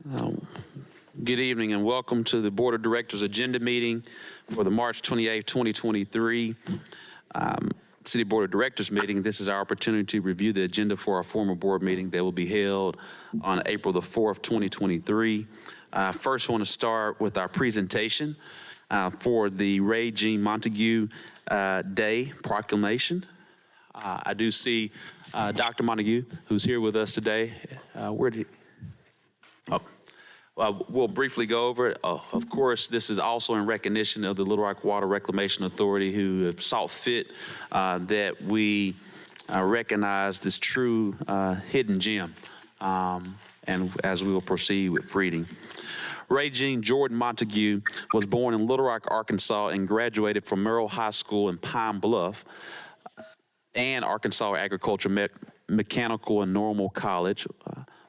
Good evening and welcome to the Board of Directors agenda meeting for the March 28, 2023 City Board of Directors meeting. This is our opportunity to review the agenda for our formal board meeting that will be held on April the 4th, 2023. First, I want to start with our presentation for the Ray Jean Montague Day proclamation. I do see Dr. Montague, who's here with us today. Where did he? Oh. We'll briefly go over it. Of course, this is also in recognition of the Little Rock Water Reclamation Authority, who have saw fit that we recognize this true hidden gem, and as we will proceed with reading. Ray Jean Jordan Montague was born in Little Rock, Arkansas, and graduated from Merrill High School in Pine Bluff and Arkansas Agriculture Mechanical and Normal College,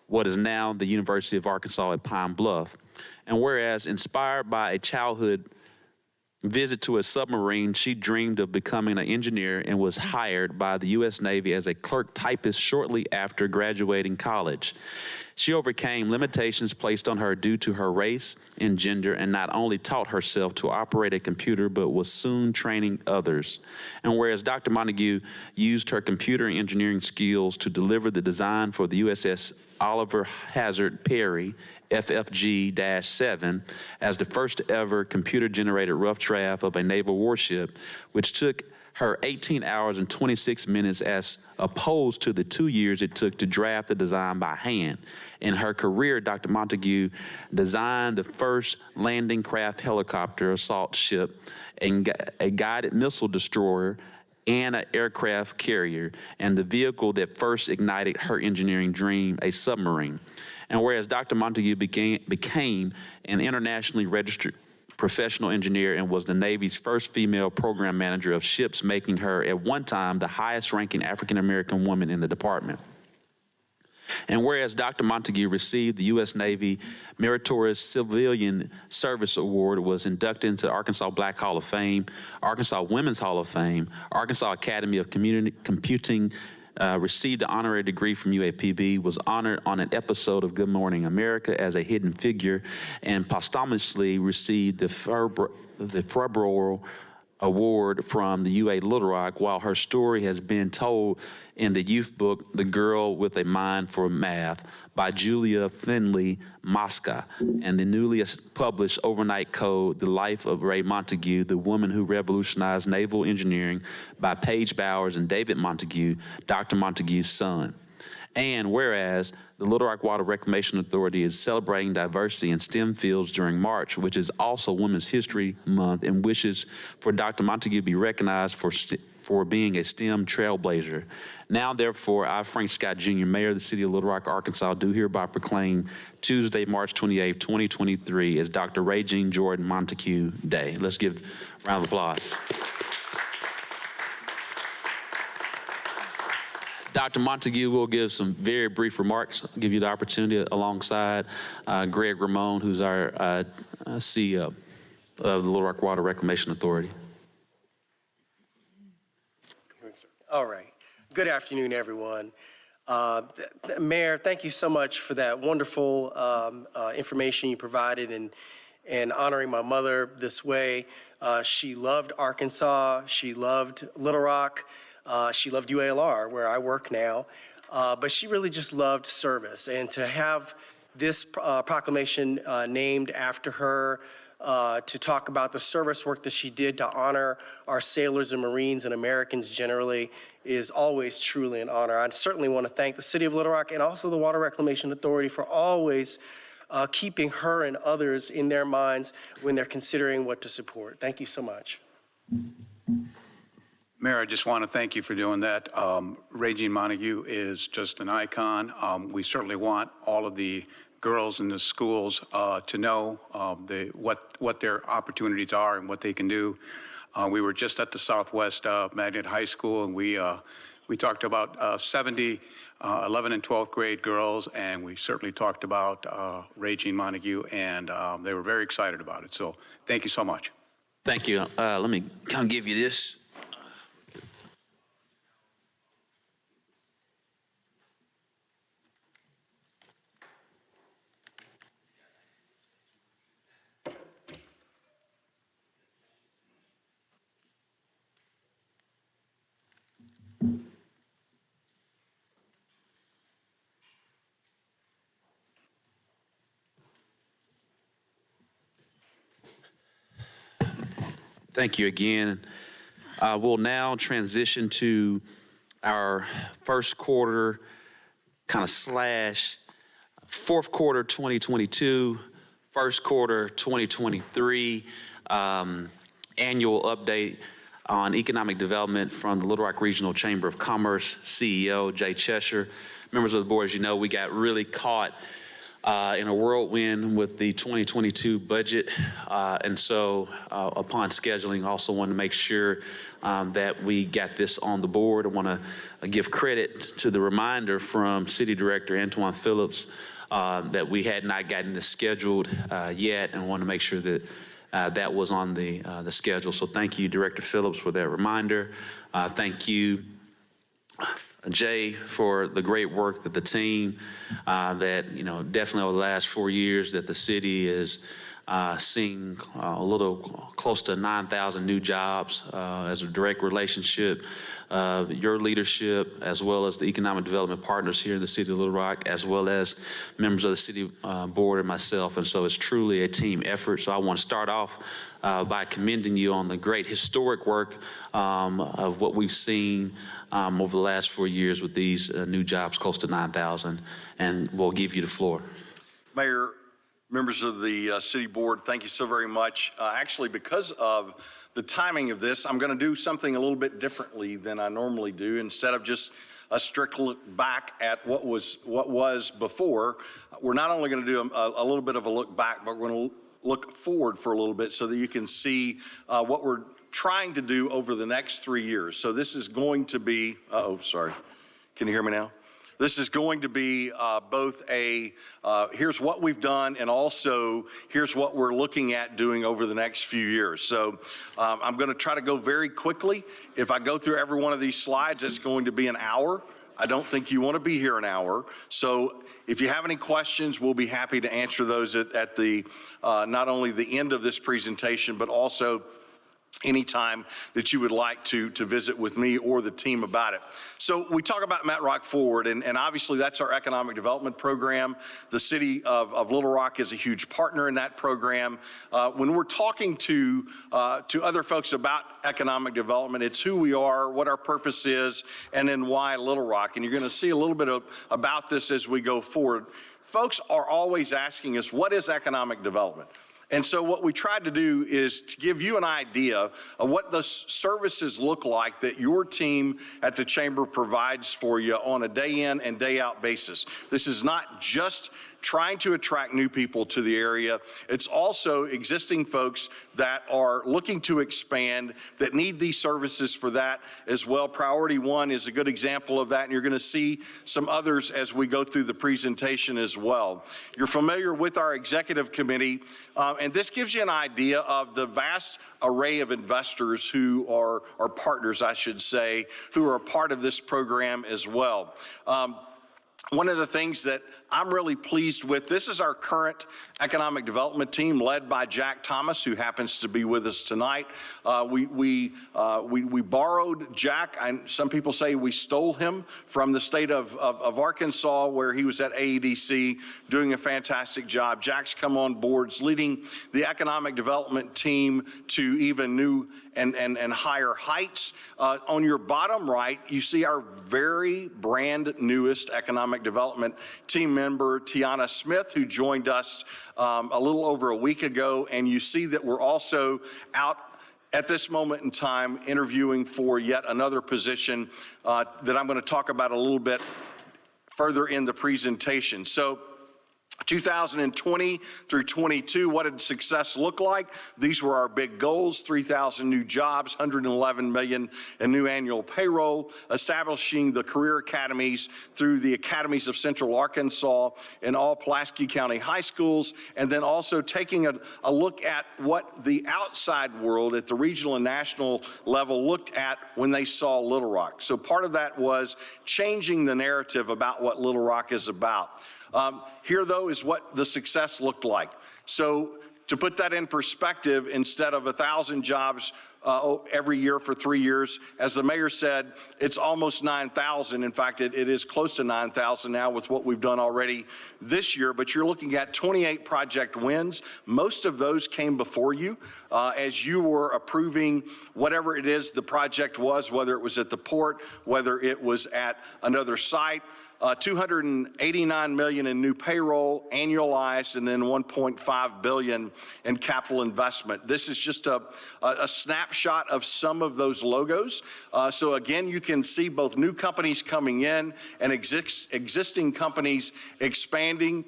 what is now the University of Arkansas at Pine Bluff. And whereas inspired by a childhood visit to a submarine, she dreamed of becoming an engineer and was hired by the U.S. Navy as a clerk typist shortly after graduating college. She overcame limitations placed on her due to her race and gender, and not only taught herself to operate a computer, but was soon training others. And whereas Dr. Montague used her computer and engineering skills to deliver the design for the USS Oliver Hazard Perry FFG-7 as the first ever computer-generated rough draft of a naval warship, which took her 18 hours and 26 minutes as opposed to the 2 years it took to draft the design by hand. In her career, Dr. Montague designed the first landing craft helicopter assault ship, a guided missile destroyer, and an aircraft carrier, and the vehicle that first ignited her engineering dream, a submarine. And whereas Dr. Montague became an internationally registered professional engineer and was the Navy's first female program manager of ships, making her at one time the highest ranking African-American woman in the department. And whereas Dr. Montague received the U.S. Navy Meritorious Civilian Service Award, was inducted into the Arkansas Black Hall of Fame, Arkansas Women's Hall of Fame, Arkansas Academy of Computing, received an honorary degree from UAPB, was honored on an episode of Good Morning America as a hidden figure, and posthumously received the Furberal Award from the UA Little Rock, while her story has been told in the youth book, The Girl with a Mind for Math by Julia Finley Mosca, and the newly published overnight code, The Life of Ray Montague, the Woman Who Revolutionized Naval Engineering by Paige Bowers and David Montague, Dr. Montague's son. And whereas the Little Rock Water Reclamation Authority is celebrating diversity in STEM fields during March, which is also Women's History Month, and wishes for Dr. Montague to be recognized for being a STEM trailblazer. Now, therefore, I, Frank Scott Jr., Mayor of the City of Little Rock, Arkansas, do hereby proclaim Tuesday, March 28, 2023 as Dr. Ray Jean Jordan Montague Day. Let's give a round of applause. Dr. Montague will give some very brief remarks. I'll give you the opportunity alongside Greg Ramon, who's our CEO of the Little Rock Water Reclamation Authority. All right. Good afternoon, everyone. Mayor, thank you so much for that wonderful information you provided and honoring my mother this way. She loved Arkansas. She loved Little Rock. She loved UALR, where I work now, but she really just loved service. And to have this proclamation named after her, to talk about the service work that she did to honor our sailors and Marines and Americans generally, is always truly an honor. I certainly want to thank the City of Little Rock and also the Water Reclamation Authority for always keeping her and others in their minds when they're considering what to support. Thank you so much. Mayor, I just want to thank you for doing that. Ray Jean Montague is just an icon. We certainly want all of the girls in the schools to know what their opportunities are and what they can do. We were just at the Southwest Magnet High School, and we talked about 70 11 and 12th grade girls, and we certainly talked about Ray Jean Montague, and they were very excited about it. So thank you so much. Thank you. Let me come give you this. Thank you again. We'll now transition to our first quarter kind of slash fourth quarter 2022, first quarter 2023 annual update on economic development from the Little Rock Regional Chamber of Commerce CEO Jay Cheshire. Members of the board, as you know, we got really caught in a whirlwind with the 2022 budget. And so upon scheduling, also want to make sure that we got this on the board. I want to give credit to the reminder from City Director Antoine Phillips that we had not gotten this scheduled yet, and want to make sure that that was on the schedule. So thank you, Director Phillips, for that reminder. Thank you, Jay, for the great work that the team that, you know, definitely over the last 4 years that the city is seeing a little close to 9,000 new jobs as a direct relationship of your leadership, as well as the economic development partners here in the city of Little Rock, as well as members of the city board and myself. And so it's truly a team effort. So I want to start off by commending you on the great historic work of what we've seen over the last 4 years with these new jobs, close to 9,000, and we'll give you the floor. Mayor, members of the city board, thank you so very much. Actually, because of the timing of this, I'm going to do something a little bit differently than I normally do. Instead of just a strict look back at what was before, we're not only going to do a little bit of a look back, but we're going to look forward for a little bit so that you can see what we're trying to do over the next 3 years. So this is going to be, sorry. Can you hear me now? This is going to be both a, here's what we've done, and also here's what we're looking at doing over the next few years. So I'm going to try to go very quickly. If I go through every one of these slides, it's going to be an hour. I don't think you want to be here an hour. So if you have any questions, we'll be happy to answer those at the not only the end of this presentation, but also anytime that you would like to visit with me or the team about it. So we talk about MetRock Forward, and obviously that's our economic development program. The city of Little Rock is a huge partner in that program. When we're talking to other folks about economic development, it's who we are, what our purpose is, and then why Little Rock. And you're going to see a little bit about this as we go forward. Folks are always asking us, what is economic development? And so what we tried to do is to give you an idea of what the services look like that your team at the Chamber provides for you on a day in and day out basis. This is not just trying to attract new people to the area. It's also existing folks that are looking to expand that need these services for that as well. Priority One is a good example of that, and you're going to see some others as we go through the presentation as well. You're familiar with our executive committee, and this gives you an idea of the vast array of investors who are partners, I should say, who are a part of this program as well. One of the things that I'm really pleased with, this is our current economic development team led by Jack Thomas, who happens to be with us tonight. We borrowed Jack, and some people say we stole him from the state of Arkansas, where he was at AEDC doing a fantastic job. Jack's come on boards leading the economic development team to even new and higher heights. On your bottom right, you see our very brand newest economic development team member, Tiana Smith, who joined us a little over a week ago. And you see that we're also out at this moment in time interviewing for yet another position that I'm going to talk about a little bit further in the presentation. So 2020 through 22, what did success look like? These were our big goals: 3,000 new jobs, $111 million in new annual payroll, establishing the career academies through the academies of Central Arkansas and all Pulaski County high schools, and then also taking a look at what the outside world at the regional and national level looked at when they saw Little Rock. So part of that was changing the narrative about what Little Rock is about. Here, though, is what the success looked like. So to put that in perspective, instead of 1,000 jobs every year for 3 years, as the mayor said, it's almost 9,000. In fact, it is close to 9,000 now with what we've done already this year. But you're looking at 28 project wins. Most of those came before you as you were approving whatever it is the project was, whether it was at the port, whether it was at another site. $289 million in new payroll annualized, and then $1.5 billion in capital investment. This is just a snapshot of some of those logos. So again, you can see both new companies coming in and existing companies expanding.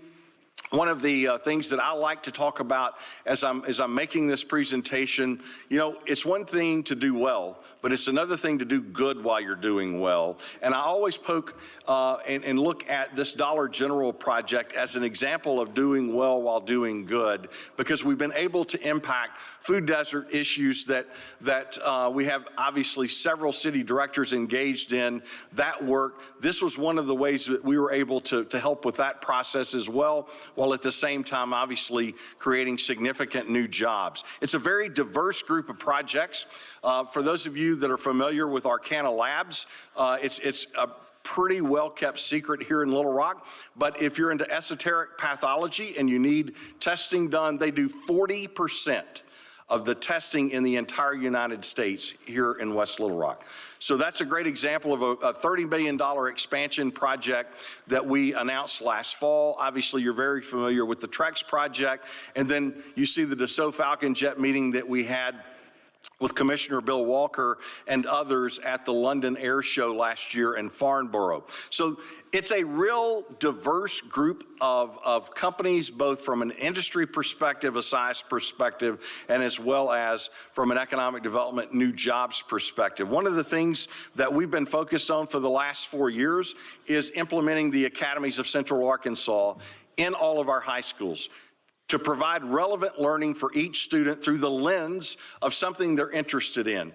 One of the things that I like to talk about as I'm making this presentation, you know, it's one thing to do well, but it's another thing to do good while you're doing well. And I always poke and look at this Dollar General project as an example of doing well while doing good, because we've been able to impact food desert issues that we have obviously several city directors engaged in that work. This was one of the ways that we were able to help with that process as well, while at the same time obviously creating significant new jobs. It's a very diverse group of projects. For those of you that are familiar with Arcana Labs, it's a pretty well-kept secret here in Little Rock, but if you're into esoteric pathology and you need testing done, they do 40% of the testing in the entire United States here in West Little Rock. So that's a great example of a $30 billion expansion project that we announced last fall. Obviously, you're very familiar with the TREX project, and then you see the Dassault Falcon Jet meeting that we had with Commissioner Bill Walker and others at the London Air Show last year in Farnborough. So it's a real diverse group of companies, both from an industry perspective, a size perspective, and as well as from an economic development, new jobs perspective. One of the things that we've been focused on for the last 4 years is implementing the Academies of Central Arkansas in all of our high schools, to provide relevant learning for each student through the lens of something they're interested in.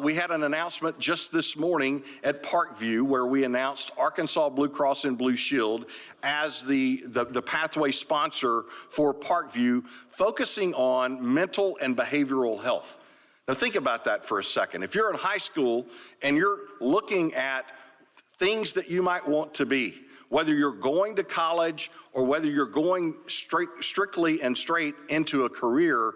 We had an announcement just this morning at Parkview where we announced Arkansas Blue Cross and Blue Shield as the pathway sponsor for Parkview, focusing on mental and behavioral health. Now think about that for a second. If you're in high school and you're looking at things that you might want to be, whether you're going to college or whether you're going strictly and straight into a career,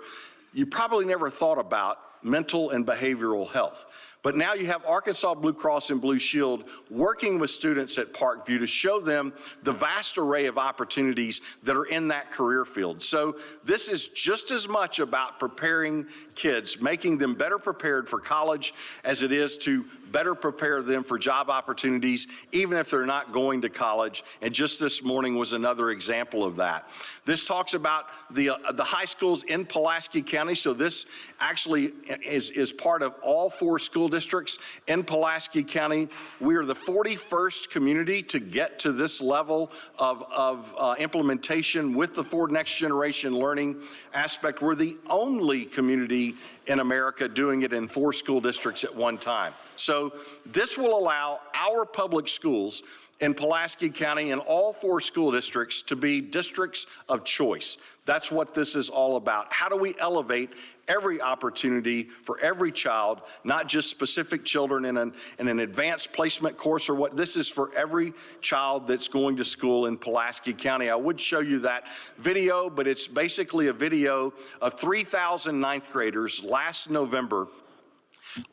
you probably never thought about mental and behavioral health. But now you have Arkansas Blue Cross and Blue Shield working with students at Parkview to show them the vast array of opportunities that are in that career field. So this is just as much about preparing kids, making them better prepared for college, as it is to better prepare them for job opportunities, even if they're not going to college. And just this morning was another example of that. This talks about the high schools in Pulaski County. So this actually is part of all 4 school districts in Pulaski County. We are the 41st community to get to this level of implementation with the Ford Next Generation Learning aspect. We're the only community in America doing it in 4 school districts at one time. So this will allow our public schools in Pulaski County and all 4 school districts to be districts of choice. That's what this is all about. How do we elevate every opportunity for every child, not just specific children in an advanced placement course or what? This is for every child that's going to school in Pulaski County. I would show you that video, but it's basically a video of 3,000 ninth graders last November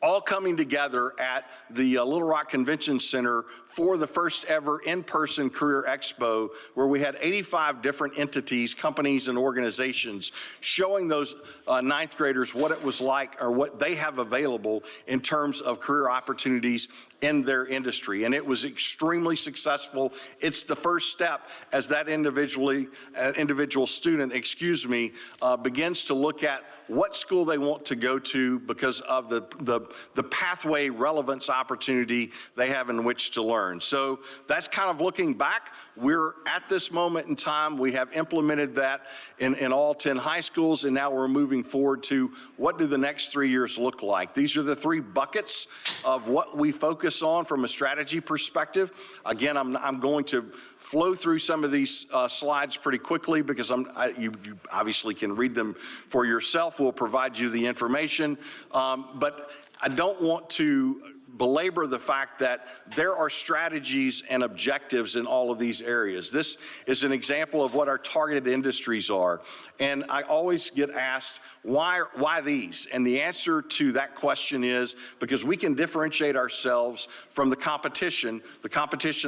all coming together at the Little Rock Convention Center for the first ever in-person Career Expo, where we had 85 different entities, companies, and organizations showing those ninth graders what it was like or what they have available in terms of career opportunities in their industry. And it was extremely successful. It's the first step as that individual student, begins to look at what school they want to go to because of the the pathway relevance opportunity they have in which to learn. So that's kind of looking back. We're at this moment in time, we have implemented that in all 10 high schools, and now we're moving forward to what do the next 3 years look like. These are the 3 buckets of what we focus on from a strategy perspective. Again, I'm going to flow through some of these slides pretty quickly because you obviously can read them for yourself. We'll provide you the information, but I don't want to belabor the fact that there are strategies and objectives in all of these areas. This is an example of what our targeted industries are. And I always get asked, why these? And the answer to that question is because we can differentiate ourselves from the competition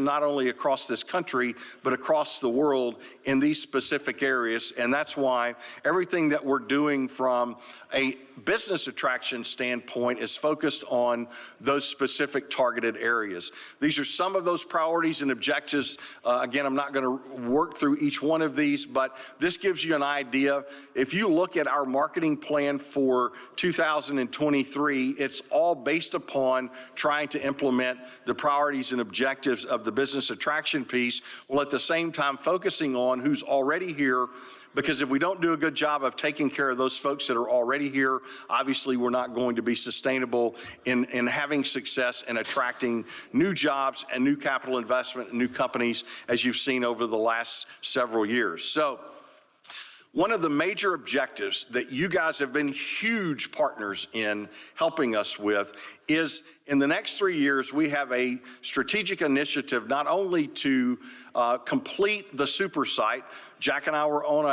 not only across this country, but across the world in these specific areas. And that's why everything that we're doing from a business attraction standpoint is focused on those specific targeted areas. These are some of those priorities and objectives. Again, I'm not going to work through each one of these, but this gives you an idea. If you look at our marketing plan for 2023, it's all based upon trying to implement the priorities and objectives of the business attraction piece, while at the same time focusing on who's already here. Because if we don't do a good job of taking care of those folks that are already here, obviously we're not going to be sustainable in having success and attracting new jobs and new capital investment and new companies, as you've seen over the last several years. So one of the major objectives that you guys have been huge partners in helping us with is in the next 3 years, we have a strategic initiative not only to complete the super site. Jack and I were on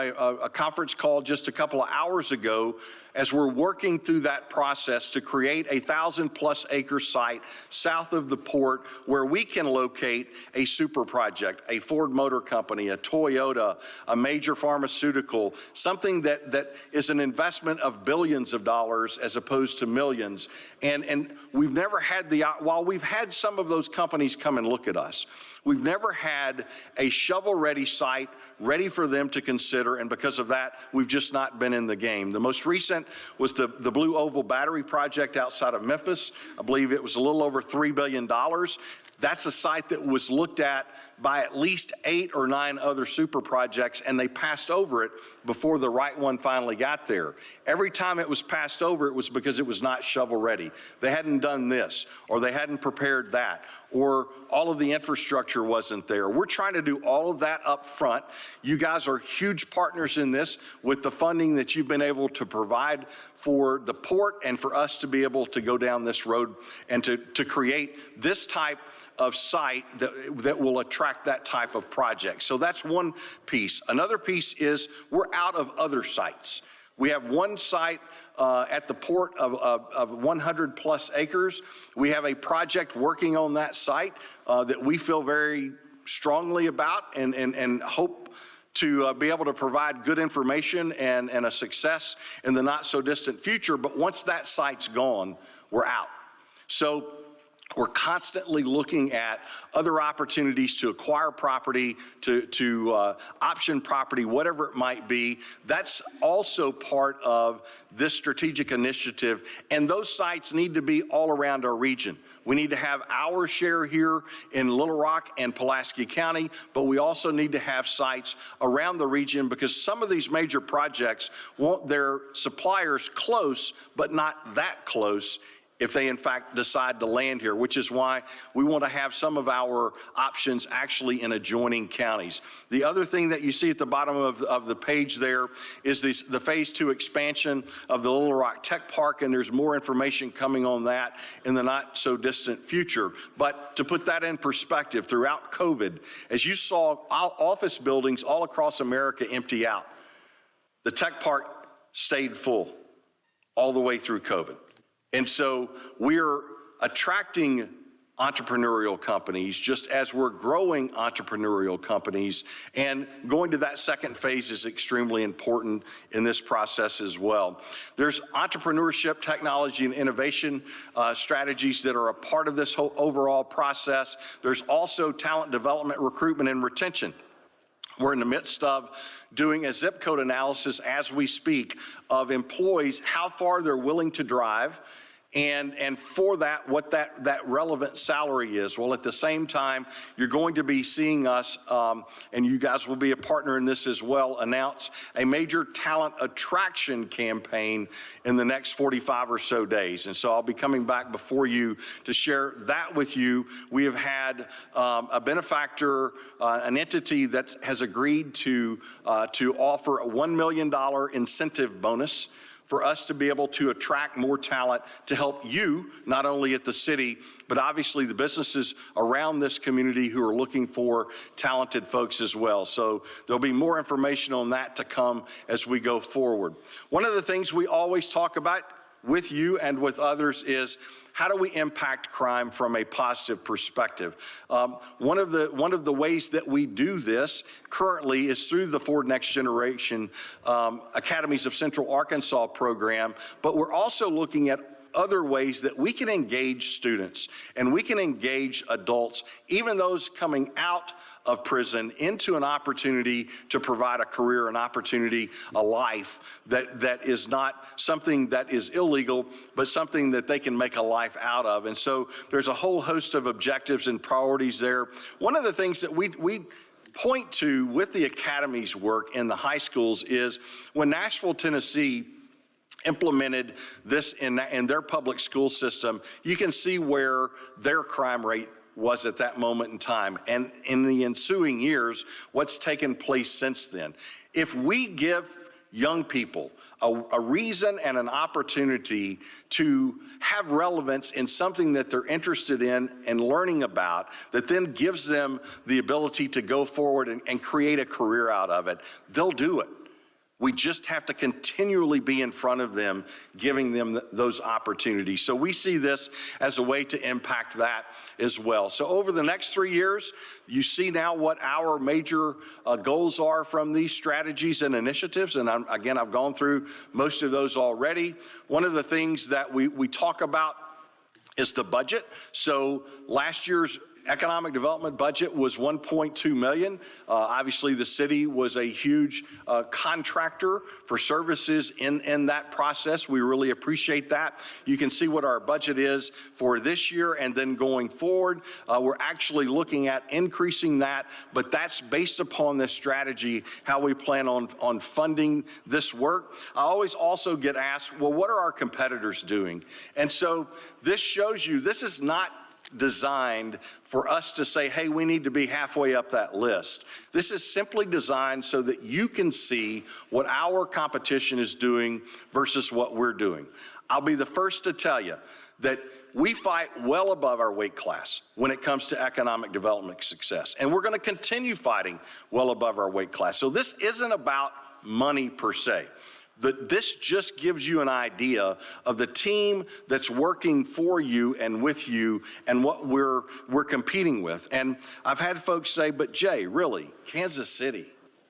a conference call just a couple of hours ago as we're working through that process to create a 1,000+ acre site south of the port where we can locate a super project, a Ford Motor Company, a Toyota, a major pharmaceutical, something that is an investment of billions of dollars as opposed to millions. And we've never had while we've had some of those companies come and look at us, we've never had a shovel-ready site ready for them to consider, and because of that, we've just not been in the game. The most recent was the Blue Oval Battery project outside of Memphis. I believe it was a little over $3 billion. That's a site that was looked at by at least 8 or 9 other super projects, and they passed over it before the right one finally got there. Every time it was passed over, it was because it was not shovel-ready. They hadn't done this, or they hadn't prepared that, or all of the infrastructure wasn't there. We're trying to do all of that up front. You guys are huge partners in this with the funding that you've been able to provide for the port and for us to be able to go down this road and to create this type of site that will attract that type of project. So that's one piece. Another piece is we're out of other sites. We have one site at the port of 100+ acres. We have a project working on that site that we feel very strongly about and hope to be able to provide good information and a success in the not so distant future. But once that site's gone, we're out. So we're constantly looking at other opportunities to acquire property, to option property, whatever it might be. That's also part of this strategic initiative, and those sites need to be all around our region. We need to have our share here in Little Rock and Pulaski County, but we also need to have sites around the region because some of these major projects want their suppliers close, but not that close if they in fact decide to land here, which is why we want to have some of our options actually in adjoining counties. The other thing that you see at the bottom of the page there is the phase 2 expansion of the Little Rock Tech Park, and there's more information coming on that in the not so distant future. But to put that in perspective, throughout COVID, as you saw office buildings all across America empty out, the Tech Park stayed full all the way through COVID. And so we're attracting entrepreneurial companies just as we're growing entrepreneurial companies, and going to that second phase is extremely important in this process as well. There's entrepreneurship, technology, and innovation strategies that are a part of this whole overall process. There's also talent development, recruitment, and retention. We're in the midst of doing a zip code analysis as we speak of employees, how far they're willing to drive, And for that, what that relevant salary is. Well, at the same time, you're going to be seeing us, and you guys will be a partner in this as well, announce a major talent attraction campaign in the next 45 or so days. And so I'll be coming back before you to share that with you. We have had a benefactor, an entity that has agreed to offer a $1 million incentive bonus for us to be able to attract more talent to help you, not only at the city, but obviously the businesses around this community who are looking for talented folks as well. So there'll be more information on that to come as we go forward. One of the things we always talk about with you and with others is how do we impact crime from a positive perspective? One of the ways that we do this currently is through the Ford Next Generation Academies of Central Arkansas program, but we're also looking at other ways that we can engage students and we can engage adults, even those coming out of prison, into an opportunity to provide a career, an opportunity, a life that is not something that is illegal, but something that they can make a life out of. And so there's a whole host of objectives and priorities there. One of the things that we point to with the Academy's work in the high schools is when Nashville, Tennessee implemented this in their public school system, you can see where their crime rate was at that moment in time. And in the ensuing years, what's taken place since then. If we give young people a reason and an opportunity to have relevance in something that they're interested in and learning about, that then gives them the ability to go forward and create a career out of it, they'll do it. We just have to continually be in front of them, giving them those opportunities. So we see this as a way to impact that as well. So over the next 3 years, you see now what our major goals are from these strategies and initiatives. And I've gone through most of those already. One of the things that we talk about is the budget. So last year's economic development budget was $1.2 million. Obviously, the city was a huge contractor for services in that process. We really appreciate that. You can see what our budget is for this year and then going forward. We're actually looking at increasing that, but that's based upon this strategy, how we plan on funding this work. I always also get asked, well, what are our competitors doing? And so this shows you this is not designed for us to say, hey, we need to be halfway up that list. This is simply designed so that you can see what our competition is doing versus what we're doing. I'll be the first to tell you that we fight well above our weight class when it comes to economic development success, and we're going to continue fighting well above our weight class. So this isn't about money per se. This just gives you an idea of the team that's working for you and with you and what we're competing with. And I've had folks say, but Jay, really, Kansas City,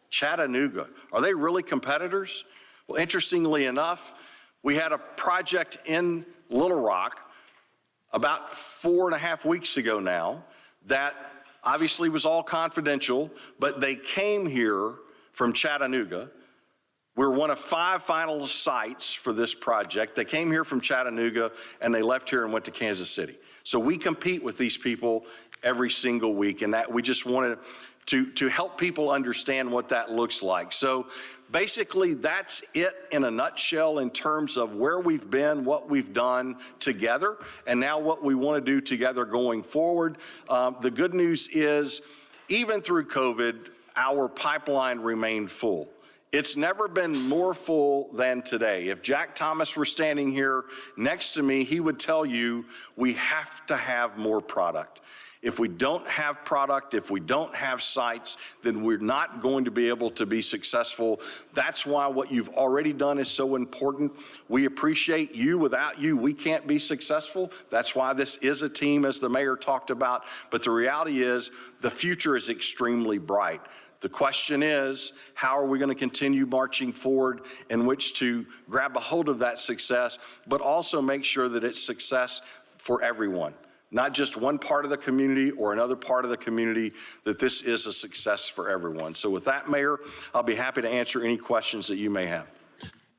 Chattanooga, are they really competitors? Well, interestingly enough, we had a project in Little Rock about 4.5 weeks ago now that obviously was all confidential, but they came here from Chattanooga. We're one of 5 final sites for this project. They came here from Chattanooga and they left here and went to Kansas City. So we compete with these people every single week, and that we just wanted to help people understand what that looks like. So basically that's it in a nutshell in terms of where we've been, what we've done together, and now what we want to do together going forward. The good news is, even through COVID, our pipeline remained full. It's never been more full than today. If Jack Thomas were standing here next to me, he would tell you we have to have more product. If we don't have product, if we don't have sites, then we're not going to be able to be successful. That's why what you've already done is so important. We appreciate you. Without you, we can't be successful. That's why this is a team, as the mayor talked about. But the reality is the future is extremely bright. The question is, how are we going to continue marching forward in which to grab a hold of that success, but also make sure that it's success for everyone, not just one part of the community or another part of the community, that this is a success for everyone. So with that, Mayor, I'll be happy to answer any questions that you may have.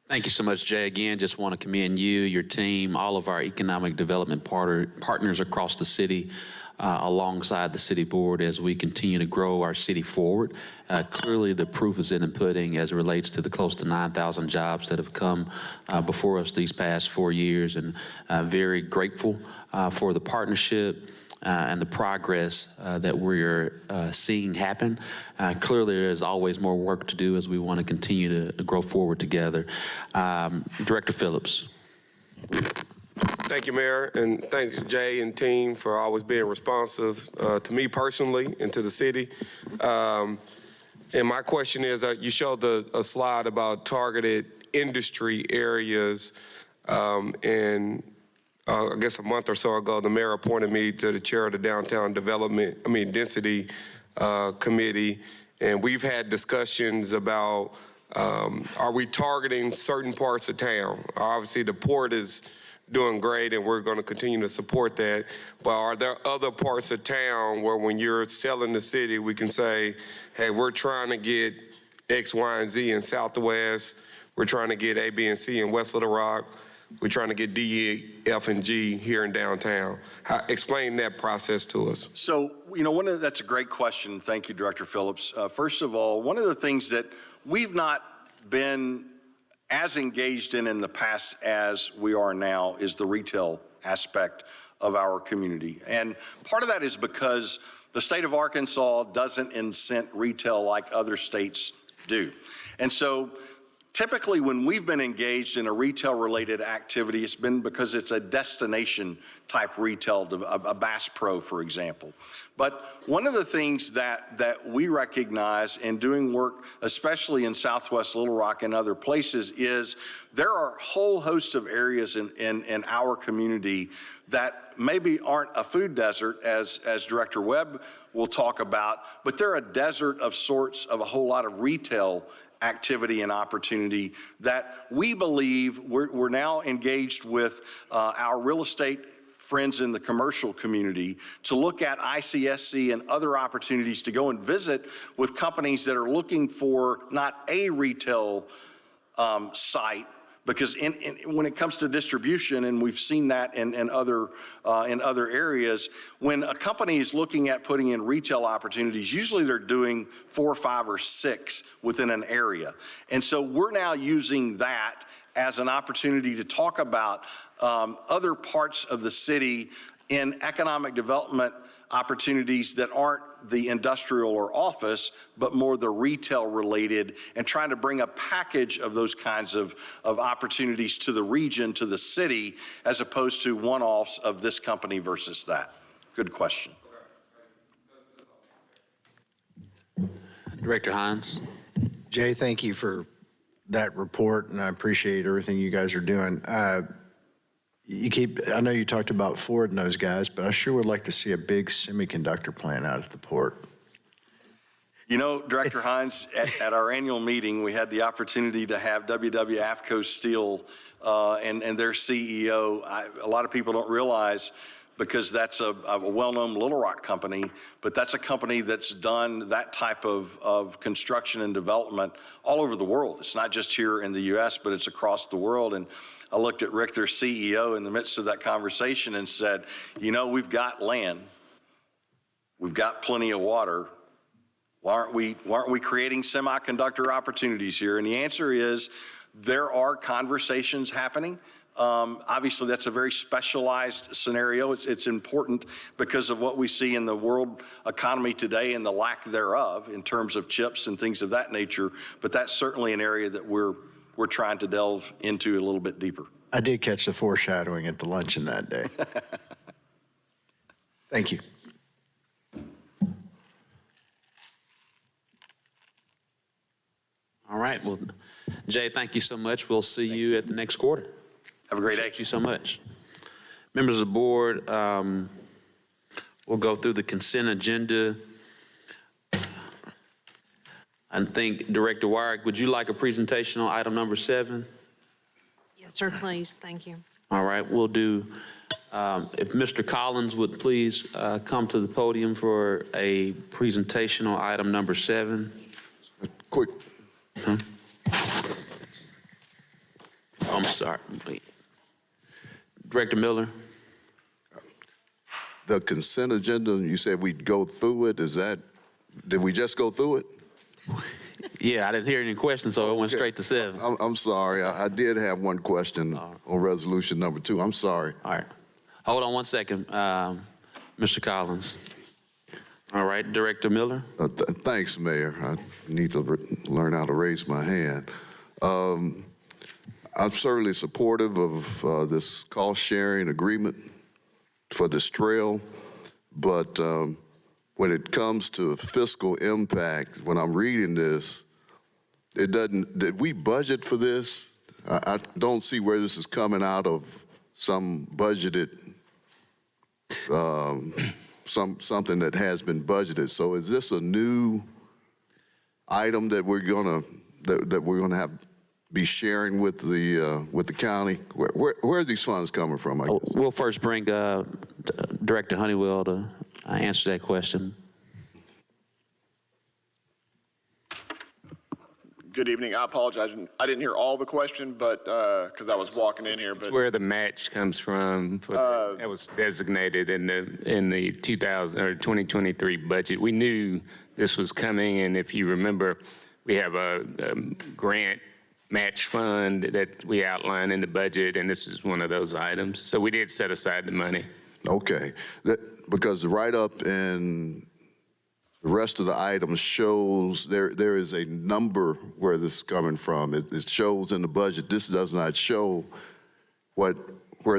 Thank you so much, Jay. Again, just want to commend you, your team, all of our economic development partners across the city, alongside the city board as we continue to grow our city forward. Clearly, the proof is in the pudding as it relates to the close to 9,000 jobs that have come before us these past 4 years, and very grateful for the partnership and the progress that we're seeing happen. Clearly, there's always more work to do as we want to continue to grow forward together. Director Phillips. Thank you, Mayor, and thanks, Jay and team, for always being responsive to me personally and to the city. And my question is, you showed a slide about targeted industry areas, and I guess a month or so ago, the mayor appointed me to the chair of the Downtown Density Committee, and we've had discussions about are we targeting certain parts of town? Obviously, the port is doing great, and we're going to continue to support that. But are there other parts of town where when you're selling the city, we can say, hey, we're trying to get X, Y, and Z in Southwest. We're trying to get A, B, and C in West Little Rock. We're trying to get D, E, F, and G here in downtown. Explain that process to us. So, that's a great question. Thank you, Director Phillips. First of all, one of the things that we've not been as engaged in the past as we are now is the retail aspect of our community. And part of that is because the state of Arkansas doesn't incent retail like other states do. And so typically when we've been engaged in a retail-related activity, it's been because it's a destination-type retail, a Bass Pro, for example. But one of the things that we recognize in doing work, especially in Southwest Little Rock and other places, is there are a whole host of areas in our community that maybe aren't a food desert, as Director Webb will talk about, but they're a desert of sorts of a whole lot of retail activity and opportunity that we believe we're now engaged with our real estate friends in the commercial community to look at ICSC and other opportunities to go and visit with companies that are looking for not a retail site, because when it comes to distribution, and we've seen that in other areas, when a company is looking at putting in retail opportunities, usually they're doing 4, 5, or 6 within an area. And so we're now using that as an opportunity to talk about other parts of the city in economic development opportunities that aren't the industrial or office, but more the retail related, and trying to bring a package of those kinds of opportunities to the region, to the city, as opposed to one-offs of this company versus that. Good question. Director Hines. Jay, thank you for that report, and I appreciate everything you guys are doing. I know you talked about Ford and those guys, but I sure would like to see a big semiconductor plant out at the port. Director Hines, at our annual meeting, we had the opportunity to have WW AFCO Steel and their CEO. A lot of people don't realize, because that's a well-known Little Rock company, but that's a company that's done that type of construction and development all over the world. It's not just here in the U.S., but it's across the world. And I looked at Rick, their CEO, in the midst of that conversation and said, we've got land, we've got plenty of water. Why aren't we creating semiconductor opportunities here? And the answer is there are conversations happening. Obviously, that's a very specialized scenario. It's important because of what we see in the world economy today and the lack thereof in terms of chips and things of that nature. But that's certainly an area that we're trying to delve into a little bit deeper. I did catch the foreshadowing at the luncheon that day. Thank you. All right. Well, Jay, thank you so much. We'll see you at the next quarter. Have a great day. Thank you so much. Members of the board, we'll go through the consent agenda. I think Director Wyrick, would you like a presentation on item number 7? Yes, sir, please. Thank you. All right, we'll do, if Mr. Collins would please come to the podium for a presentation on item number 7. Quick. I'm sorry. Director Miller? The consent agenda, you said we'd go through it. Did we just go through it? Yeah, I didn't hear any questions, so I went straight to 7. I'm sorry. I did have one question on resolution number 2. I'm sorry. All right. Hold on one second, Mr. Collins. All right, Director Miller? Thanks, Mayor. I need to learn how to raise my hand. I'm certainly supportive of this cost-sharing agreement for this trail, but when it comes to fiscal impact, when I'm reading this, it doesn't, did we budget for this? I don't see where this is coming out of some budgeted, something that has been budgeted. So is this a new item that we're gonna have be sharing with the county? Where are these funds coming from? I guess. We'll first bring Director Honeywell to answer that question. Good evening. I apologize. I didn't hear all the question, but because I was walking in here. But Where the match comes from, that was designated in the 2023 budget. We knew this was coming, and if you remember, we have a grant match fund that we outline in the budget, and this is one of those items. So we did set aside the money. Okay, because the write-up and the rest of the items shows there is a number where this is coming from. It shows in the budget. This does not show where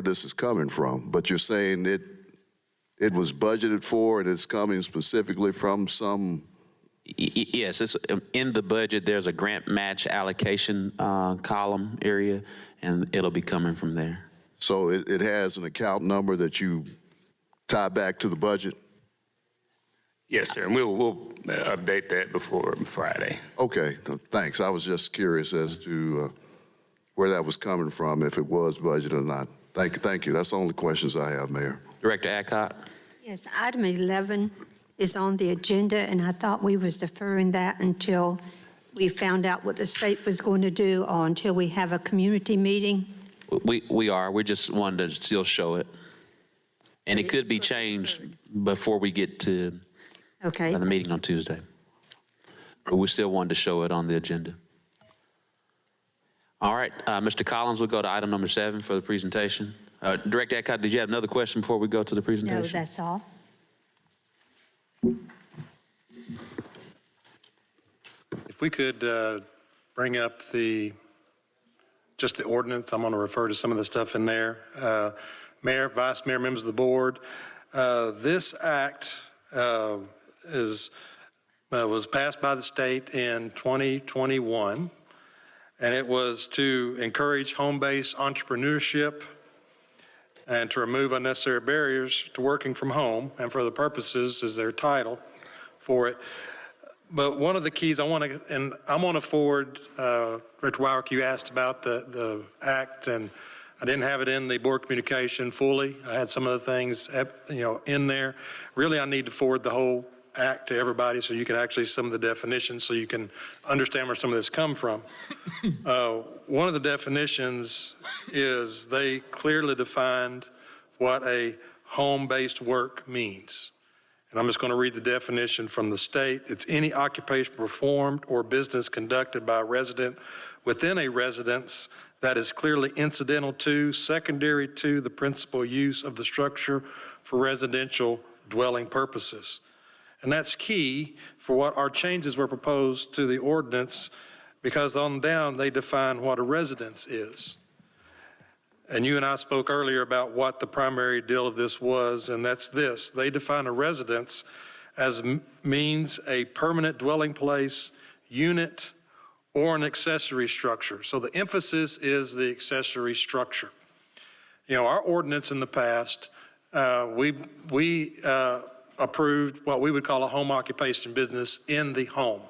this is coming from. But you're saying it was budgeted for and it's coming specifically from some. Yes, it's in the budget. There's a grant match allocation column area, and it'll be coming from there. So it has an account number that you tie back to the budget? Yes, sir. And we'll update that before Friday. Okay, thanks. I was just curious as to where that was coming from, if it was budgeted or not. Thank you. That's the only questions I have, Mayor. Director Adcock? Yes, item 11 is on the agenda, and I thought we was deferring that until we found out what the state was going to do or until we have a community meeting. We are. We just wanted to still show it. And it could be changed before we get to Okay. the meeting on Tuesday. But we still wanted to show it on the agenda. All right, Mr. Collins, we'll go to item number 7 for the presentation. Director Adcock, did you have another question before we go to the presentation? No, that's all. If we could bring up just the ordinance, I'm going to refer to some of the stuff in there. Mayor, Vice Mayor, members of the board, this act was passed by the state in 2021, and it was to encourage home-based entrepreneurship and to remove unnecessary barriers to working from home, and for the purposes is their title for it. But one of the keys I'm going to forward, Director Wyrick, you asked about the act, and I didn't have it in the board communication fully. I had some of the things, in there. Really, I need to forward the whole act to everybody so you can actually see some of the definitions so you can understand where some of this come from. One of the definitions is they clearly defined what a home-based work means. And I'm just going to read the definition from the state. It's any occupation performed or business conducted by a resident within a residence that is clearly incidental to, secondary to the principal use of the structure for residential dwelling purposes. And that's key for what our changes were proposed to the ordinance, because on down they define what a residence is. And you and I spoke earlier about what the primary deal of this was, and that's this. They define a residence as means a permanent dwelling place, unit, or an accessory structure. So the emphasis is the accessory structure. Our ordinance in the past, we approved what we would call a home occupation business in the home.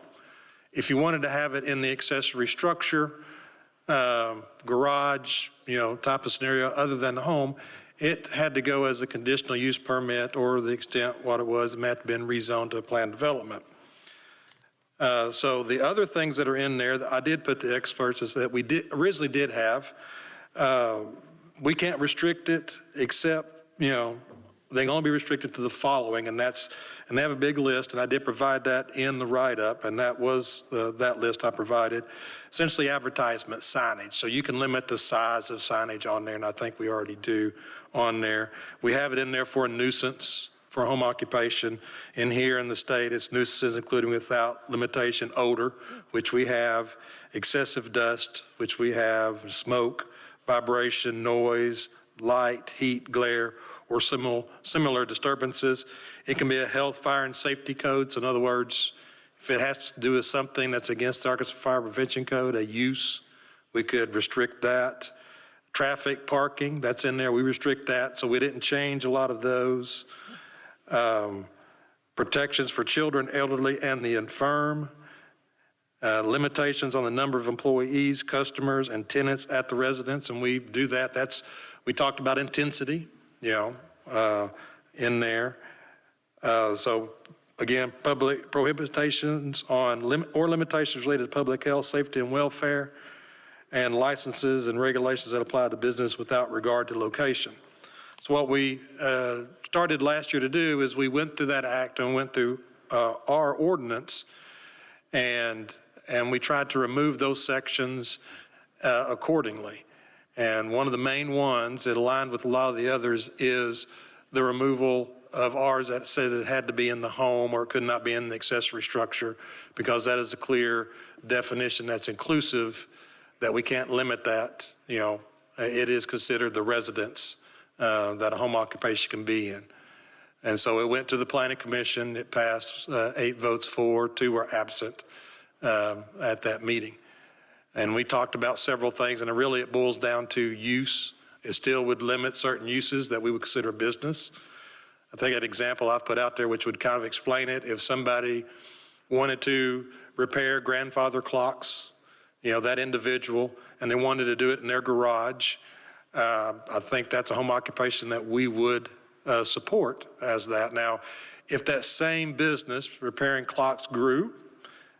If you wanted to have it in the accessory structure, garage, type of scenario other than the home, it had to go as a conditional use permit, or the extent what it was, it might have been rezoned to a planned development. So the other things that are in there that I did put the experts is that we originally did have We can't restrict it except, they can only be restricted to the following, and they have a big list, and I did provide that in the write-up, and that was that list I provided. Essentially advertisement signage. So you can limit the size of signage on there, and I think we already do on there. We have it in there for a nuisance, for home occupation. In here in the state, it's nuisances including without limitation odor, which we have, excessive dust, which we have, smoke, vibration, noise, light, heat, glare, or similar disturbances. It can be a health, fire, and safety code. So in other words, if it has to do with something that's against the Arkansas Fire Prevention Code, a use, we could restrict that. Traffic, parking, that's in there, we restrict that, so we didn't change a lot of those. Protections for children, elderly, and the infirm. Limitations on the number of employees, customers, and tenants at the residence, and we do that. We talked about intensity, in there. So again, public prohibitions on limitations related to public health, safety, and welfare, and licenses and regulations that apply to business without regard to location. So what we started last year to do is we went through that act and went through our ordinance, and we tried to remove those sections accordingly. And one of the main ones that aligned with a lot of the others is the removal of ours that said it had to be in the home or it could not be in the accessory structure, because that is a clear definition that's inclusive, that we can't limit that. It is considered the residence that a home occupation can be in. And so it went to the Planning Commission. It passed 8 votes for, 2 were absent at that meeting. And we talked about several things, and really it boils down to use. It still would limit certain uses that we would consider business. I think an example I've put out there, which would kind of explain it, if somebody wanted to repair grandfather clocks, that individual, and they wanted to do it in their garage, I think that's a home occupation that we would support as that. Now, if that same business, repairing clocks, grew,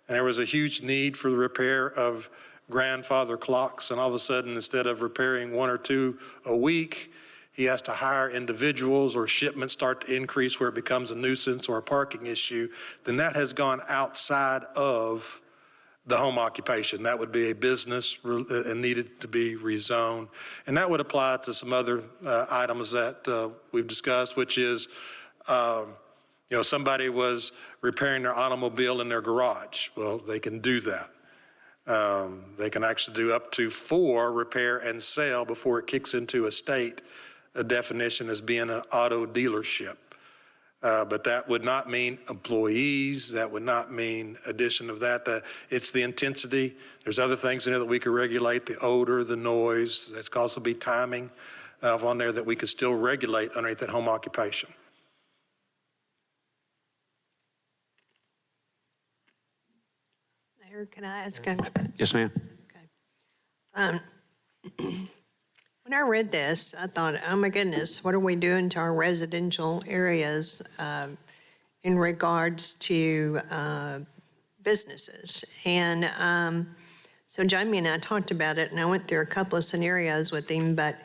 and there was a huge need for the repair of grandfather clocks, and all of a sudden, instead of repairing 1 or 2 a week, he has to hire individuals, or shipments start to increase where it becomes a nuisance or a parking issue, then that has gone outside of the home occupation. That would be a business and needed to be rezoned. And that would apply to some other items that we've discussed, which is, somebody was repairing their automobile in their garage. Well, they can do that. They can actually do up to 4 repair and sale before it kicks into a definition as being an auto dealership. But that would not mean employees. That would not mean addition of that. It's the intensity. There's other things in there that we could regulate, the odor, the noise. There's also be timing on there that we could still regulate underneath that home occupation. Mayor, can I ask a? Yes, ma'am. Okay. When I read this, I thought, oh my goodness, what are we doing to our residential areas in regards to businesses? And so Jamie and I talked about it, and I went through a couple of scenarios with him, but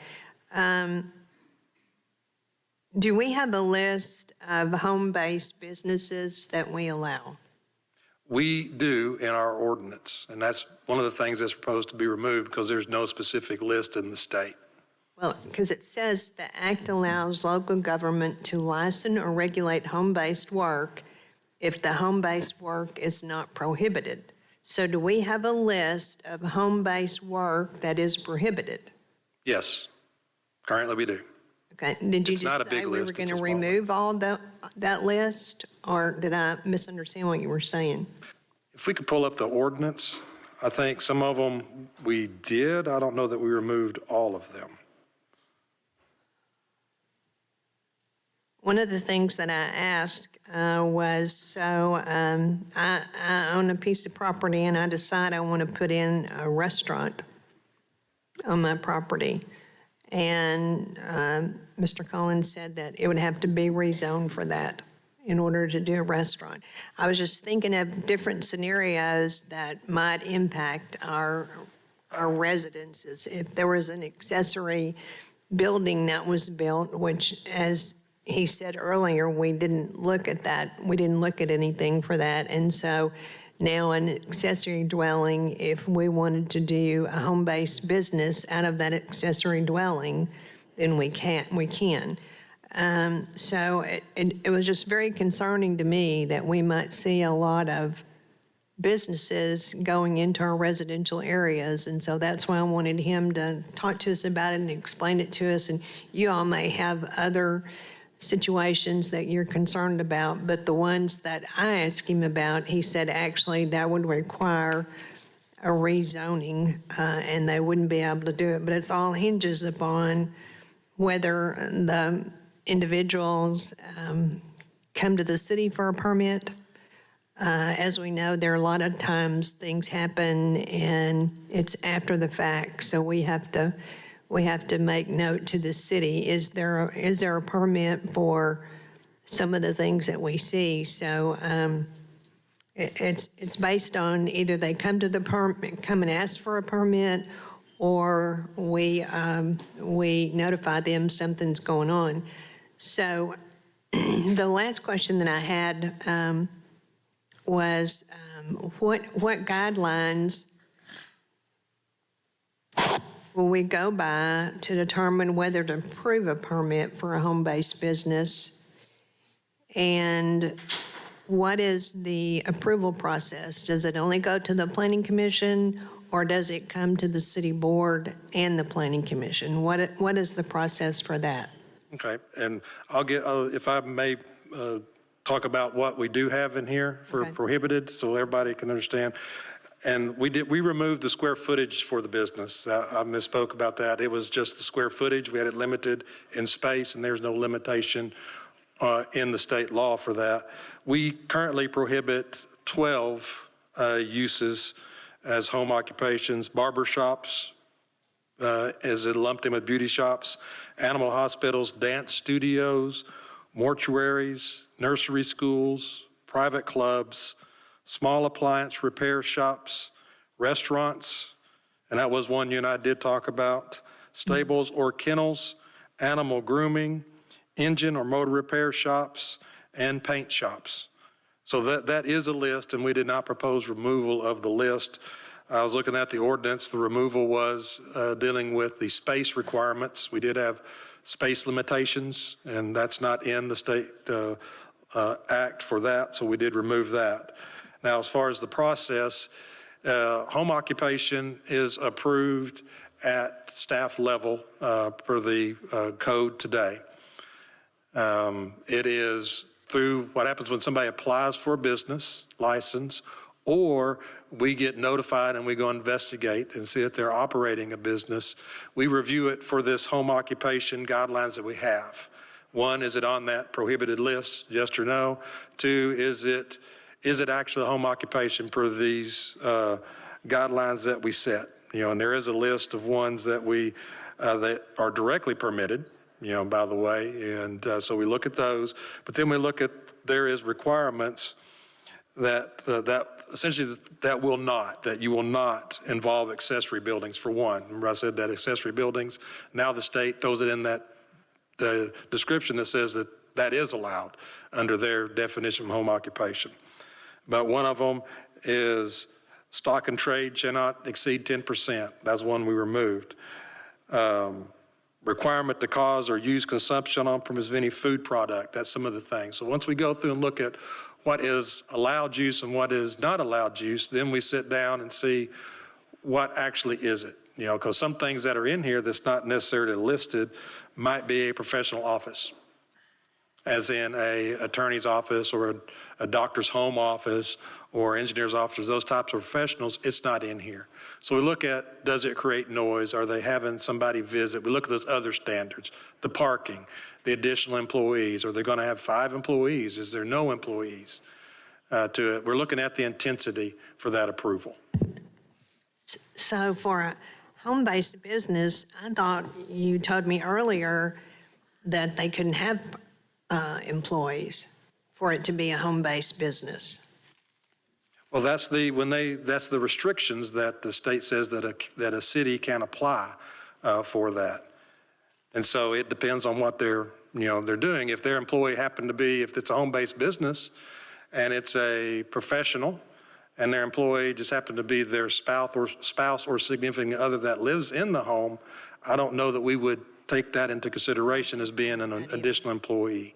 do we have a list of home-based businesses that we allow? We do in our ordinance, and that's one of the things that's proposed to be removed because there's no specific list in the state. Well, because it says the act allows local government to license or regulate home-based work if the home-based work is not prohibited. So do we have a list of home-based work that is prohibited? Yes, currently we do. Okay, did you It's not just a big say we were list, going it's to a small remove all that list? Or did I misunderstand what you were saying? If we could pull up the ordinance, I think some of them we did. I don't know that we removed all of them. One of the things that I asked was, so I own a piece of property and I decide I want to put in a restaurant on my property. And Mr. Collins said that it would have to be rezoned for that in order to do a restaurant. I was just thinking of different scenarios that might impact our for residences. If there was an accessory building that was built, which, as he said earlier, we didn't look at that. We didn't look at anything for that. And so now an accessory dwelling, if we wanted to do a home-based business out of that accessory dwelling, then we can. So it was just very concerning to me that we might see a lot of businesses going into our residential areas. And so that's why I wanted him to talk to us about it and explain it to us. And you all may have other situations that you're concerned about, but the ones that I asked him about, he said actually that would require a rezoning, and they wouldn't be able to do it. But it's all hinges upon whether the individuals come to the city for a permit. As we know, there are a lot of times things happen and it's after the fact, so we have to make note to the city. Is there a permit for some of the things that we see? So it's based on either they come to the permit, come and ask for a permit, or we notify them something's going on. So the last question that I had was what guidelines will we go by to determine whether to approve a permit for a home-based business? And what is the approval process? Does it only go to the Planning Commission, or does it come to the City Board and the Planning Commission? What is the process for that? Okay, and I'll get, if I may talk about what we do have in here for Okay. prohibited, so everybody can understand. And we removed the square footage for the business. I misspoke about that. It was just the square footage. We had it limited in space, and there's no limitation in the state law for that. We currently prohibit 12 uses as home occupations: barber shops, as it lumped in with beauty shops, animal hospitals, dance studios, mortuaries, nursery schools, private clubs, small appliance repair shops, restaurants, and that was one you and I did talk about, stables or kennels, animal grooming, engine or motor repair shops, and paint shops. So that is a list, and we did not propose removal of the list. I was looking at the ordinance. The removal was dealing with the space requirements. We did have space limitations, and that's not in the state act for that, so we did remove that. Now, as far as the process, home occupation is approved at staff level per the code today. It is through what happens when somebody applies for a business license, or we get notified and we go investigate and see if they're operating a business. We review it for this home occupation guidelines that we have. One, is it on that prohibited list, yes or no? Two, is it actually a home occupation per these guidelines that we set? And there is a list of ones that that are directly permitted, by the way, and so we look at those. But then we look at, there is requirements that essentially that you will not involve accessory buildings, for one. Remember I said that accessory buildings, now the state throws it in the description that says that is allowed under their definition of home occupation. But one of them is stock and trade shall not exceed 10%. That's one we removed. Requirement to cause or use consumption on premise of any food product. That's some of the things. So once we go through and look at what is allowed use and what is not allowed use, then we sit down and see what actually is it. Because some things that are in here that's not necessarily listed might be a professional office, as in a attorney's office or a doctor's home office or engineer's office, those types of professionals. It's not in here. So we look at, does it create noise? Are they having somebody visit? We look at those other standards, the parking, the additional employees. Are they going to have 5 employees? Is there no employees to it? We're looking at the intensity for that approval. So for a home-based business, I thought you told me earlier that they couldn't have employees for it to be a home-based business. Well, that's the restrictions that the state says that a city can apply for that. And so it depends on what they're doing. If their employee happened to be, if it's a home-based business and it's a professional and their employee just happened to be their spouse or significant other that lives in the home, I don't know that we would take that into consideration as being an additional employee.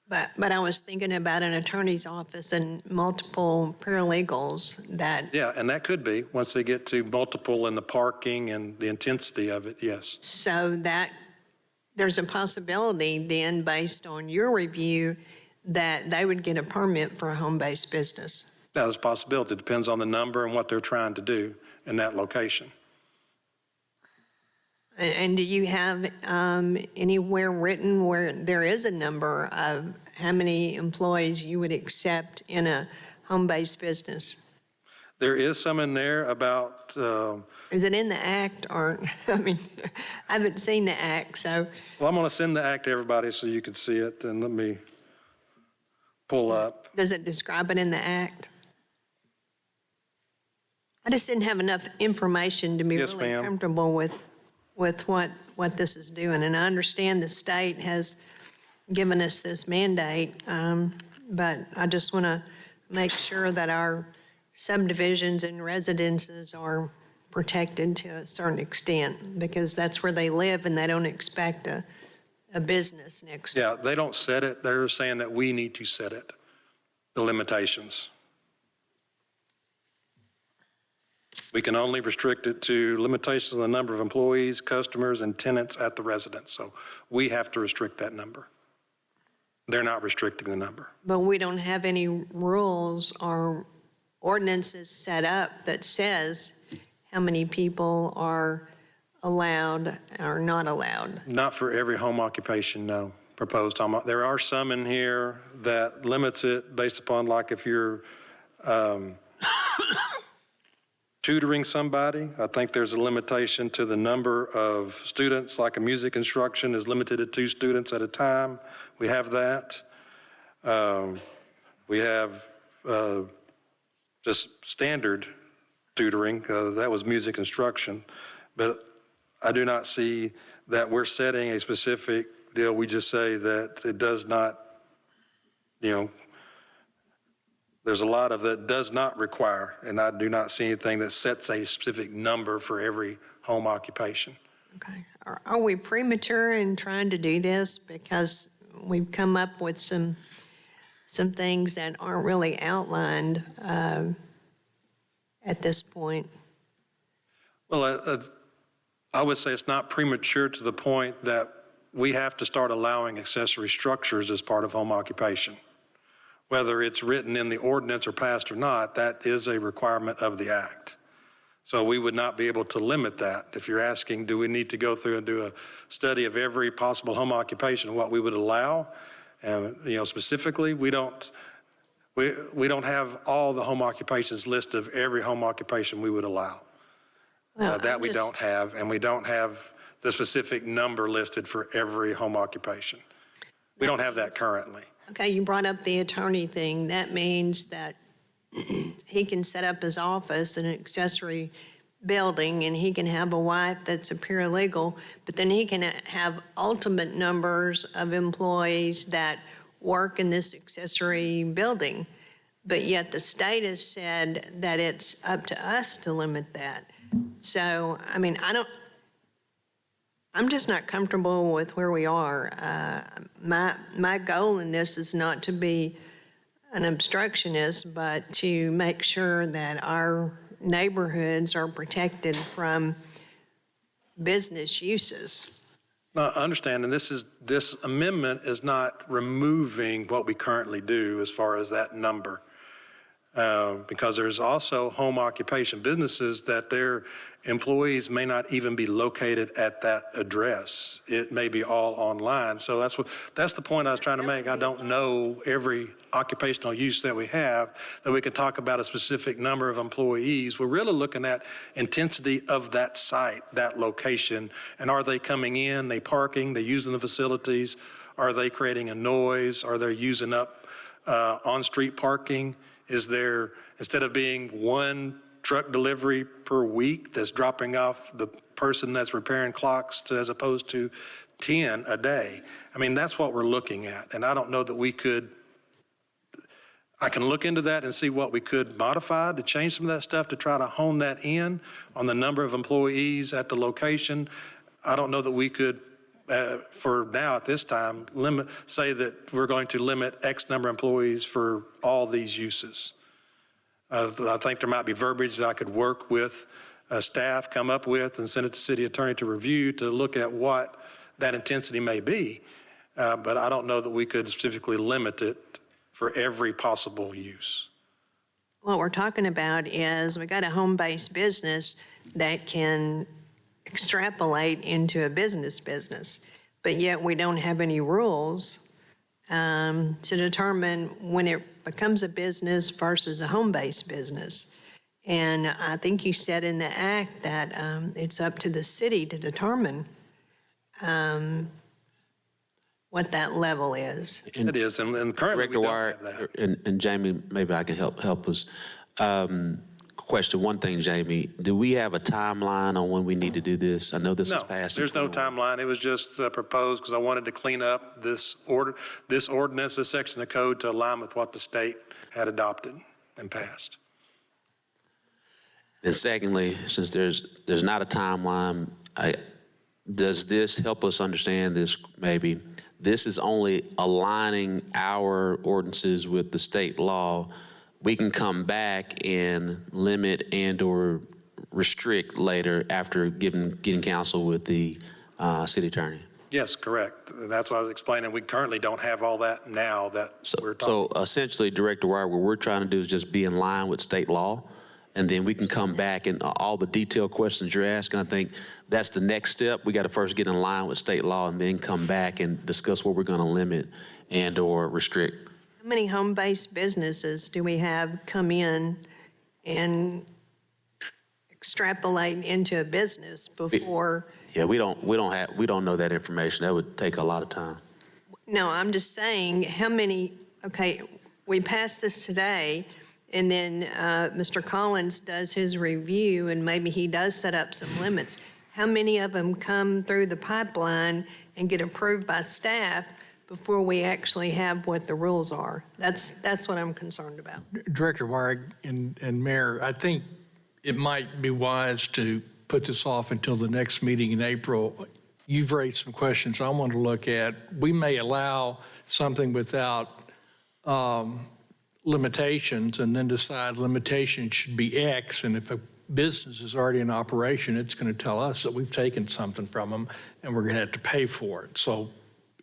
But I was thinking about an attorney's office and multiple paralegals that, Yeah, and that could be, once they get to multiple and the parking and the intensity of it, yes. so that there's a possibility then, based on your review, that they would get a permit for a home-based business. That is a possibility. It depends on the number and what they're trying to do in that location. And do you have anywhere written where there is a number of how many employees you would accept in a home-based business? There is some in there about, Is it in the act or, I mean, I haven't seen the act, so. well, I'm going to send the act to everybody so you can see it, and let me pull up. Does it describe it in the act? I just didn't have enough information to be Yes, really ma'am. comfortable with what this is doing. And I understand the state has given us this mandate, but I just want to make sure that our subdivisions and residences are protected to a certain extent, because that's where they live and they don't expect a business next door. Yeah, they don't set it. They're saying that we need to set it, the limitations. We can only restrict it to limitations on the number of employees, customers, and tenants at the residence. So we have to restrict that number. They're not restricting the number. But we don't have any rules or ordinances set up that says how many people are allowed or not allowed. Not for every home occupation, no. Proposed home. There are some in here that limits it based upon, like, if you're tutoring somebody. I think there's a limitation to the number of students, like a music instruction is limited to 2 students at a time. We have that. We have just standard tutoring. That was music instruction. But I do not see that we're setting a specific deal. We just say that it does not, there's a lot of that does not require, and I do not see anything that sets a specific number for every home occupation. Okay. Are we premature in trying to do this because we've come up with some things that aren't really outlined at this point? Well, I would say it's not premature to the point that we have to start allowing accessory structures as part of home occupation. Whether it's written in the ordinance or passed or not, that is a requirement of the act. So we would not be able to limit that. If you're asking, do we need to go through and do a study of every possible home occupation, what we would allow? Specifically, we don't have all the home occupations list of every home occupation we would allow. Well, That we don't have, and we don't have the specific number listed for every home occupation. We don't have that currently. Okay, you brought up the attorney thing. That means that he can set up his office in an accessory building and he can have a wife that's a paralegal, but then he can have ultimate numbers of employees that work in this accessory building. But yet the state has said that it's up to us to limit that. So, I mean, I'm just not comfortable with where we are. My goal in this is not to be an obstructionist, but to make sure that our neighborhoods are protected from business uses. No, I understand, and this amendment is not removing what we currently do as far as that number. Because there's also home occupation businesses that their employees may not even be located at that address. It may be all online. So that's the point I was trying to make. I don't know every occupational use that we have, that we can talk about a specific number of employees. We're really looking at intensity of that site, that location, and are they coming in, they parking, they using the facilities, are they creating a noise, are they using up on-street parking? Is there instead of being one truck delivery per week that's dropping off the person that's repairing clocks as opposed to 10 a day. I mean, that's what we're looking at. And I don't know that we could, I can look into that and see what we could modify to change some of that stuff to try to hone that in on the number of employees at the location. I don't know that we could, for now at this time, say that we're going to limit X number of employees for all these uses. I think there might be verbiage that I could work with staff, come up with, and send it to city attorney to review to look at what that intensity may be. But I don't know that we could specifically limit it for every possible use. What we're talking about is we got a home-based business that can extrapolate into a business, but yet we don't have any rules to determine when it becomes a business versus a home-based business. And I think you said in the act that it's up to the city to determine what that level is. It is, and currently we Director don't Wire have that. and Jamie, maybe I can help us. Question one thing, Jamie, do we have a timeline on when we need to do this? I know this was No, passed. in there's no 21. timeline. It was just proposed because I wanted to clean up this ordinance, this section of code to align with what the state had adopted and passed. And secondly, since there's not a timeline, does this help us understand this maybe? This is only aligning our ordinances with the state law. We can come back and limit and or restrict later after getting counsel with the city attorney. Yes, correct. That's what I was explaining. We currently don't have all that now that we're talking. So essentially, Director Wire, what we're trying to do is just be in line with state law, and then we can come back and all the detailed questions you're asking, I think that's the next step. We got to first get in line with state law and then come back and discuss what we're going to limit and or restrict. How many home-based businesses do we have come in and extrapolate into a business before? Yeah, we don't know that information. That would take a lot of time. No, I'm just saying, how many, okay, we passed this today, and then Mr. Collins does his review, and maybe he does set up some limits. How many of them come through the pipeline and get approved by staff before we actually have what the rules are? That's what I'm concerned about. Director Wire and Mayor, I think it might be wise to put this off until the next meeting in April. You've raised some questions I want to look at. We may allow something without limitations and then decide limitations should be X, and if a business is already in operation, it's going to tell us that we've taken something from them and we're going to have to pay for it. So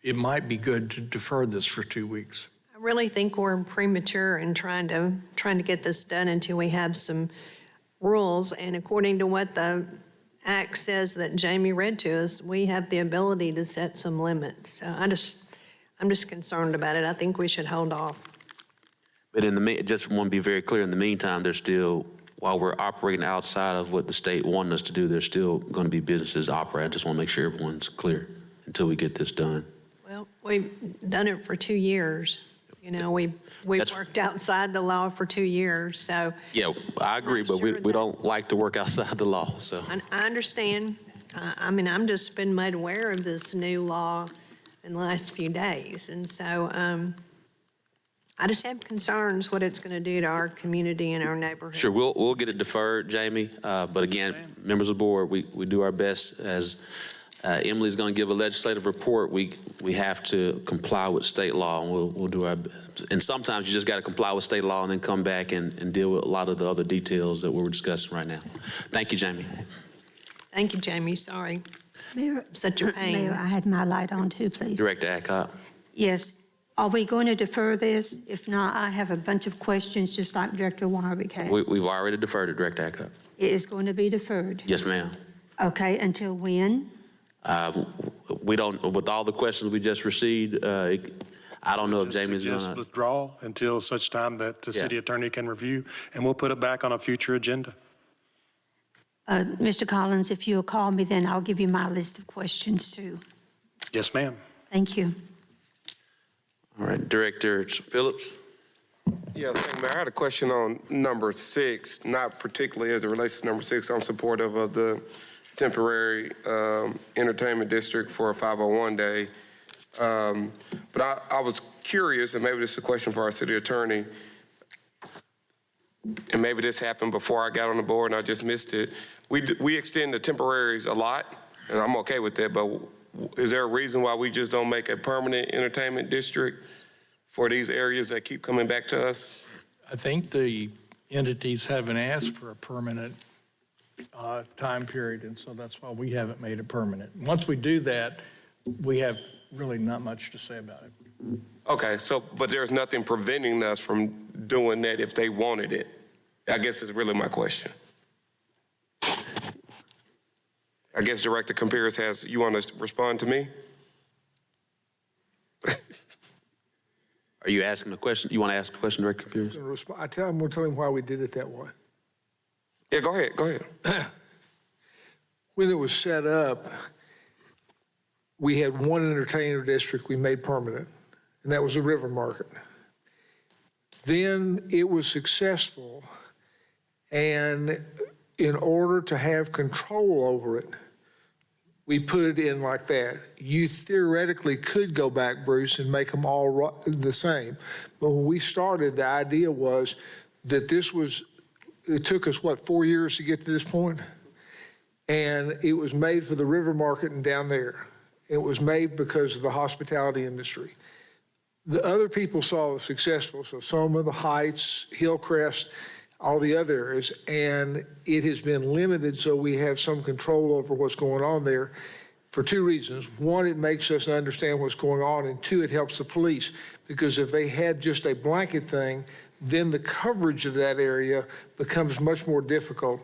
it might be good to defer this for 2 weeks. I really think we're premature in trying to get this done until we have some rules, and according to what the act says that Jamie read to us, we have the ability to set some limits. So I'm just concerned about it. I think we should hold off. But just want to be very clear, in the meantime, there's still, while we're operating outside of what the state wanted us to do, there's still going to be businesses operating. I just want to make sure everyone's clear until we get this done. Well, we've done it for 2 years. You know, we've worked outside the law for 2 years, so. Yeah, I agree, but sure we don't like to work outside the law, so. I understand. I mean, I'm just been made aware of this new law in the last few days, and so I just have concerns what it's going to do to our community and our neighborhood. Sure, we'll get it deferred, Jamie. But again, members of the board, we do our best. As Emily's going to give a legislative report, we have to comply with state law, and we'll do our best. And sometimes you just got to comply with state law and then come back and deal with a lot of the other details that we're discussing right now. Thank you, Jamie. Thank you, Jamie. Sorry. Mayor, Such a pain. Mayor, I had my light on too, please. Director Adcock. Yes. Are we going to defer this? If not, I have a bunch of questions, just like Director Warwick had. We've already deferred it, Director Adcock. It is going to be deferred. Yes, ma'am. Okay, until when? We don't, with all the questions we just received, I don't know if Jamie's going Just to. withdraw until such time that the city attorney can review, and we'll put it back on a future agenda. Mr. Collins, if you'll call me, then I'll give you my list of questions too. Yes, ma'am. Thank you. All right, Director Phillips. Yeah, thank you, Mayor. I had a question on number 6, not particularly as it relates to number 6. I'm supportive of the temporary entertainment district for a 501 day. But I was curious, and maybe this is a question for our city attorney, and maybe this happened before I got on the board and I just missed it. We extend the temporaries a lot, and I'm okay with that, but is there a reason why we just don't make a permanent entertainment district for these areas that keep coming back to us? I think the entities haven't asked for a permanent time period, and so that's why we haven't made it permanent. Once we do that, we have really not much to say about it. Okay, so, but there's nothing preventing us from doing that if they wanted it. I guess is really my question. I guess Director Campiris has, you want to respond to me? Are you asking a question? You want to ask a question, Director Pierce? I'm gonna tell him why we did it that way. Yeah, go ahead. When it was set up, we had one entertainment district we made permanent, and that was the River Market. Then it was successful, and in order to have control over it, we put it in like that. You theoretically could go back, Bruce, and make them all the same. But when we started, the idea was that it took us, 4 years to get to this point? And it was made for the River Market and down there. It was made because of the hospitality industry. The other people saw it successful, so Soma, the Heights, Hillcrest, all the other areas, and it has been limited so we have some control over what's going on there for 2 reasons. One, it makes us understand what's going on, and 2, it helps the police, because if they had just a blanket thing, then the coverage of that area becomes much more difficult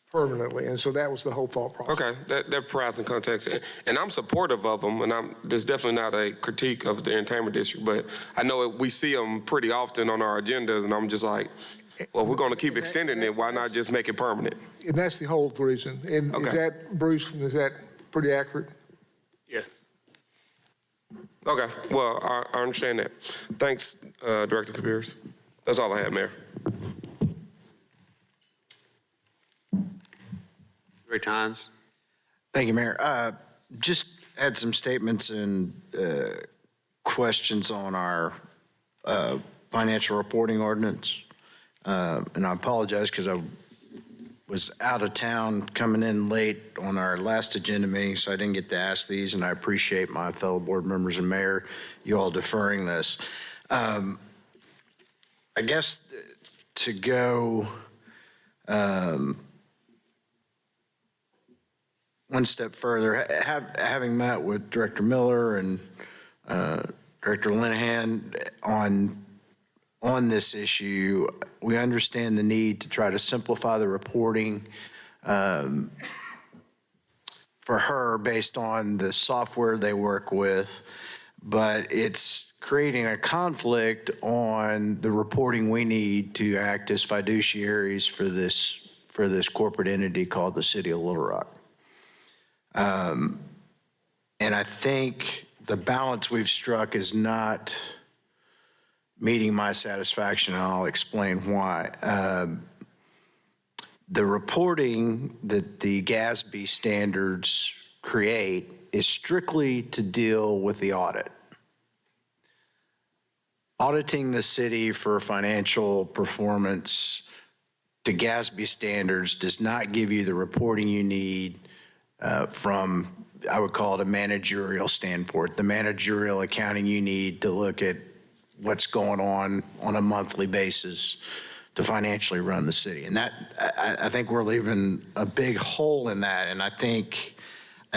permanently, and so that was the whole thought process. Okay, that provides some context, and I'm supportive of them, and there's definitely not a critique of the entertainment district, but I know we see them pretty often on our agendas, and I'm just like, well, we're going to keep extending it, why not just make it permanent? And that's the whole reason. And is that, Bruce, is that pretty accurate? Yes. Okay, well, I understand that. Thanks, Director Campiris. That's all I have, Mayor. Director Hines? Thank you, Mayor. Just had some statements and questions on our financial reporting ordinance. And I apologize because I was out of town coming in late on our last agenda meeting, so I didn't get to ask these, and I appreciate my fellow board members and mayor, you all deferring this. I guess to go one step further, having met with Director Miller and Director Linehan on this issue, we understand the need to try to simplify the reporting for her based on the software they work with, but it's creating a conflict on the reporting we need to act as fiduciaries for this corporate entity called the City of Little Rock. And I think the balance we've struck is not meeting my satisfaction, and I'll explain why. The reporting that the GASB standards create is strictly to deal with the audit. Auditing the city for financial performance to GASB standards does not give you the reporting you need from, I would call it, a managerial standpoint, the managerial accounting you need to look at what's going on a monthly basis to financially run the city. And that, I think we're leaving a big hole in that. And I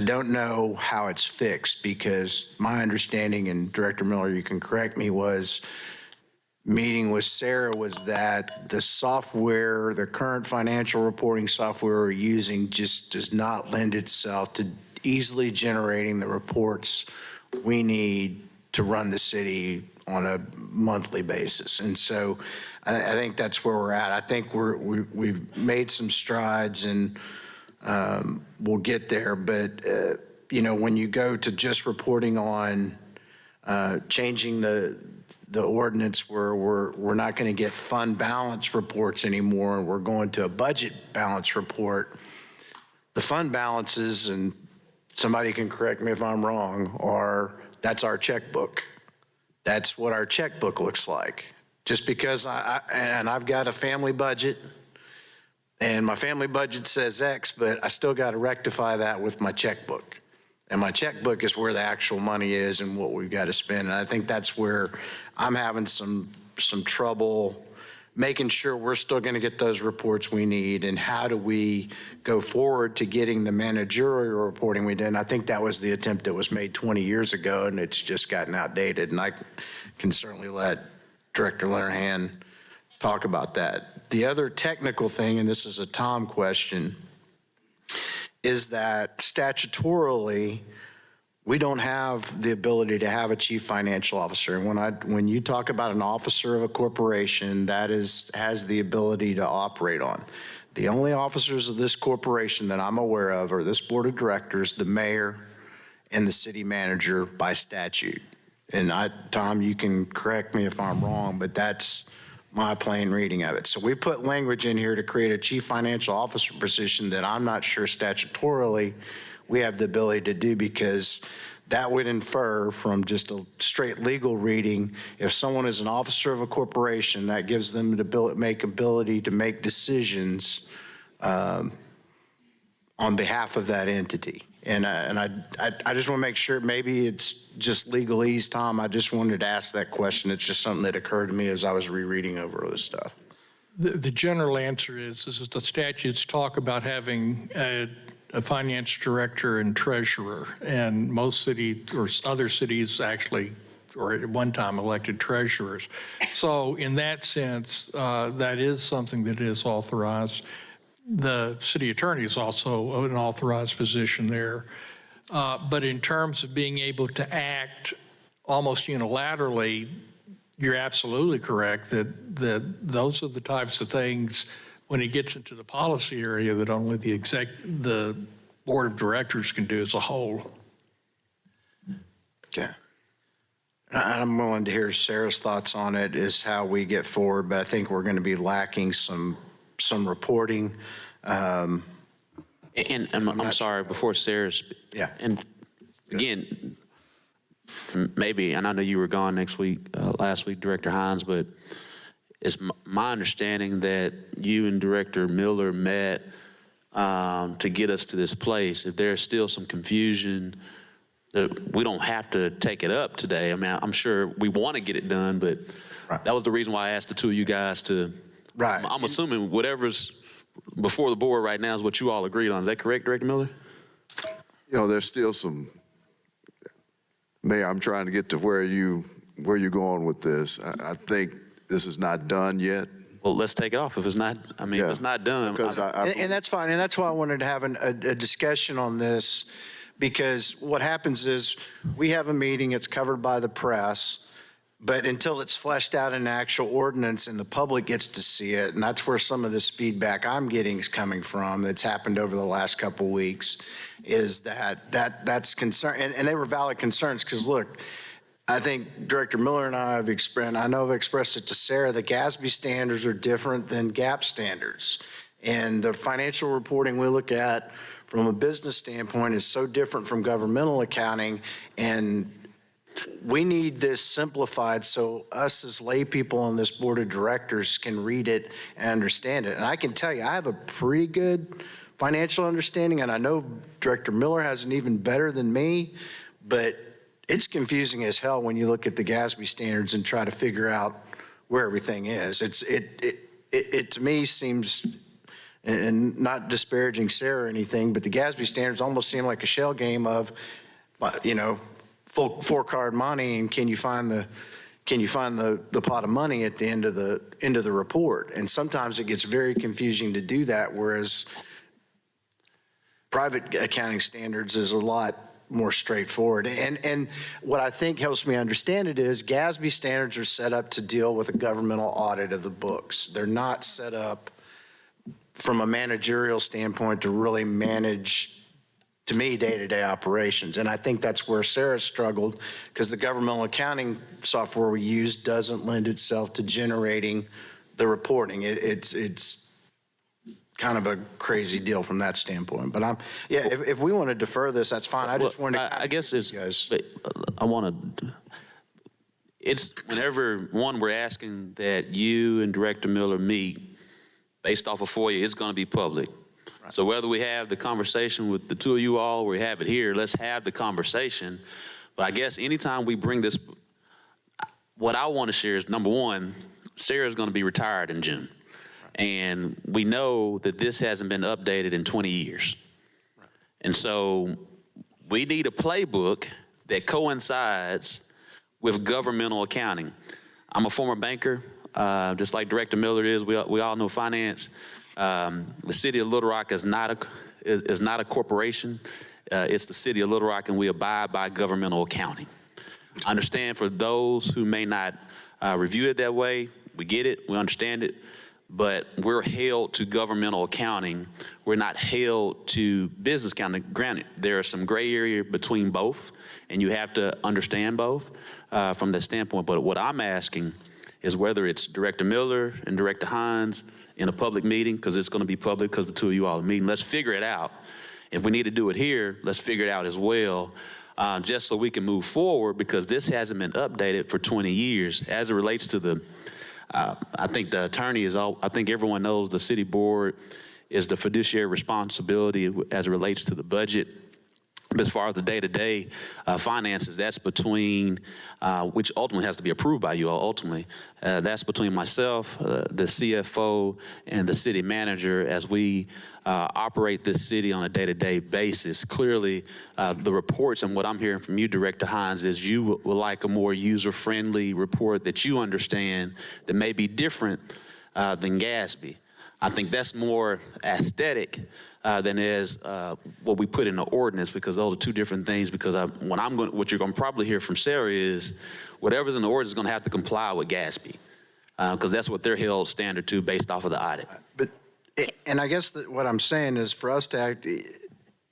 don't know how it's fixed, because my understanding, and Director Miller, you can correct me, was meeting with Sarah was that the software, the current financial reporting software we're using just does not lend itself to easily generating the reports we need to run the city on a monthly basis. And so I think that's where we're at. I think we've made some strides, and we'll get there. But, when you go to just reporting on changing the the ordinance where we're not going to get fund balance reports anymore, and we're going to a budget balance report. The fund balances, and somebody can correct me if I'm wrong, that's our checkbook. That's what our checkbook looks like. Just because I've got a family budget, and my family budget says X, but I still got to rectify that with my checkbook. And my checkbook is where the actual money is and what we've got to spend. And I think that's where I'm having some trouble making sure we're still going to get those reports we need, and how do we go forward to getting the managerial reporting we did. And I think that was the attempt that was made 20 years ago, and it's just gotten outdated. And I can certainly let Director Linehan talk about that. The other technical thing, and this is a Tom question, is that statutorily, we don't have the ability to have a chief financial officer. And when you talk about an officer of a corporation, that has the ability to operate on. The only officers of this corporation that I'm aware of are this board of directors, the mayor, and the city manager by statute. And Tom, you can correct me if I'm wrong, but that's my plain reading of it. So we put language in here to create a chief financial officer position that I'm not sure statutorily we have the ability to do, because that would infer from just a straight legal reading, if someone is an officer of a corporation, that gives them the ability to make decisions on behalf of that entity. And I just want to make sure, maybe it's just legalese, Tom. I just wanted to ask that question. It's just something that occurred to me as I was rereading over this stuff. The general answer is the statutes talk about having a finance director and treasurer, and most cities or other cities actually, or at one time, elected treasurers. So in that sense, that is something that is authorized. The city attorney is also an authorized position there. But in terms of being able to act almost unilaterally, you're absolutely correct that those are the types of things, when it gets into the policy area, that only the board of directors can do as a whole. Okay. I'm willing to hear Sarah's thoughts on it, is how we get forward, but I think we're going to be lacking some reporting. And I'm sorry, before Sarah's. Yeah. And again, maybe, and I know you were gone last week, Director Hines, but it's my understanding that you and Director Miller met to get us to this place. If there's still some confusion, we don't have to take it up today. I mean, I'm sure we want to get it done, but that was the reason why I asked the two of you guys to. Right. I'm assuming whatever's before the board right now is what you all agreed on. Is that correct, Director Miller? You know, there's still some, Mayor, I'm trying to get to where you're going with this. I think this is not done yet. Well, let's take it off if it's not, if it's not done. Because and that's fine, and that's why I wanted to have a discussion on this, because what happens is we have a meeting, it's covered by the press, but until it's fleshed out in actual ordinance and the public gets to see it, and that's where some of this feedback I'm getting is coming from, that's happened over the last couple of weeks, is that's concern, and they were valid concerns, because look, I think Director Miller and I have expressed, I know I've expressed it to Sarah, the GASB standards are different than GAAP standards. And the financial reporting we look at from a business standpoint is so different from governmental accounting, and we need this simplified so us as lay people on this board of directors can read it and understand it. And I can tell you, I have a pretty good financial understanding, and I know Director Miller has an even better than me, but it's confusing as hell when you look at the GASB standards and try to figure out where everything is. It to me seems, and not disparaging Sarah or anything, but the GASB standards almost seem like a shell game of, full four-card money, and can you find the pot of money at the end of the report? And sometimes it gets very confusing to do that, whereas private accounting standards is a lot more straightforward. And what I think helps me understand it is GASB standards are set up to deal with a governmental audit of the books. They're not set up from a managerial standpoint to really manage to me, day-to-day operations. And I think that's where Sarah struggled, because the governmental accounting software we use doesn't lend itself to generating the reporting. It's kind of a crazy deal from that standpoint. But if we want to defer this, that's fine. I just wanted to. I guess it's, guys. I want to, it's whenever, one, we're asking that you and Director Miller meet based off of FOIA, it's going to be public. So whether we have the conversation with the two of you all or we have it here, let's have the conversation. But I guess anytime we bring this, what I want to share is, number one, Sarah's going to be retired in June. And we know that this hasn't been updated in 20 years. And so we need a playbook that coincides with governmental accounting. I'm a former banker, just like Director Miller is. We all know finance. The city of Little Rock is not a corporation. It's the city of Little Rock, and we abide by governmental accounting. I understand for those who may not review it that way, we get it, we understand it, but we're held to governmental accounting. We're not held to business accounting. Granted, there are some gray area between both, and you have to understand both from that standpoint. But what I'm asking is whether it's Director Miller and Director Hines in a public meeting, because it's going to be public because the two of you all are meeting. Let's figure it out. If we need to do it here, let's figure it out as well, just so we can move forward, because this hasn't been updated for 20 years. As it relates to the, I think the attorney is all, I think everyone knows the city board is the fiduciary responsibility as it relates to the budget. But as far as the day-to-day finances, that's between, which ultimately has to be approved by you all ultimately, that's between myself, the CFO, and the city manager as we operate this city on a day-to-day basis. Clearly, the reports and what I'm hearing from you, Director Hines, is you would like a more user-friendly report that you understand that may be different than GASB. I think that's more aesthetic than is what we put in the ordinance, because those are two different things. Because what you're going to probably hear from Sarah is whatever's in the ordinance is going to have to comply with GASB, because that's what they're held standard to based off of the audit. And I guess that what I'm saying is for us to act,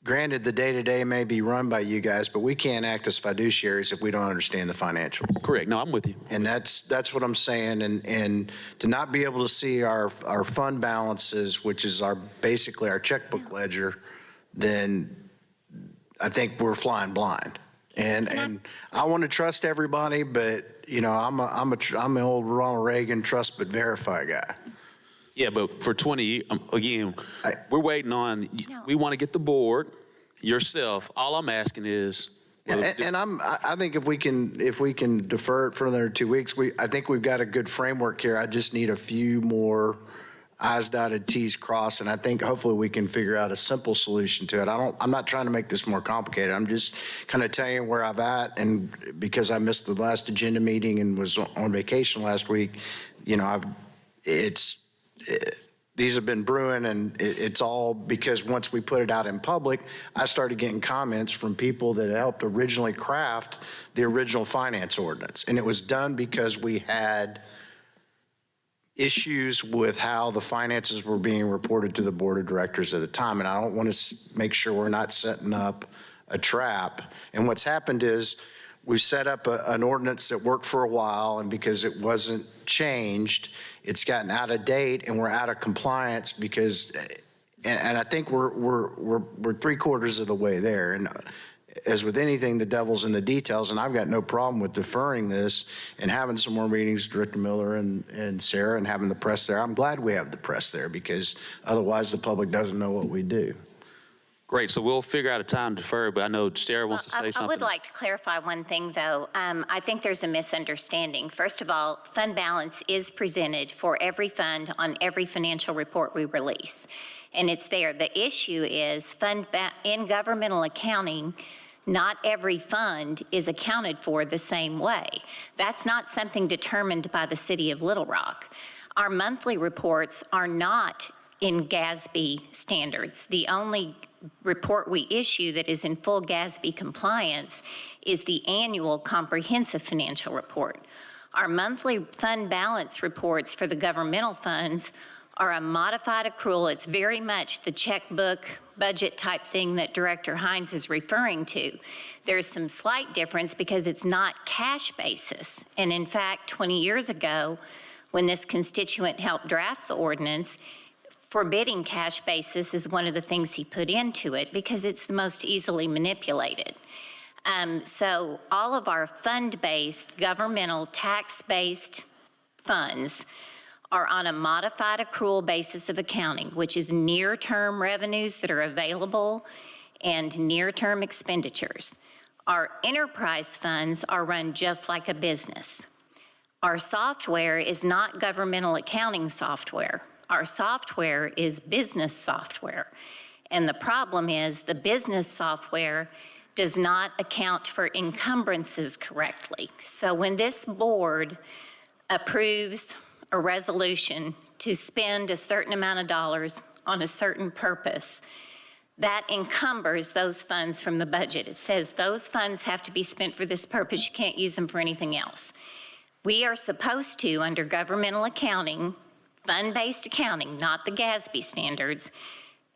granted, the day-to-day may be run by you guys, but we can't act as fiduciaries if we don't understand the financials. Correct. No, I'm with you. And that's what I'm saying. And to not be able to see our fund balances, which is basically our checkbook ledger, then I think we're flying blind. And I want to trust everybody, but you know, I'm an old Ronald Reagan trust but verify guy. Yeah, but for 20 years, again, we're waiting on, we want to get the board, yourself. All I'm asking is. I think if we can defer it for another 2 weeks, I think we've got a good framework here. I just need a few more I's dotted, T's crossed, and I think hopefully we can figure out a simple solution to it. I'm not trying to make this more complicated. I'm just kind of telling you where I'm at, and because I missed the last agenda meeting and was on vacation last week, you know, these have been brewing, and it's all because once we put it out in public, I started getting comments from people that helped originally craft the original finance ordinance. And it was done because we had issues with how the finances were being reported to the board of directors at the time. And I don't want to make sure we're not setting up a trap. And what's happened is we've set up an ordinance that worked for a while, and because it wasn't changed, it's gotten out of date and we're out of compliance because, and I think we're 3/4 of the way there. And as with anything, the devil's in the details, and I've got no problem with deferring this and having some more meetings, Director Miller and Sarah, and having the press there. I'm glad we have the press there because otherwise the public doesn't know what we do. Great, so we'll figure out a time to defer, but I know Sarah wants to say something. I would like to clarify one thing, though. I think there's a misunderstanding. First of all, fund balance is presented for every fund on every financial report we release, and it's there. The issue is in governmental accounting, not every fund is accounted for the same way. That's not something determined by the City of Little Rock. Our monthly reports are not in GASB standards. The only report we issue that is in full GASB compliance is the annual comprehensive financial report. Our monthly fund balance reports for the governmental funds are a modified accrual. It's very much the checkbook budget type thing that Director Hines is referring to. There's some slight difference because it's not cash basis. And in fact, 20 years ago, when this constituent helped draft the ordinance, forbidding cash basis is one of the things he put into it because it's the most easily manipulated. So all of our fund-based, governmental, tax-based funds are on a modified accrual basis of accounting, which is near-term revenues that are available and near-term expenditures. Our enterprise funds are run just like a business. Our software is not governmental accounting software. Our software is business software. And the problem is the business software does not account for encumbrances correctly. So when this board approves a resolution to spend a certain amount of dollars on a certain purpose, that encumbers those funds from the budget. It says those funds have to be spent for this purpose. You can't use them for anything else. We are supposed to, under governmental accounting, fund-based accounting, not the GASB standards,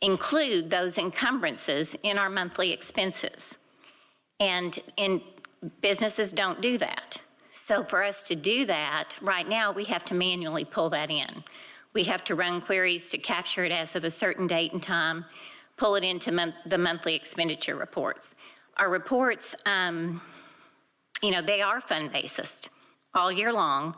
include those encumbrances in our monthly expenses. And businesses don't do that. So for us to do that, right now, we have to manually pull that in. We have to run queries to capture it as of a certain date and time, pull it into the monthly expenditure reports. Our reports, they are fund-based all year long,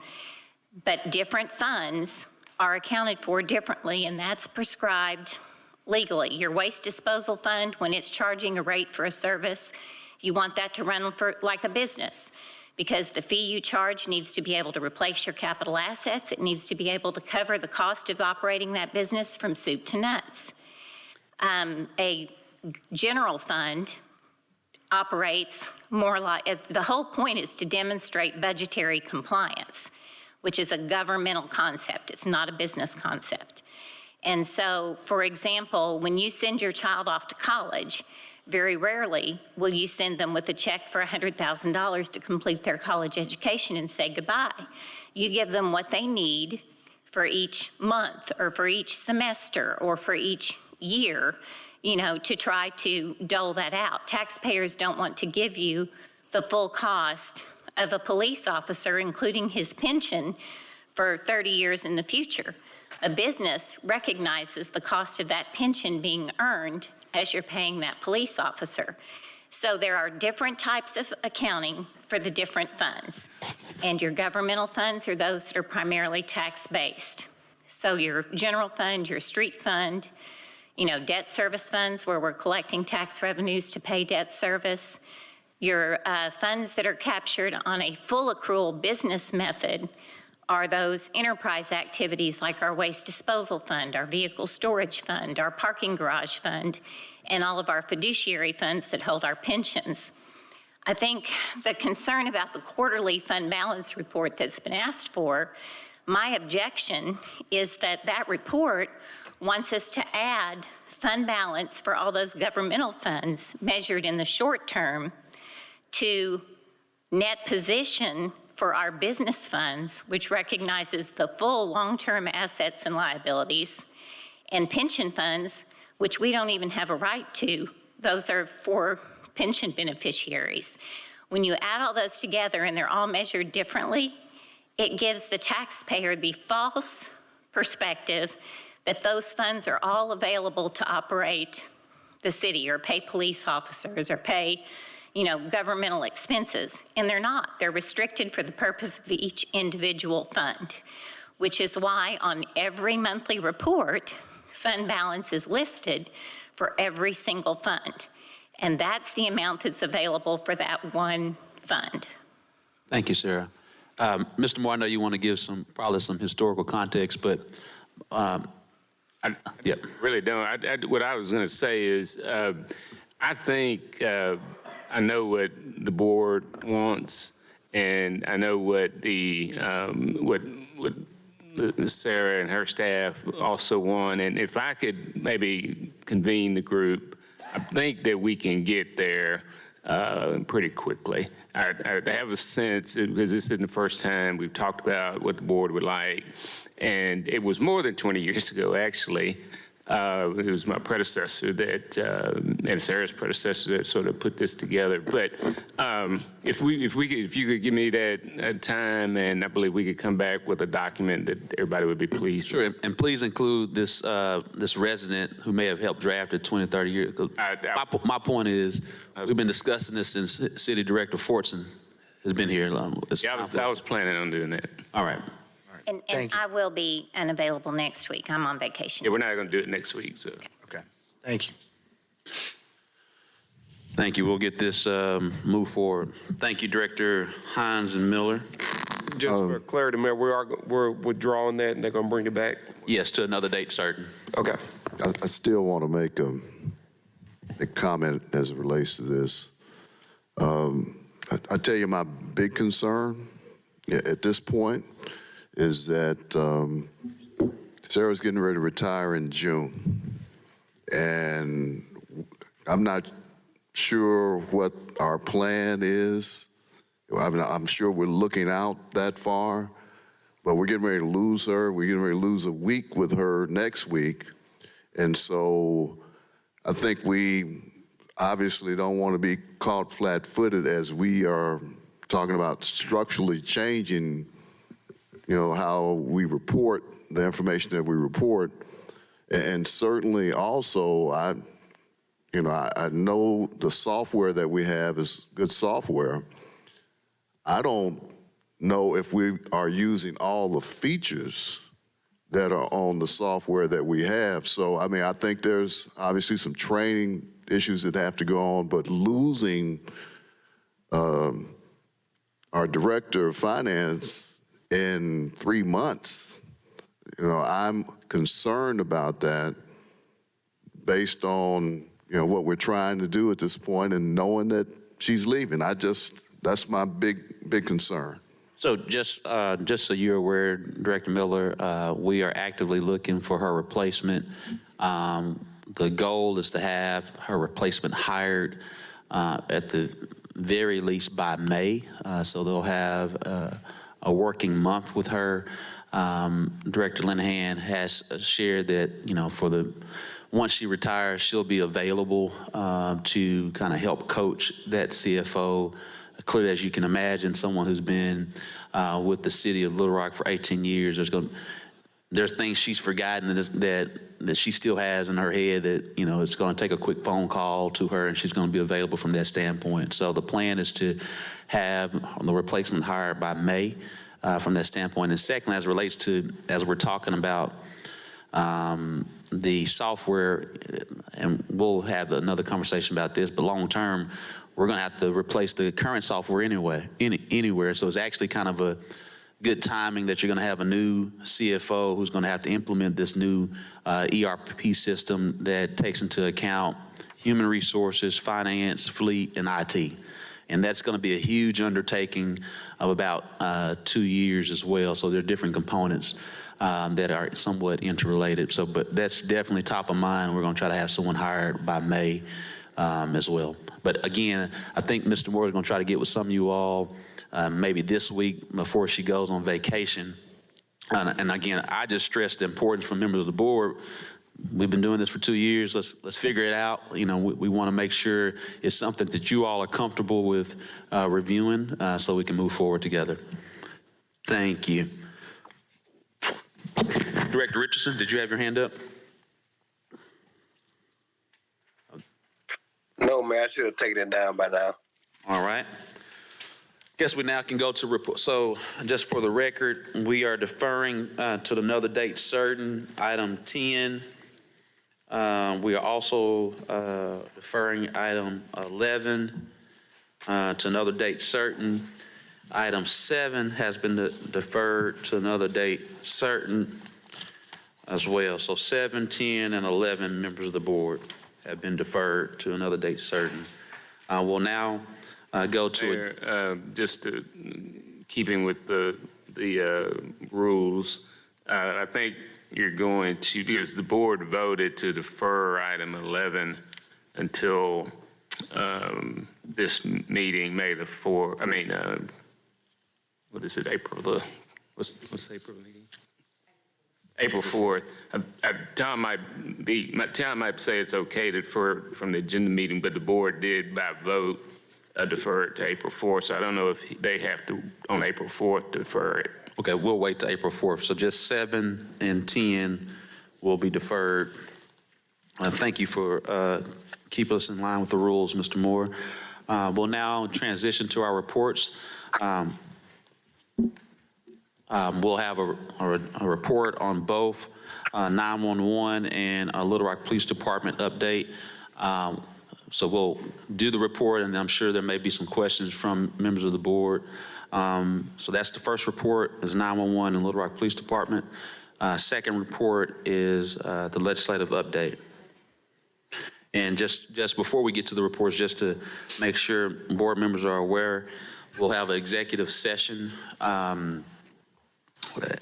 but different funds are accounted for differently, and that's prescribed legally. Your waste disposal fund, when it's charging a rate for a service, you want that to run for like a business, because the fee you charge needs to be able to replace your capital assets. It needs to be able to cover the cost of operating that business from soup to nuts. A general fund operates more like, the whole point is to demonstrate budgetary compliance, which is a governmental concept. It's not a business concept. And so, for example, when you send your child off to college, very rarely will you send them with a check for $100,000 to complete their college education and say goodbye. You give them what they need for each month or for each semester or for each year, to try to dole that out. Taxpayers don't want to give you the full cost of a police officer, including his pension, for 30 years in the future. A business recognizes the cost of that pension being earned as you're paying that police officer. So there are different types of accounting for the different funds. And your governmental funds are those that are primarily tax-based. So your general fund, your street fund, debt service funds where we're collecting tax revenues to pay debt service. Your funds that are captured on a full accrual business method are those enterprise activities like our waste disposal fund, our vehicle storage fund, our parking garage fund, and all of our fiduciary funds that hold our pensions. I think the concern about the quarterly fund balance report that's been asked for, my objection is that that report wants us to add fund balance for all those governmental funds measured in the short term to net position for our business funds, which recognizes the full long-term assets and liabilities, and pension funds, which we don't even have a right to. Those are for pension beneficiaries. When you add all those together and they're all measured differently, it gives the taxpayer the false perspective that those funds are all available to operate the city or pay police officers or pay governmental expenses, and they're not. They're restricted for the purpose of each individual fund, which is why on every monthly report, fund balance is listed for every single fund. And that's the amount that's available for that one fund. Thank you, Sarah. Mr. Moore, I know you want to give probably some historical context, but I really don't. What I was going to say is, I think I know what the board wants, and I know what what Sarah and her staff also want. And if I could maybe convene the group, I think that we can get there pretty quickly. I have a sense, because this isn't the first time we've talked about what the board would like, and it was more than 20 years ago, actually. It was my predecessor and Sarah's predecessor that sort of put this together. But if you could give me that time, and I believe we could come back with a document that everybody would be pleased with. Sure, and please include this this resident who may have helped draft it 20, 30 years ago. My point is, we've been discussing this since City Director Fortson has been here. I was planning on doing that. All right. And I will be unavailable next week. I'm on vacation. Yeah, we're not going to do it next week, so. Okay. Thank you. Thank you. We'll get this moved forward. Thank you, Director Hines and Miller. Just for clarity, Mayor, we're withdrawing that and they're going to bring it back? Yes, to another date certain. Okay. I still want to make a comment as it relates to this. I tell you, my big concern at this point is that Sarah's getting ready to retire in June. And I'm not sure what our plan is. I'm sure we're looking out that far, but we're getting ready to lose her. We're getting ready to lose a week with her next week. And so I think we obviously don't want to be caught flat-footed as we are talking about structurally changing how we report the information that we report. And certainly also, I know the software that we have is good software. I don't know if we are using all the features that are on the software that we have. So, I think there's obviously some training issues that have to go on, but losing our director of finance in 3 months, I'm concerned about that based on, what we're trying to do at this point and knowing that she's leaving. That's my big concern. So just so you're aware, Director Miller, we are actively looking for her replacement. The goal is to have her replacement hired at the very least by May. So they'll have a working month with her. Director Linehan has shared that, once she retires, she'll be available to kind of help coach that CFO. Clearly, as you can imagine, someone who's been with the city of Little Rock for 18 years, there's things she's forgotten that she still has in her head that, it's going to take a quick phone call to her and she's going to be available from that standpoint. So the plan is to have the replacement hired by May from that standpoint. And secondly, as it relates to, as we're talking about the software, and we'll have another conversation about this, but long term, we're going to have to replace the current software anywhere. So it's actually kind of a good timing that you're going to have a new CFO who's going to have to implement this new ERP system that takes into account human resources, finance, fleet, and IT. And that's going to be a huge undertaking of about 2 years as well. So there are different components that are somewhat interrelated. But that's definitely top of mind. We're going to try to have someone hired by May as well. But again, I think Mr. Moore is going to try to get with some of you all maybe this week before she goes on vacation. And again, I just stress the importance for members of the board. We've been doing this for 2 years. Let's figure it out. We want to make sure it's something that you all are comfortable with reviewing so we can move forward together. Thank you. Director Richardson, did you have your hand up? No, man, I should have taken it down by now. All right. Guess we now can go to report. So just for the record, we are deferring to another date certain, item 10. We are also deferring item 11 to another date certain. Item 7 has been deferred to another date certain as well. So 7, 10, and 11 members of the board have been deferred to another date certain. We'll now go to Mayor, just keeping with the rules, I think you're going to, because the board voted to defer item 11 until this meeting, May the 4th, what is it, what's April meeting? April 4th. Tom might say it's okay to defer from the agenda meeting, but the board did by vote defer it to April 4th. So I don't know if they have to, on April 4th, defer it. Okay, we'll wait to April 4th. So just 7 and 10 will be deferred. Thank you for keeping us in line with the rules, Mr. Moore. We'll now transition to our reports. We'll have a report on both 911 and Little Rock Police Department update. So we'll do the report, and I'm sure there may be some questions from members of the board. So that's the first report, is 911 and Little Rock Police Department. Second report is the legislative update. And just before we get to the reports, just to make sure board members are aware, we'll have an executive session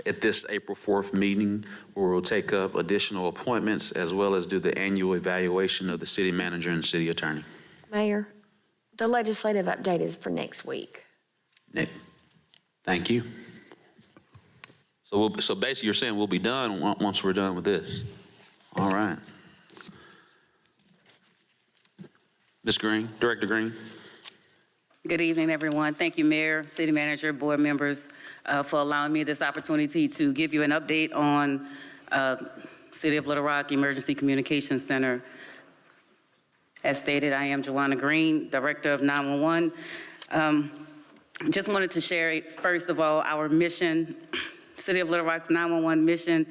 at this April 4th meeting, where we'll take up additional appointments as well as do the annual evaluation of the city manager and city attorney. Mayor, the legislative update is for next week. Nick, thank you. So basically you're saying we'll be done once we're done with this. All right. Ms. Green, Director Green. Good evening, everyone. Thank you, Mayor, City Manager, board members, for allowing me this opportunity to give you an update on City of Little Rock Emergency Communications Center. As stated, I am Joanna Green, Director of 911. Just wanted to share, first of all, our mission, City of Little Rock's 911 mission.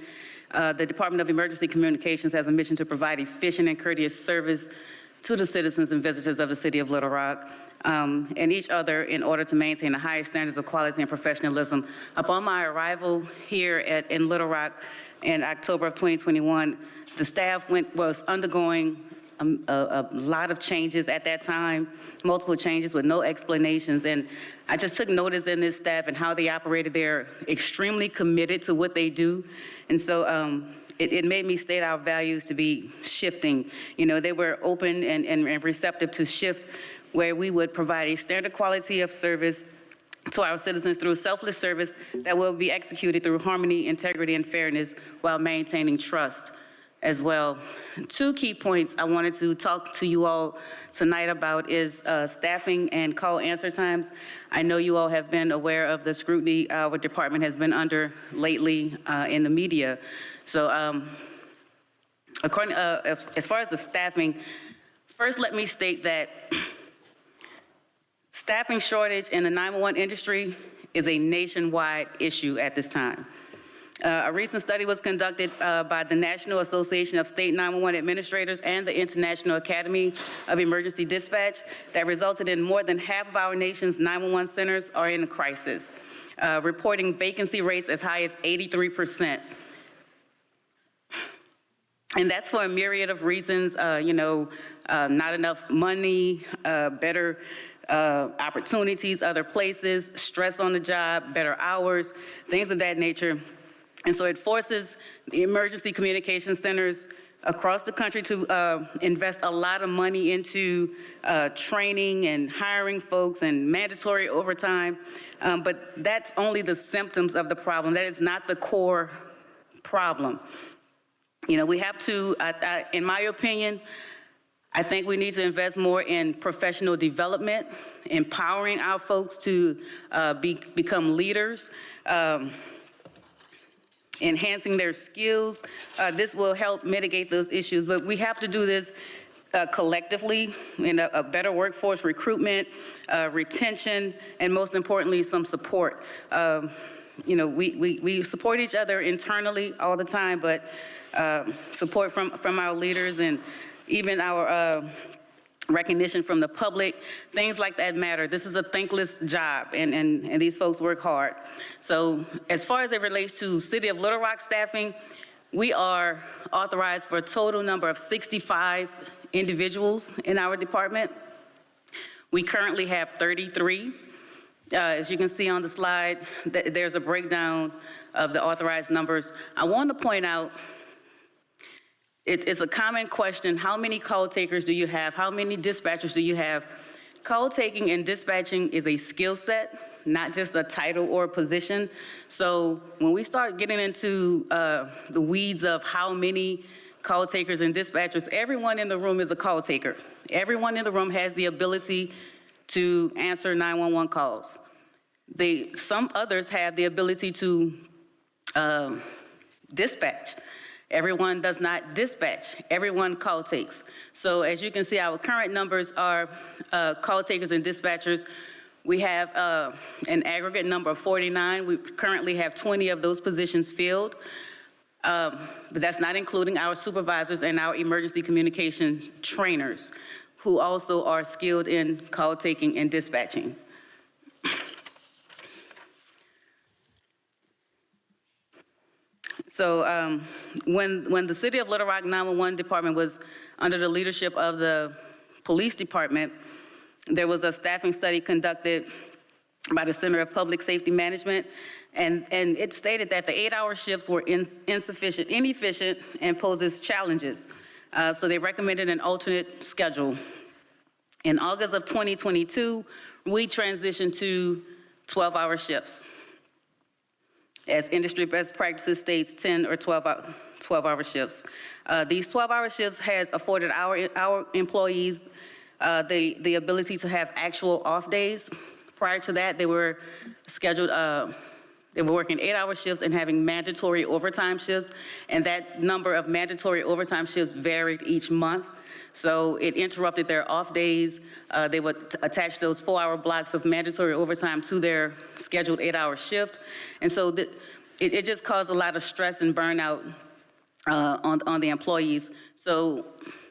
The Department of Emergency Communications has a mission to provide efficient and courteous service to the citizens and visitors of the City of Little Rock. And each other in order to maintain the highest standards of quality and professionalism. Upon my arrival here in Little Rock in October of 2021, the staff was undergoing a lot of changes at that time, multiple changes with no explanations. And I just took notice in this staff and how they operated. They're extremely committed to what they do. And so it made me state our values to be shifting. You know, they were open and receptive to shift, where we would provide a standard quality of service to our citizens through selfless service that will be executed through harmony, integrity, and fairness while maintaining trust as well. 2 key points I wanted to talk to you all tonight about is staffing and call answer times. I know you all have been aware of the scrutiny our department has been under lately in the media. So as far as the staffing, first let me state that staffing shortage in the 911 industry is a nationwide issue at this time. A recent study was conducted by the National Association of State 911 Administrators and the International Academy of Emergency Dispatch that resulted in more than half of our nation's 911 centers are in crisis, reporting vacancy rates as high as 83%. And that's for a myriad of reasons, not enough money, better opportunities, other places, stress on the job, better hours, things of that nature. And so it forces the emergency communication centers across the country to invest a lot of money into training and hiring folks and mandatory overtime. But that's only the symptoms of the problem. That is not the core problem. You know, we have to, in my opinion, I think we need to invest more in professional development, empowering our folks to become leaders, enhancing their skills. This will help mitigate those issues, but we have to do this collectively in a better workforce recruitment, retention, and most importantly, some support. We support each other internally all the time, but support from our leaders and even our recognition from the public, things like that matter. This is a thankless job, and these folks work hard. So as far as it relates to City of Little Rock staffing, we are authorized for a total number of 65 individuals in our department. We currently have 33. As you can see on the slide, there's a breakdown of the authorized numbers. I want to point out It's a common question, how many call takers do you have? How many dispatchers do you have? Call taking and dispatching is a skill set, not just a title or a position. So when we start getting into the weeds of how many call takers and dispatchers, everyone in the room is a call taker. Everyone in the room has the ability to answer 911 calls. Some others have the ability to dispatch. Everyone does not dispatch. Everyone call takes. So as you can see, our current numbers are call takers and dispatchers. We have an aggregate number of 49. We currently have 20 of those positions filled. But that's not including our supervisors and our emergency communication trainers, who also are skilled in call taking and dispatching. So when the City of Little Rock 911 Department was under the leadership of the Police Department, there was a staffing study conducted by the Center of Public Safety Management, and it stated that the 8-hour shifts were insufficient, inefficient, and poses challenges. So they recommended an alternate schedule. In August of 2022, we transitioned to 12-hour shifts. As industry best practices states, 10 or 12-hour shifts. These 12-hour shifts has afforded our employees the ability to have actual off days. Prior to that, they were scheduled, they were working 8-hour shifts and having mandatory overtime shifts, and that number of mandatory overtime shifts varied each month. So it interrupted their off days. They would attach those 4-hour blocks of mandatory overtime to their scheduled 8-hour shift. And so it just caused a lot of stress and burnout on the employees. So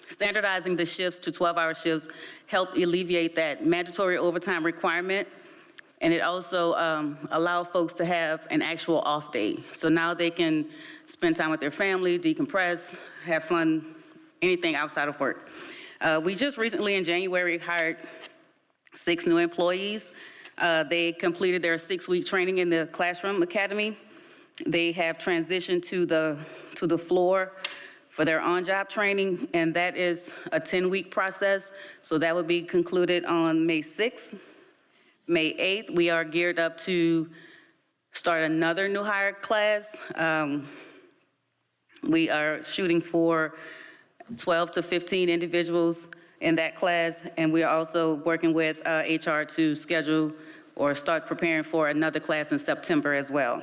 standardizing the shifts to 12-hour shifts helped alleviate that mandatory overtime requirement. And it also allowed folks to have an actual off day. So now they can spend time with their family, decompress, have fun, anything outside of work. We just recently in January hired 6 new employees. They completed their 6-week training in the Classroom Academy. They have transitioned to the floor for their on-job training, and that is a 10-week process. So that will be concluded on May 6th. May 8th, we are geared up to start another new hire class. We are shooting for 12 to 15 individuals in that class, and we are also working with HR to schedule or start preparing for another class in September as well.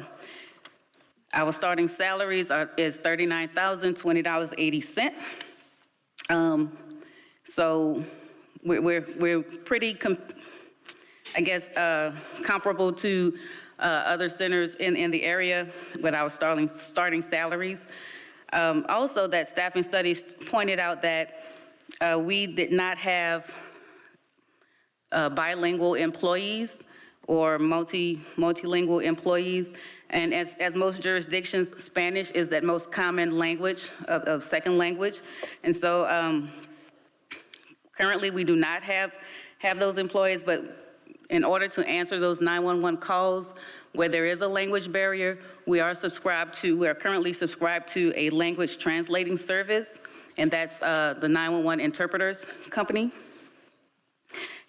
Our starting salaries is $39,020.80. So we're pretty, comparable to other centers in the area with our starting salaries. Also, that staffing studies pointed out that we did not have bilingual employees or multilingual employees. And as most jurisdictions, Spanish is that most common language of second language. And so currently we do not have those employees, but in order to answer those 911 calls where there is a language barrier, we are currently subscribed to a language translating service, and that's the 911 Interpreters Company.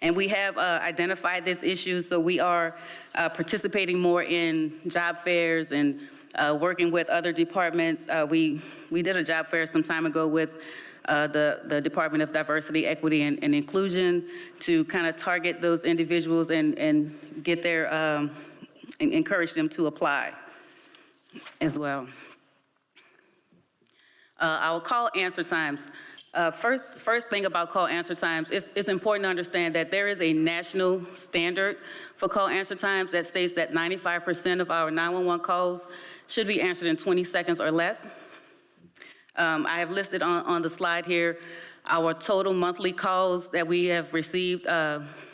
And we have identified this issue, so we are participating more in job fairs and working with other departments. We did a job fair some time ago with the Department of Diversity, Equity, and Inclusion to kind of target those individuals and get their, and encourage them to apply as well. Our call answer times. First thing about call answer times, it's important to understand that there is a national standard for call answer times that states that 95% of our 911 calls should be answered in 20 seconds or less. I have listed on the slide here our total monthly calls that we have received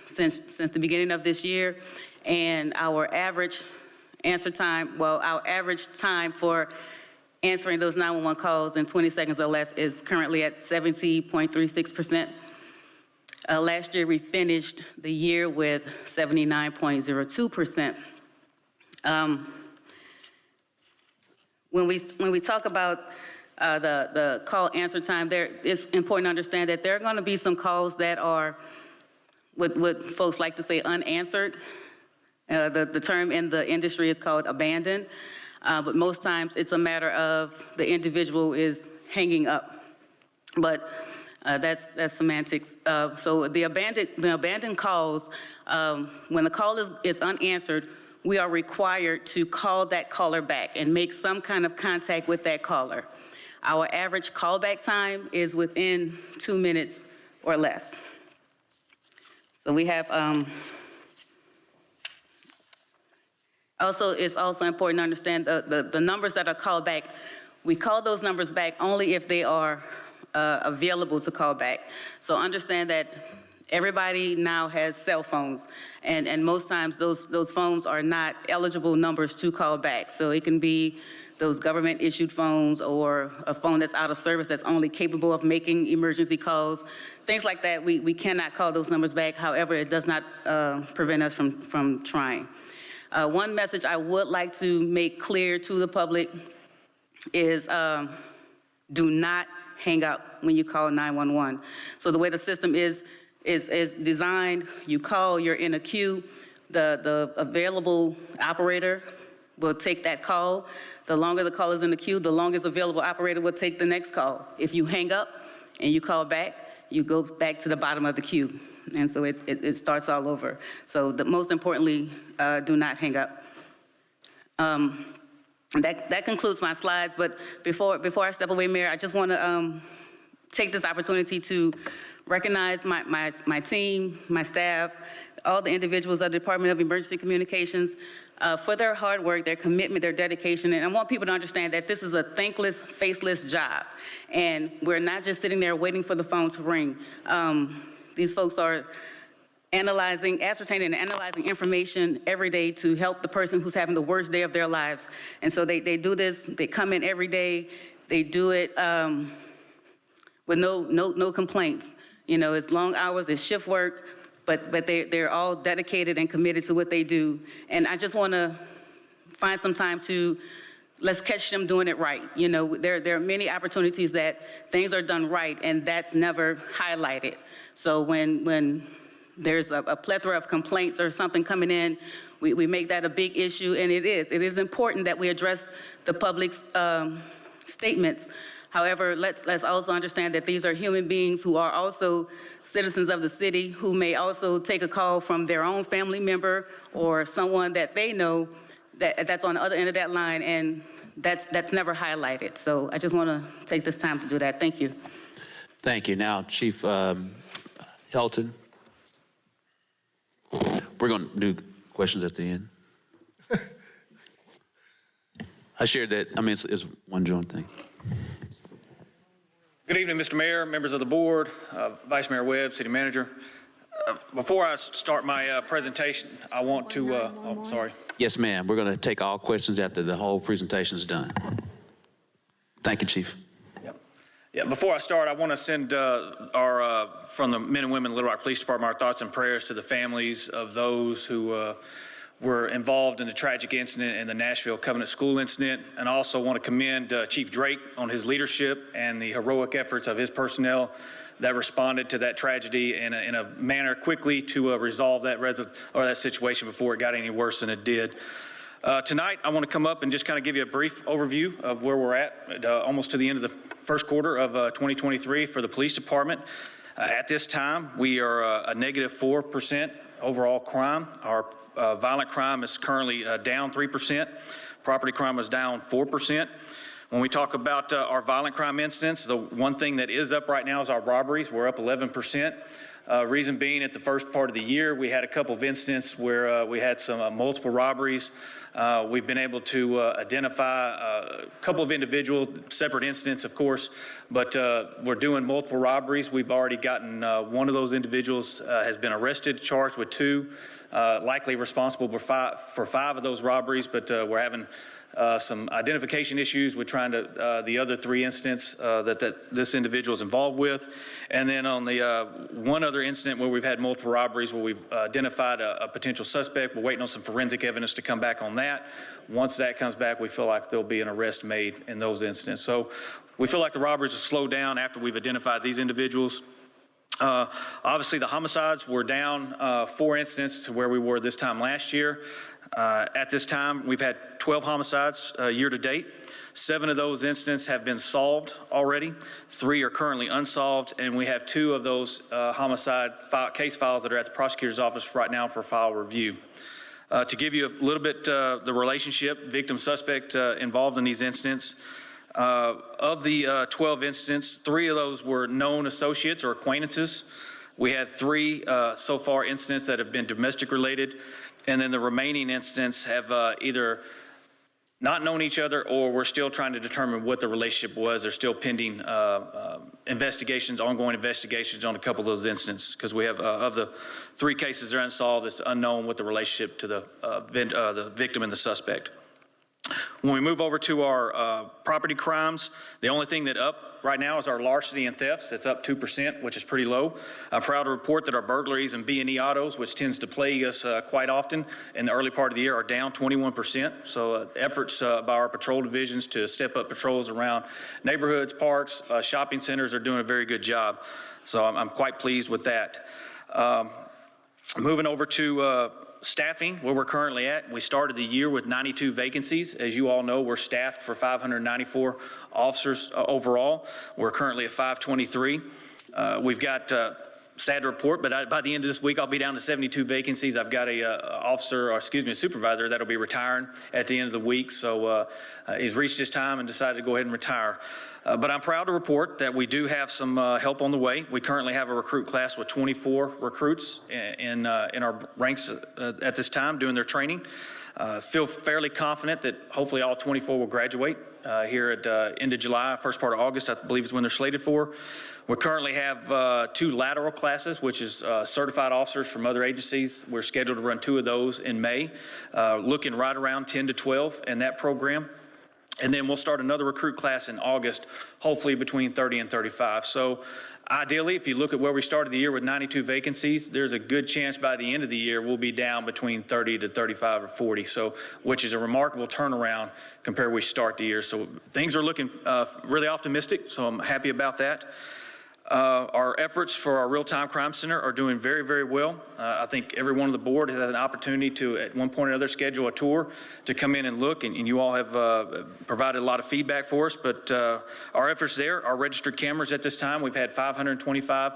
since the beginning of this year, and our average answer time, our average time for answering those 911 calls in 20 seconds or less is currently at 70.36%. Last year, we finished the year with 79.02%. When we talk about the call answer time, it's important to understand that there are going to be some calls that are what folks like to say unanswered. The term in the industry is called abandoned, but most times it's a matter of the individual is hanging up. But that's semantics. So the abandoned calls, when the call is unanswered, we are required to call that caller back and make some kind of contact with that caller. Our average callback time is within 2 minutes or less. So we have, it's also important to understand the numbers that are called back. We call those numbers back only if they are available to call back. So understand that everybody now has cell phones, and most times those phones are not eligible numbers to call back. So it can be those government-issued phones or a phone that's out of service that's only capable of making emergency calls. Things like that, we cannot call those numbers back. However, it does not prevent us from trying. One message I would like to make clear to the public is do not hang up when you call 911. So the way the system is designed, you call, you're in a queue, the available operator will take that call. The longer the call is in the queue, the longest available operator will take the next call. If you hang up and you call back, you go back to the bottom of the queue. And so it starts all over. So most importantly, do not hang up. That concludes my slides, but before I step away, Mayor, I just want to take this opportunity to recognize my team, my staff, all the individuals of the Department of Emergency Communications for their hard work, their commitment, their dedication. And I want people to understand that this is a thankless, faceless job. And we're not just sitting there waiting for the phone to ring. These folks are ascertaining and analyzing information every day to help the person who's having the worst day of their lives. And so they do this, they come in every day, they do it with no complaints. You know, it's long hours, it's shift work, but they're all dedicated and committed to what they do. And I just want to find some time to let's catch them doing it right. You know, there are many opportunities that things are done right, and that's never highlighted. So when there's a plethora of complaints or something coming in, we make that a big issue, and it is important that we address the public's statements. However, let's also understand that these are human beings who are also citizens of the city, who may also take a call from their own family member or someone that they know that's on the other end of that line, and that's never highlighted. So I just want to take this time to do that. Thank you. Thank you. Now, Chief Helton. We're going to do questions at the end. I shared that. I mean, it's one joint thing. Good evening, Mr. Mayor, members of the board, Vice Mayor Webb, City Manager. Before I start my presentation, I want to, sorry. Yes, ma'am. We're going to take all questions after the whole presentation is done. Thank you, Chief. Yeah, before I start, I want to send from the men and women of Little Rock Police Department, our thoughts and prayers to the families of those who were involved in the tragic incident in the Nashville Covenant School incident. And I also want to commend Chief Drake on his leadership and the heroic efforts of his personnel that responded to that tragedy in a manner quickly to resolve that situation before it got any worse than it did. Tonight, I want to come up and just kind of give you a brief overview of where we're at almost to the end of the first quarter of 2023 for the police department. At this time, we are a negative 4% overall crime. Our violent crime is currently down 3%. Property crime is down 4%. When we talk about our violent crime incidents, the one thing that is up right now is our robberies. We're up 11%. Reason being, at the first part of the year, we had a couple of incidents where we had some multiple robberies. We've been able to identify a couple of individuals, separate incidents, of course, but we're doing multiple robberies. We've already gotten one of those individuals has been arrested, charged with 2, likely responsible for 5 of those robberies, but we're having some identification issues with trying to, the other 3 incidents that this individual is involved with. And then on the one other incident where we've had multiple robberies where we've identified a potential suspect, we're waiting on some forensic evidence to come back on that. Once that comes back, we feel like there'll be an arrest made in those incidents. So we feel like the robberies will slow down after we've identified these individuals. Obviously, the homicides were down 4 incidents to where we were this time last year. At this time, we've had 12 homicides year to date. 7 of those incidents have been solved already. 3 are currently unsolved, and we have 2 of those homicide case files that are at the prosecutor's office right now for file review. To give you a little bit the relationship, victim-suspect involved in these incidents, of the 12 incidents, 3 of those were known associates or acquaintances. We had 3 so far incidents that have been domestic related, and then the remaining incidents have either not known each other or we're still trying to determine what the relationship was. They're still pending investigations, ongoing investigations on a couple of those incidents because we have of the 3 cases that are unsolved, it's unknown what the relationship to the victim and the suspect. When we move over to our property crimes, the only thing that up right now is our larceny and thefts. It's up 2%, which is pretty low. I'm proud to report that our burglaries and B&E autos, which tends to plague us quite often in the early part of the year, are down 21%. So efforts by our patrol divisions to step up patrols around neighborhoods, parks, shopping centers are doing a very good job. So I'm quite pleased with that. Moving over to staffing, where we're currently at. We started the year with 92 vacancies. As you all know, we're staffed for 594 officers overall. We're currently at 523. We've got, sad to report, but by the end of this week, I'll be down to 72 vacancies. I've got a supervisor that'll be retiring at the end of the week. So he's reached his time and decided to go ahead and retire. But I'm proud to report that we do have some help on the way. We currently have a recruit class with 24 recruits in our ranks at this time doing their training. Feel fairly confident that hopefully all 24 will graduate here at end of July, first part of August, I believe is when they're slated for. We currently have 2 lateral classes, which is certified officers from other agencies. We're scheduled to run 2 of those in May, looking right around 10 to 12 in that program. And then we'll start another recruit class in August, hopefully between 30 and 35. So ideally, if you look at where we started the year with 92 vacancies, there's a good chance by the end of the year we'll be down between 30 to 35 or 40, so which is a remarkable turnaround compared to where we start the year. So things are looking really optimistic, so I'm happy about that. Our efforts for our real-time crime center are doing very, very well. I think everyone on the board has had an opportunity to, at one point or another, schedule a tour to come in and look, and you all have provided a lot of feedback for us. But our efforts there are registered cameras at this time. We've had 525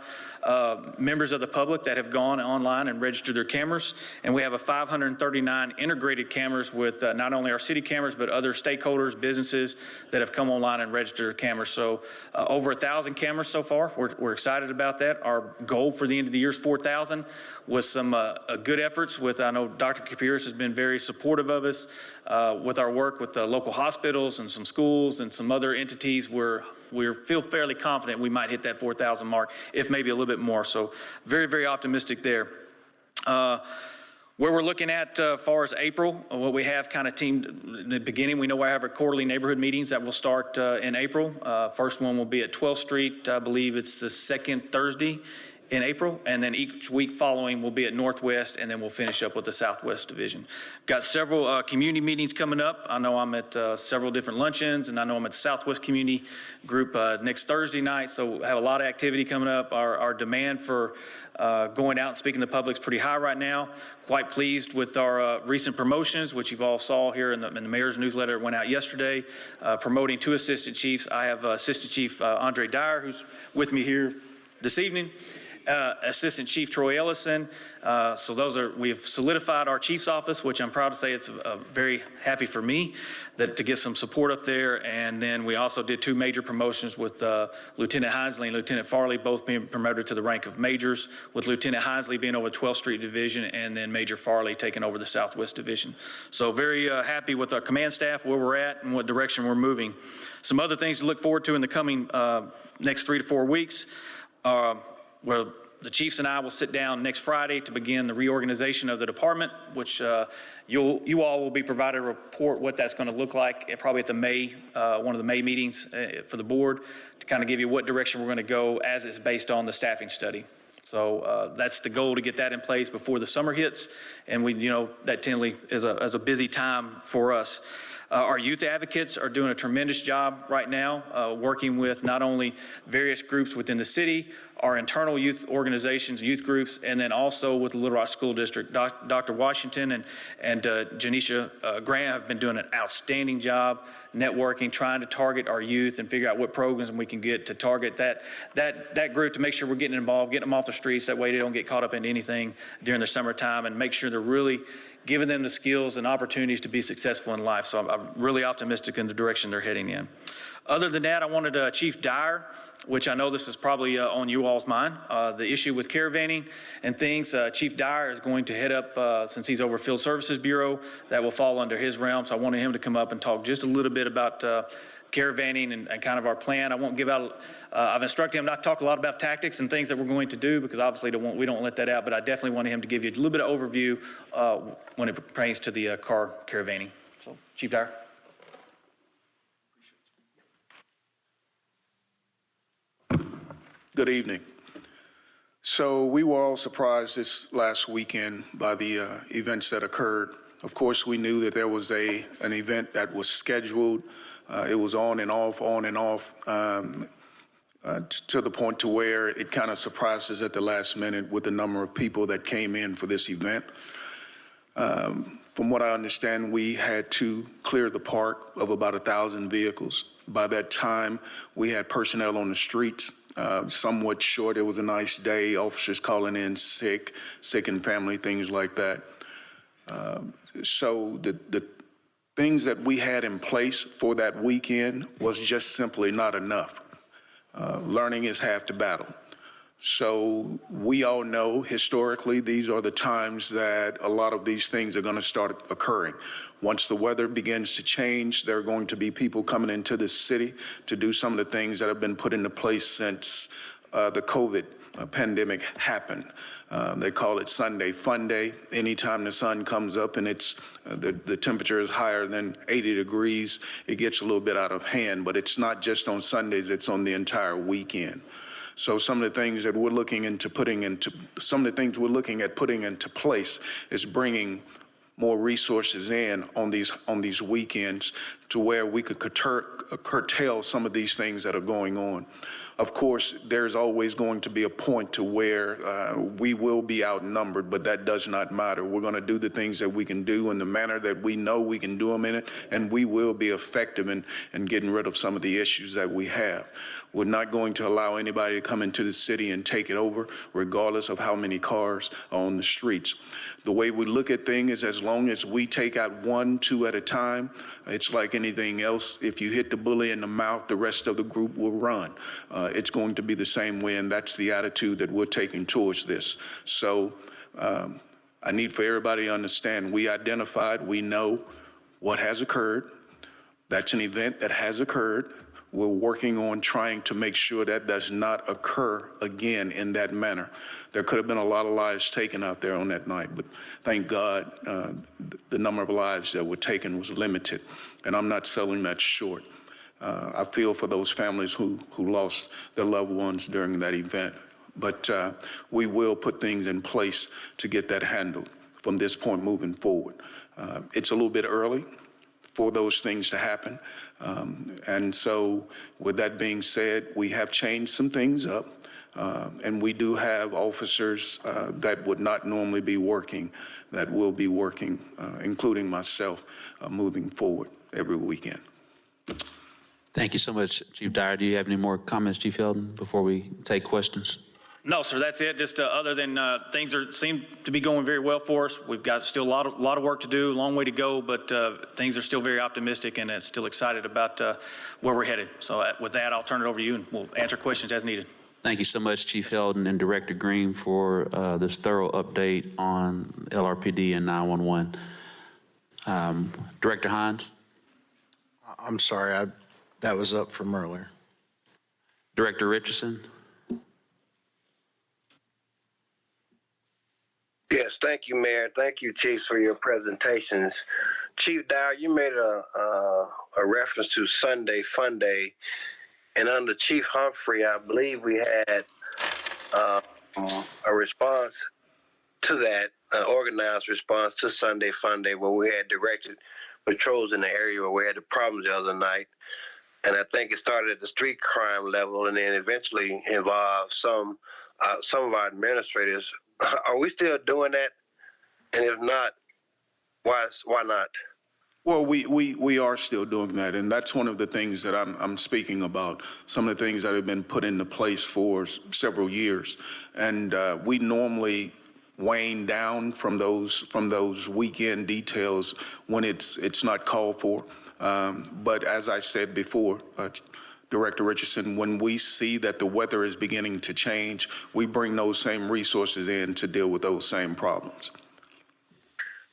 members of the public that have gone online and registered their cameras, and we have a 539 integrated cameras with not only our city cameras, but other stakeholders, businesses that have come online and registered their cameras. So over 1,000 cameras so far. We're excited about that. Our goal for the end of the year is 4,000 with some good efforts with, I know Dr. Kapiris has been very supportive of us with our work with the local hospitals and some schools and some other entities where we feel fairly confident we might hit that 4,000 mark, if maybe a little bit more. So very, very optimistic there. Where we're looking at as far as April, what we have kind of teamed in the beginning, we know we have our quarterly neighborhood meetings that will start in April. First one will be at 12th Street. I believe it's the second Thursday in April, and then each week following will be at Northwest, and then we'll finish up with the Southwest Division. Got several community meetings coming up. I know I'm at several different luncheons, and I know I'm at the Southwest Community Group next Thursday night, so we'll have a lot of activity coming up. Our demand for going out and speaking to the public is pretty high right now. Quite pleased with our recent promotions, which you've all saw here in the mayor's newsletter. It went out yesterday, promoting 2 assistant chiefs. I have Assistant Chief Andre Dyer, who's with me here this evening. Assistant Chief Troy Ellison. So those are, we've solidified our chief's office, which I'm proud to say it's very happy for me to get some support up there. And then we also did 2 major promotions with Lieutenant Hinesley and Lieutenant Farley, both being promoted to the rank of majors, with Lieutenant Hinesley being over 12th Street Division and then Major Farley taking over the Southwest Division. So very happy with our command staff, where we're at and what direction we're moving. Some other things to look forward to in the coming next 3 to 4 weeks. Well, the chiefs and I will sit down next Friday to begin the reorganization of the department, which you all will be provided a report what that's going to look like probably at the one of the May meetings for the board to kind of give you what direction we're going to go as it's based on the staffing study. So that's the goal, to get that in place before the summer hits. And that tendly is a busy time for us. Our youth advocates are doing a tremendous job right now, working with not only various groups within the city, our internal youth organizations, youth groups, and then also with the Little Rock School District. Dr. Washington and Janisha Grant have been doing an outstanding job networking, trying to target our youth and figure out what programs we can get to target that group to make sure we're getting involved, getting them off the streets. That way they don't get caught up into anything during the summertime, and make sure they're really giving them the skills and opportunities to be successful in life. So I'm really optimistic in the direction they're heading in. Other than that, I wanted Chief Dyer, which I know this is probably on you all's mind, the issue with caravanning and things. Chief Dyer is going to head up, since he's over Field Services Bureau, that will fall under his realm. So I wanted him to come up and talk just a little bit about caravanning and kind of our plan. I won't give out, I've instructed him not to talk a lot about tactics and things that we're going to do, because obviously we don't let that out, but I definitely wanted him to give you a little bit of overview when it pertains to the car caravanning. So, Chief Dyer. Good evening. So we were all surprised this last weekend by the events that occurred. Of course, we knew that there was an event that was scheduled. It was on and off, to the point to where it kind of surprised us at the last minute with the number of people that came in for this event. From what I understand, we had to clear the park of about 1,000 vehicles. By that time, we had personnel on the streets, somewhat short. It was a nice day, officers calling in sick and family, things like that. So the things that we had in place for that weekend was just simply not enough. Learning is half the battle. So we all know historically these are the times that a lot of these things are going to start occurring. Once the weather begins to change, there are going to be people coming into the city to do some of the things that have been put into place since the COVID pandemic happened. They call it Sunday Fun Day. Anytime the sun comes up and it's the temperature is higher than 80 degrees, it gets a little bit out of hand. But it's not just on Sundays, it's on the entire weekend. So some of the things that we're looking at putting into place is bringing more resources in on these weekends to where we could curtail some of these things that are going on. Of course, there's always going to be a point to where we will be outnumbered, but that does not matter. We're going to do the things that we can do in the manner that we know we can do them in it, and we will be effective in getting rid of some of the issues that we have. We're not going to allow anybody to come into the city and take it over, regardless of how many cars are on the streets. The way we look at things is as long as we take out 1, 2 at a time, it's like anything else. If you hit the bully in the mouth, the rest of the group will run. It's going to be the same way, and that's the attitude that we're taking towards this. So I need for everybody to understand, we identified, we know what has occurred. That's an event that has occurred. We're working on trying to make sure that does not occur again in that manner. There could have been a lot of lives taken out there on that night, but thank God the number of lives that were taken was limited, and I'm not selling that short. I feel for those families who lost their loved ones during that event, but we will put things in place to get that handled from this point moving forward. It's a little bit early for those things to happen. And so with that being said, we have changed some things up, and we do have officers that would not normally be working that will be working, including myself, moving forward every weekend. Thank you so much, Chief Dyer. Do you have any more comments, Chief Heldon, before we take questions? No, sir, that's it. Just other than things seem to be going very well for us. We've got still a lot of work to do, a long way to go, but things are still very optimistic and still excited about where we're headed. So with that, I'll turn it over to you and we'll answer questions as needed. Thank you so much, Chief Heldon and Director Green, for this thorough update on LRPD and 911. Director Hines? I'm sorry, that was up from earlier. Director Richardson? Yes, thank you, Mayor. Thank you, Chiefs, for your presentations. Chief Dyer, you made a reference to Sunday Fun Day, and under Chief Humphrey, I believe we had a response to that, an organized response to Sunday Fun Day, where we had directed patrols in the area where we had the problems the other night. And I think it started at the street crime level and then eventually involved some of our administrators. Are we still doing that? And if not, why not? Well, we are still doing that, and that's one of the things that I'm speaking about, some of the things that have been put into place for several years. And we normally wane down from those weekend details when it's not called for. But as I said before, Director Richardson, when we see that the weather is beginning to change, we bring those same resources in to deal with those same problems.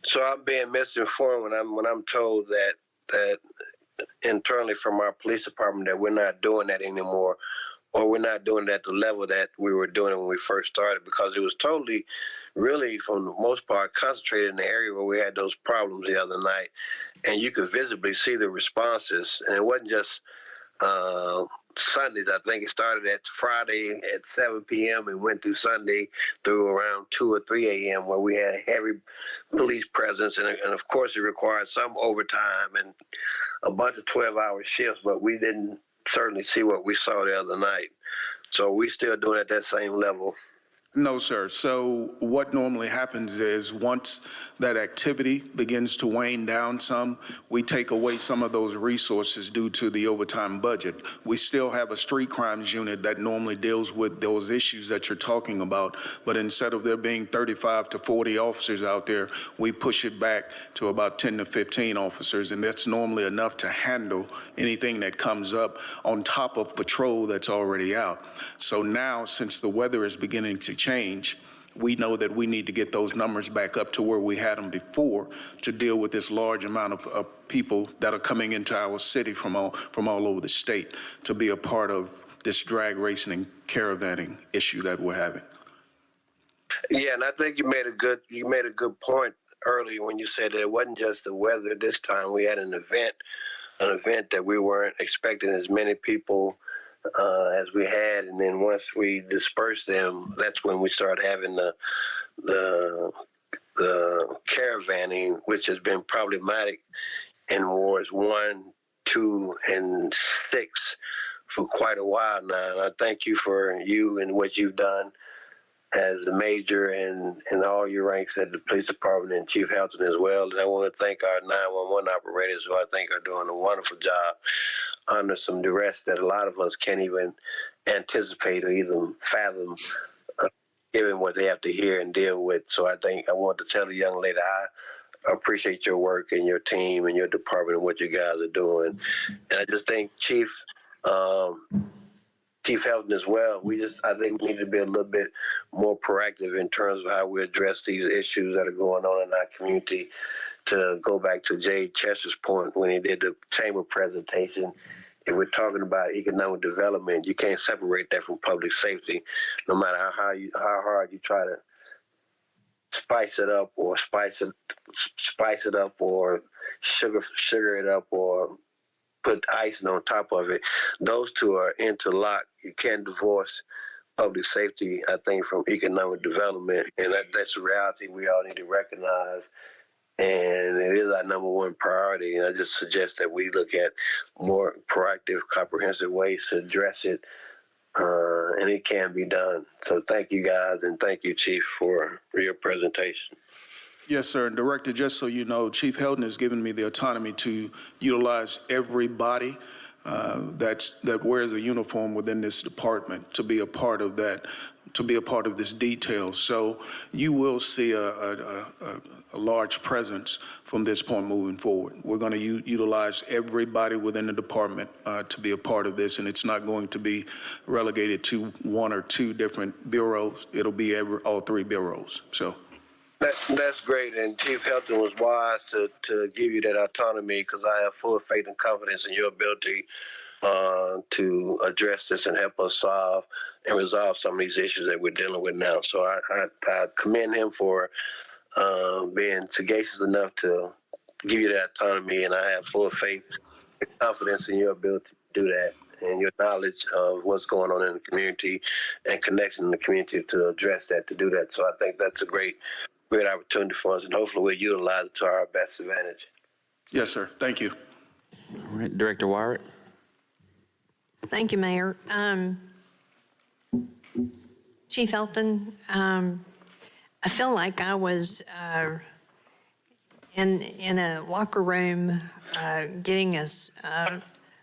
So I'm being misinformed when I'm told that internally from our police department that we're not doing that anymore, or we're not doing it at the level that we were doing it when we first started, because it was totally, really, for the most part, concentrated in the area where we had those problems the other night, and you could visibly see the responses, and it wasn't just Sundays. I think it started at Friday at 7 p.m. and went through Sunday through around 2 or 3 a.m. where we had heavy police presence. And of course, it required some overtime and a bunch of 12-hour shifts, but we didn't certainly see what we saw the other night. So we still doing it at that same level. No, sir. So what normally happens is once that activity begins to wane down some, we take away some of those resources due to the overtime budget. We still have a street crimes unit that normally deals with those issues that you're talking about, but instead of there being 35 to 40 officers out there, we push it back to about 10 to 15 officers, and that's normally enough to handle anything that comes up on top of patrol that's already out. So now, since the weather is beginning to change, we know that we need to get those numbers back up to where we had them before to deal with this large amount of people that are coming into our city from all over the state to be a part of this drag racing and caravanning issue that we're having. Yeah, and I think you made a good point earlier when you said that it wasn't just the weather this time. We had an event that we weren't expecting as many people as we had, and then once we dispersed them, that's when we started having the caravanning, which has been problematic in wards 1, 2, and 6 for quite a while now. And I thank you for you and what you've done as a major and all your ranks at the police department and Chief Helton as well. And I want to thank our 911 operators, who I think are doing a wonderful job under some duress that a lot of us can't even anticipate or even fathom, given what they have to hear and deal with. So I think I want to tell the young lady I appreciate your work and your team and your department and what you guys are doing. And I just think Chief Helton as well, I think we need to be a little bit more proactive in terms of how we address these issues that are going on in our community. To go back to Jay Chester's point when he did the chamber presentation, if we're talking about economic development, you can't separate that from public safety, no matter how hard you try to spice it up or sugar it up or put icing on top of it. Those two are interlocked. You can't divorce public safety, I think, from economic development, and that's a reality we all need to recognize. And it is our number one priority. And I just suggest that we look at more proactive, comprehensive ways to address it. And it can be done. So thank you guys, and thank you, Chief, for your presentation. Yes, sir. And Director, just so you know, Chief Helton has given me the autonomy to utilize everybody that wears a uniform within this department to be a part of that, to be a part of this detail. So you will see a large presence from this point moving forward. We're going to utilize everybody within the department to be a part of this, and it's not going to be relegated to 1 or 2 different bureaus. It'll be all 3 bureaus. So. That's great, and Chief Helton was wise to give you that autonomy, because I have full faith and confidence in your ability to address this and help us solve and resolve some of these issues that we're dealing with now. So I commend him for being sagacious enough to give you that autonomy, and I have full faith and confidence in your ability to do that and your knowledge of what's going on in the community and connecting the community to address that, to do that. So I think that's a great opportunity for us, and hopefully we'll utilize it to our best advantage. Yes, sir. Thank you. All right, Director Wyatt. Thank you, Mayor. Chief Elton, I feel like I was in a locker room getting us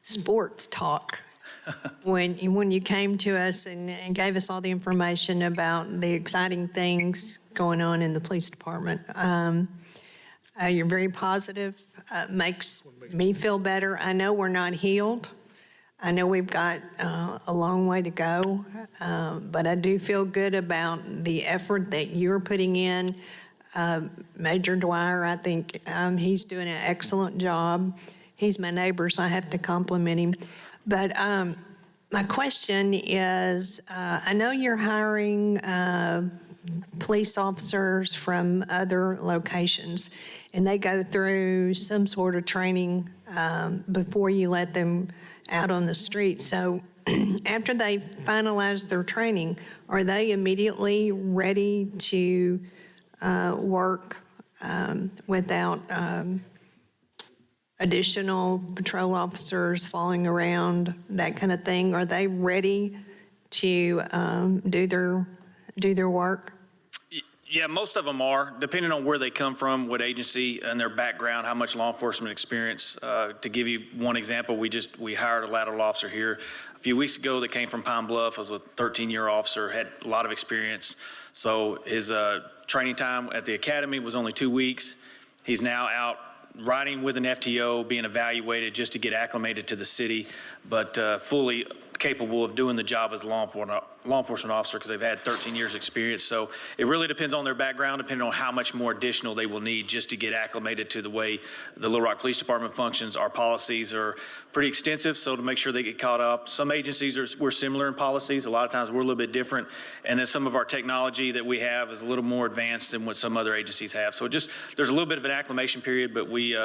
sports talk when you came to us and gave us all the information about the exciting things going on in the police department. You're very positive, makes me feel better. I know we're not healed. I know we've got a long way to go, but I do feel good about the effort that you're putting in. Major Dwyer, I think he's doing an excellent job. He's my neighbor, so I have to compliment him. But my question is, I know you're hiring police officers from other locations, and they go through some sort of training before you let them out on the street. So after they finalize their training, are they immediately ready to work without additional patrol officers following around, that kind of thing? Are they ready to do their work? Yeah, most of them are, depending on where they come from, what agency and their background, how much law enforcement experience. To give you one example, we hired a lateral officer here a few weeks ago that came from Pine Bluff, was a 13-year officer, had a lot of experience. So his training time at the academy was only 2 weeks. He's now out riding with an FTO, being evaluated just to get acclimated to the city, but fully capable of doing the job as a law enforcement officer because they've had 13 years experience. So it really depends on their background, depending on how much more additional they will need just to get acclimated to the way the Little Rock Police Department functions. Our policies are pretty extensive, so to make sure they get caught up. Some agencies we're similar in policies. A lot of times we're a little bit different. And then some of our technology that we have is a little more advanced than what some other agencies have. So there's a little bit of an acclimation period, but we,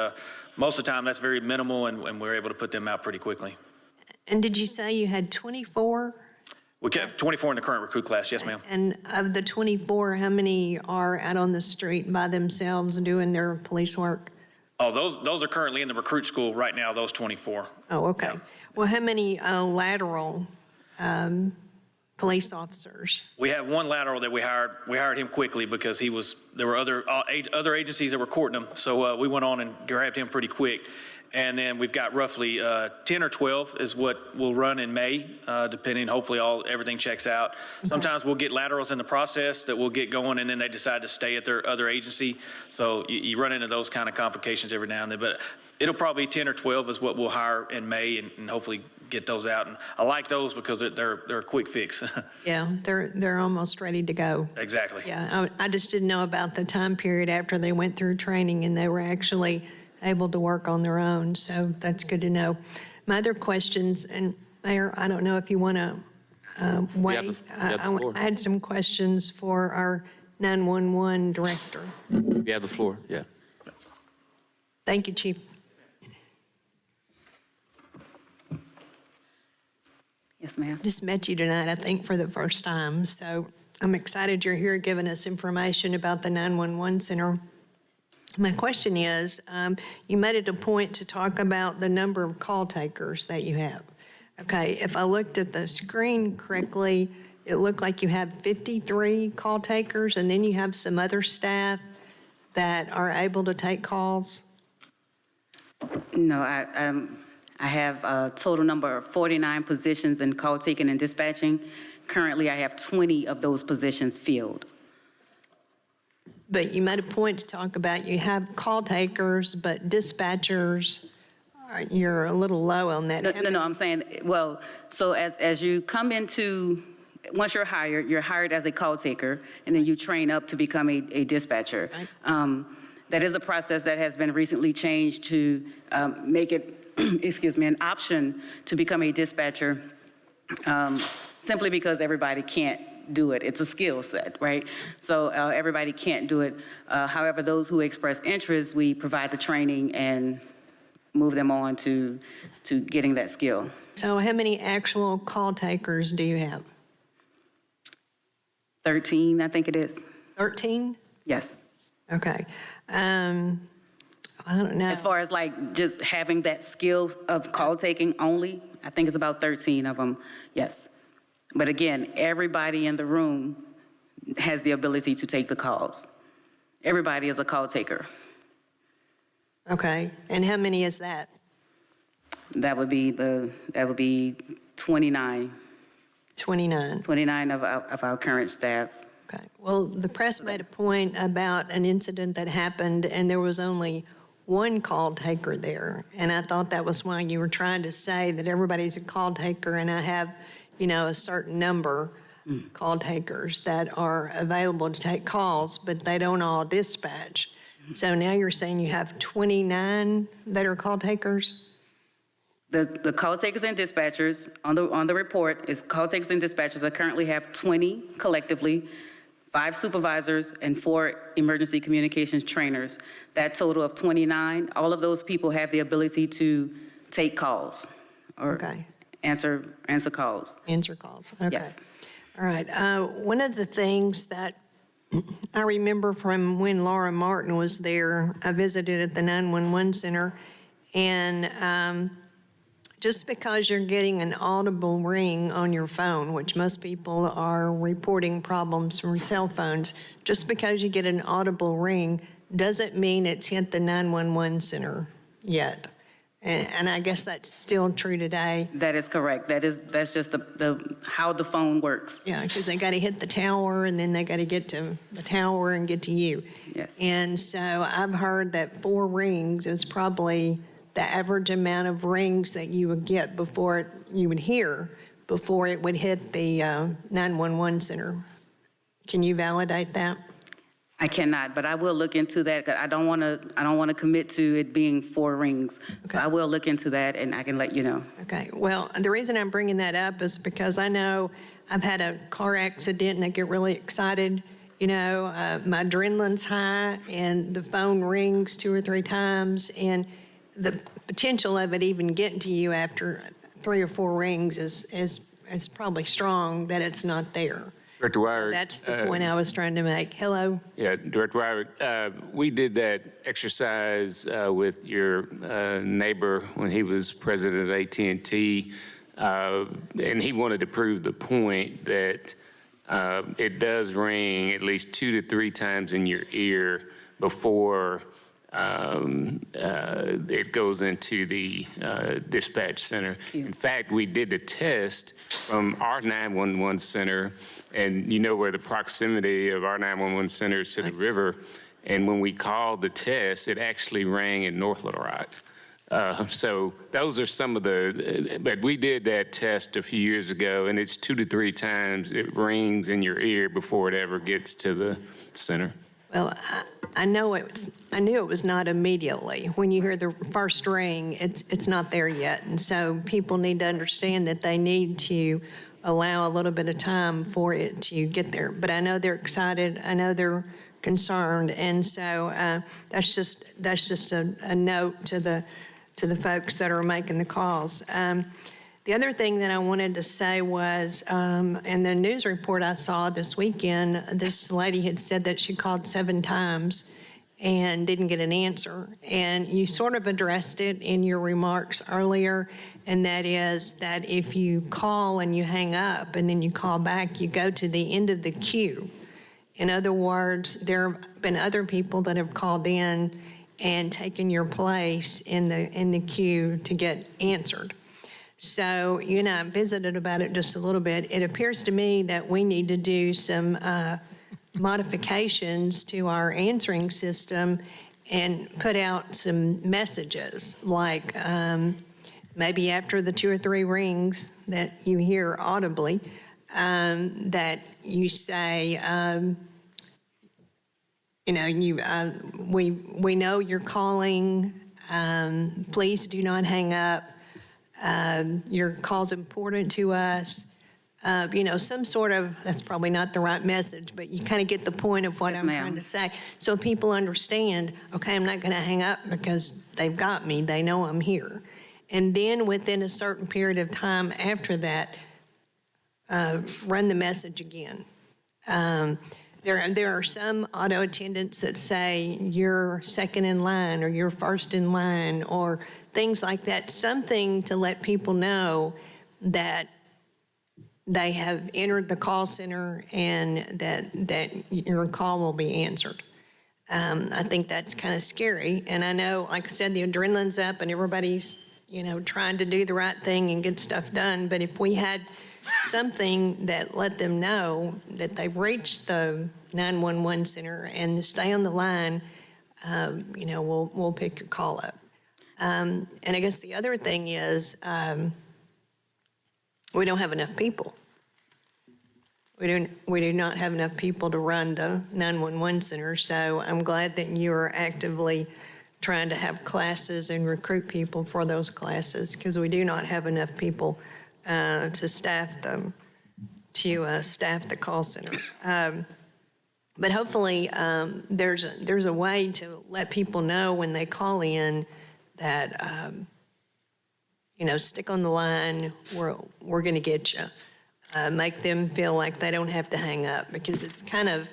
most of the time that's very minimal, and we're able to put them out pretty quickly. And did you say you had 24? We have 24 in the current recruit class, yes, ma'am. And of the 24, how many are out on the street by themselves doing their police work? Oh, those are currently in the recruit school right now, those 24. Oh, okay. Yeah. Well, how many lateral police officers? We have one lateral that we hired. We hired him quickly because there were other agencies that were courting him. So we went on and grabbed him pretty quick. And then we've got roughly 10 or 12 is what we'll run in May, depending, hopefully everything checks out. Okay. Sometimes we'll get laterals in the process that we'll get going, and then they decide to stay at their other agency. So you run into those kind of complications every now and then. But it'll probably 10 or 12 is what we'll hire in May, and hopefully get those out. And I like those because they're a quick fix. Yeah, they're almost ready to go. Exactly. Yeah, I just didn't know about the time period after they went through training and they were actually able to work on their own, so that's good to know. My other questions, and Mayor, I don't know if you want to wait. I had some questions for our 911 director. You have the floor, yeah. Thank you, Chief. Yes, ma'am. Just met you tonight, I think, for the first time, so I'm excited you're here giving us information about the 911 center. My question is, you made it a point to talk about the number of call takers that you have. Okay, if I looked at the screen correctly, it looked like you have 53 call takers, and then you have some other staff that are able to take calls? No, I have a total number of 49 positions in call taking and dispatching. Currently, I have 20 of those positions filled. But you made a point to talk about you have call takers, but dispatchers, you're a little low on that. No, I'm saying, well, so as you come into, once you're hired as a call taker, and then you train up to become a dispatcher. Right. That is a process that has been recently changed to make it, excuse me, an option to become a dispatcher simply because everybody can't do it. It's a skill set, right? So everybody can't do it. However, those who express interest, we provide the training and move them on to getting that skill. So how many actual call takers do you have? 13, I think it is. 13? Yes. Okay. I don't know. As far as like just having that skill of call taking only, I think it's about 13 of them, yes. But again, everybody in the room has the ability to take the calls. Everybody is a call taker. Okay. And how many is that? That would be 29. 29. 29 of our current staff. Okay. Well, the press made a point about an incident that happened, and there was only one call taker there. And I thought that was why you were trying to say that everybody's a call taker, and I have, a certain number call takers that are available to take calls, but they don't all dispatch. So now you're saying you have 29 that are call takers? The call takers and dispatchers on the report is call takers and dispatchers. I currently have 20 collectively, 5 supervisors and 4 emergency communications trainers. That total of 29, all of those people have the ability to take calls or answer calls. Answer calls, okay. Yes. All right. One of the things that I remember from when Laura Martin was there, I visited at the 911 center, and just because you're getting an audible ring on your phone, which most people are reporting problems from cell phones, just because you get an audible ring doesn't mean it's hit the 911 center yet. And I guess that's still true today. That is correct. That's just the how the phone works. Yeah, because they got to hit the tower, and then they got to get to the tower and get to you. Yes. And so I've heard that 4 rings is probably the average amount of rings that you would get before you would hear before it would hit the 911 center. Can you validate that? I cannot, but I will look into that. 'Cause I don't want to commit to it being 4 rings. Okay. So I will look into that, and I can let you know. Okay. Well, the reason I'm bringing that up is because I know I've had a car accident and I get really excited. My adrenaline's high and the phone rings 2 or 3 times, and the potential of it even getting to you after 3 or 4 rings is probably strong that it's not there. Director Weier, So that's the point I was trying to make. Hello? Yeah, Director Weier, we did that exercise with your neighbor when he was president of AT&T, and he wanted to prove the point that it does ring at least 2 to 3 times in your ear before it goes into the dispatch center. In fact, we did the test from our 911 center, and where the proximity of our 911 center is to the river. And when we called the test, it actually rang in North Little Rock. So those are some of but we did that test a few years ago, and it's 2 to 3 times it rings in your ear before it ever gets to the center. Well, I knew it was not immediately. When you hear the first ring, it's not there yet. And so people need to understand that they need to allow a little bit of time for it to get there. But I know they're excited. I know they're concerned. And so that's just a note to the folks that are making the calls. The other thing that I wanted to say was, in the news report I saw this weekend, this lady had said that she called 7 times and didn't get an answer. And you sort of addressed it in your remarks earlier, and that is that if you call and you hang up and then you call back, you go to the end of the queue. In other words, there have been other people that have called in and taken your place in the queue to get answered. So you and I visited about it just a little bit. It appears to me that we need to do some modifications to our answering system and put out some messages, like maybe after the 2 or 3 rings that you hear audibly, that you say, we know you're calling. Please do not hang up. Your call's important to us. Some sort of, that's probably not the right message, but you kind of get the point of what I'm trying to say. So people understand, okay, I'm not going to hang up because they've got me. They know I'm here. And then within a certain period of time after that, run the message again. There are some auto attendants that say you're second in line or you're first in line or things like that. Something to let people know that they have entered the call center and that your call will be answered. I think that's kind of scary. And I know, like I said, the adrenaline's up and everybody's, trying to do the right thing and get stuff done. But if we had something that let them know that they've reached the 911 center and to stay on the line, we'll pick your call up. And I guess the other thing is we don't have enough people. We do not have enough people to run the 911 center, so I'm glad that you are actively trying to have classes and recruit people for those classes, because we do not have enough people to staff the call center. But hopefully there's a way to let people know when they call in that stick on the line. We're going to get you. Make them feel like they don't have to hang up, because it's kind of,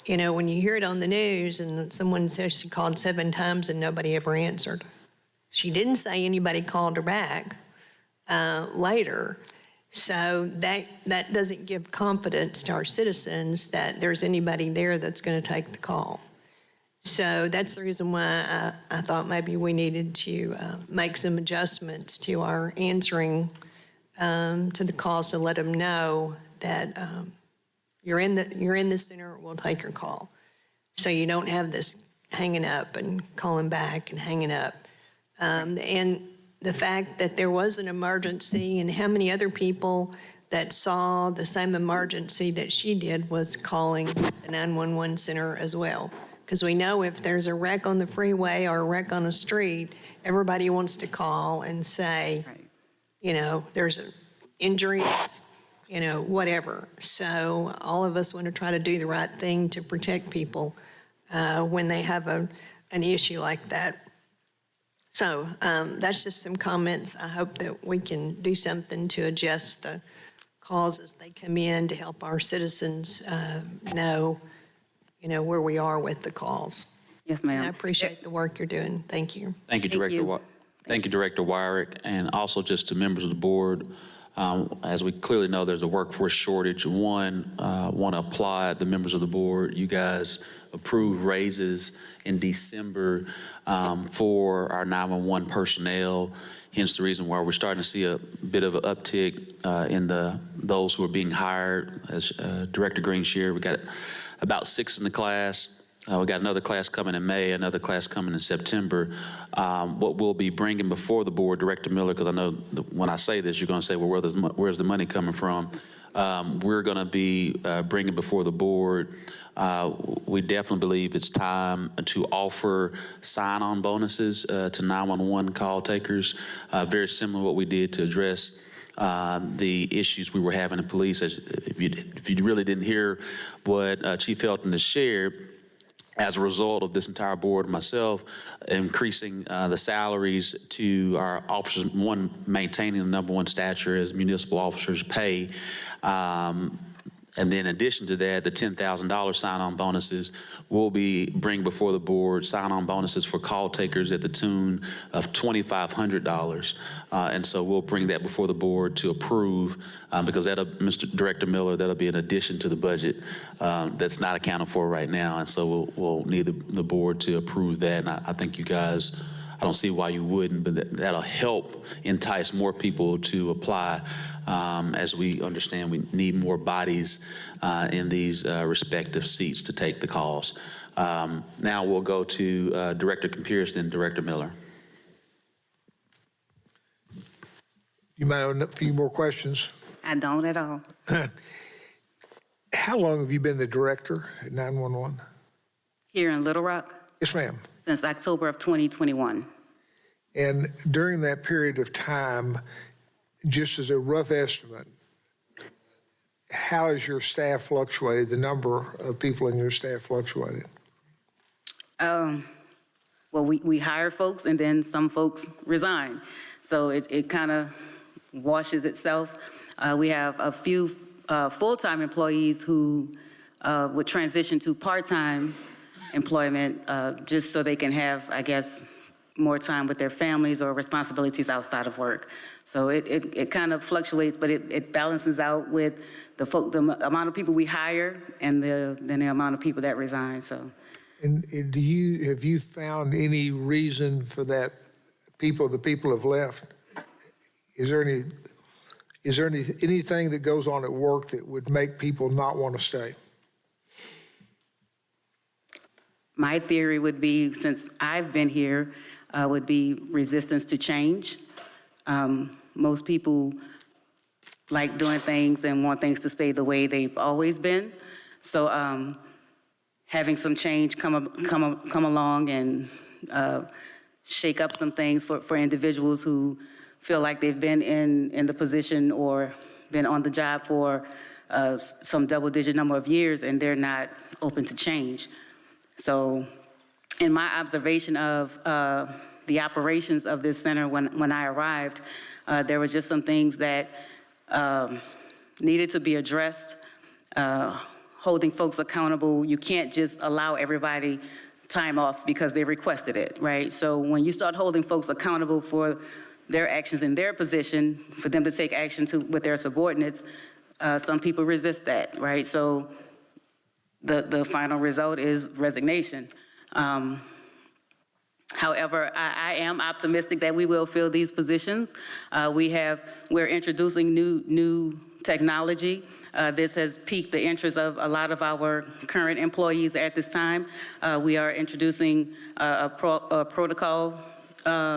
when you hear it on the news and someone says she called 7 times and nobody ever answered. She didn't say anybody called her back later. So that doesn't give confidence to our citizens that there's anybody there that's going to take the call. So that's the reason why I thought maybe we needed to make some adjustments to our answering to the calls to let them know that you're in the center, we'll take your call. So you don't have this hanging up and calling back and hanging up. And the fact that there was an emergency and how many other people that saw the same emergency that she did was calling the 911 center as well. Because we know if there's a wreck on the freeway or a wreck on a street, everybody wants to call and say, there's an injury, whatever. So all of us want to try to do the right thing to protect people when they have an issue like that. So that's just some comments. I hope that we can do something to adjust the calls as they come in to help our citizens know, where we are with the calls. Yes, ma'am. And I appreciate the work you're doing. Thank you. Thank you, Director. Thank you, Director Wyrick, and also just to members of the board. As we clearly know, there's a workforce shortage. Want to applaud the members of the board. You guys approved raises in December for our 911 personnel. Hence the reason why we're starting to see a bit of an uptick in those who are being hired. As Director Green shared, we got about 6 in the class. We got another class coming in May, another class coming in September. What we'll be bringing before the board, Director Miller, because I know when I say this, you're going to say, well, where's the money coming from? We're going to be bringing before the board. We definitely believe it's time to offer sign-on bonuses to 911 call takers, very similar to what we did to address the issues we were having in police. If you really didn't hear what Chief Helton has shared, as a result of this entire board and myself increasing the salaries to our officers, one, maintaining the number 1 stature as municipal officers pay, and then in addition to that, the $10,000 sign-on bonuses will be bringing before the board sign-on bonuses for call takers at the tune of $2,500. And so we'll bring that before the board to approve because that'll, Mr. Director Miller, that'll be an addition to the budget that's not accounted for right now. And so we'll need the board to approve that. And I think you guys, I don't see why you wouldn't, but that'll help entice more people to apply. As we understand, we need more bodies in these respective seats to take the calls. Now we'll go to Director Campiris, then Director Miller. You might have a few more questions. I don't at all. How long have you been the director at 911? Here in Little Rock? Yes, ma'am. Since October of 2021. And during that period of time, just as a rough estimate, how has your staff fluctuated, the number of people in your staff fluctuated? Well, we hire folks and then some folks resign. So it kind of washes itself. We have a few full-time employees who would transition to part-time employment just so they can have, I guess, more time with their families or responsibilities outside of work. So it kind of fluctuates, but it balances out with the amount of people we hire and then the amount of people that resign. So. And have you found any reason for that? The people have left. Is there anything that goes on at work that would make people not want to stay? My theory would be, since I've been here, would be resistance to change. Most people like doing things and want things to stay the way they've always been. So having some change come along and shake up some things for individuals who feel like they've been in the position or been on the job for some double-digit number of years and they're not open to change. So in my observation of the operations of this center when I arrived, there were just some things that needed to be addressed, holding folks accountable. You can't just allow everybody time off because they requested it, right? So when you start holding folks accountable for their actions in their position, for them to take action with their subordinates, some people resist that, right? So the final result is resignation. However, I am optimistic that we will fill these positions. We're introducing new technology. This has piqued the interest of a lot of our current employees at this time. We are introducing a protocol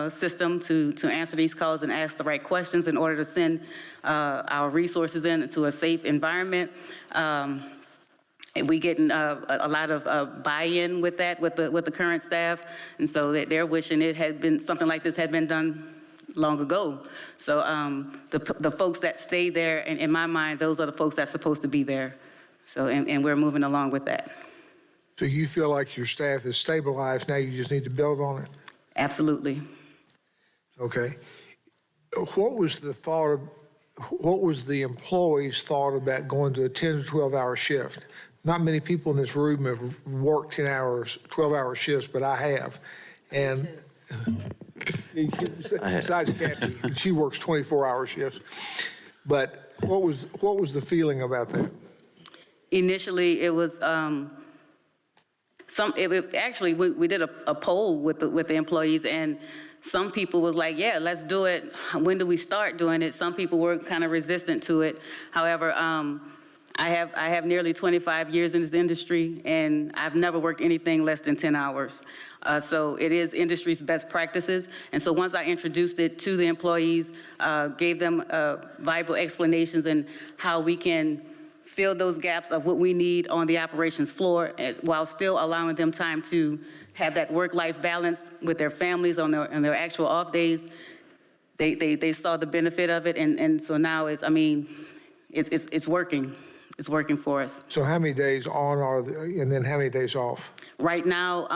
system to answer these calls and ask the right questions in order to send our resources into a safe environment. We getting a lot of buy-in with that with the current staff, and so they're wishing it had been something like this had been done long ago. So the folks that stay there, and in my mind, those are the folks that's supposed to be there. So and we're moving along with that. So you feel like your staff is stabilized now? You just need to build on it. Absolutely. Okay. What was the employees' thought about going to a 10 to 12-hour shift? Not many people in this room have worked 12-hour shifts, but I have. And besides Kathy, she works 24-hour shifts. But what was the feeling about that? Initially, it was actually we did a poll with the employees, and some people was like, yeah, let's do it. When do we start doing it? Some people were kind of resistant to it. However, I have nearly 25 years in this industry, and I've never worked anything less than 10 hours. So it is industry's best practices. And so once I introduced it to the employees, gave them viable explanations and how we can fill those gaps of what we need on the operations floor while still allowing them time to have that work-life balance with their families on their actual off days, they saw the benefit of it. And so now it's working. It's working for us. So how many days on and then how many days off? Right now,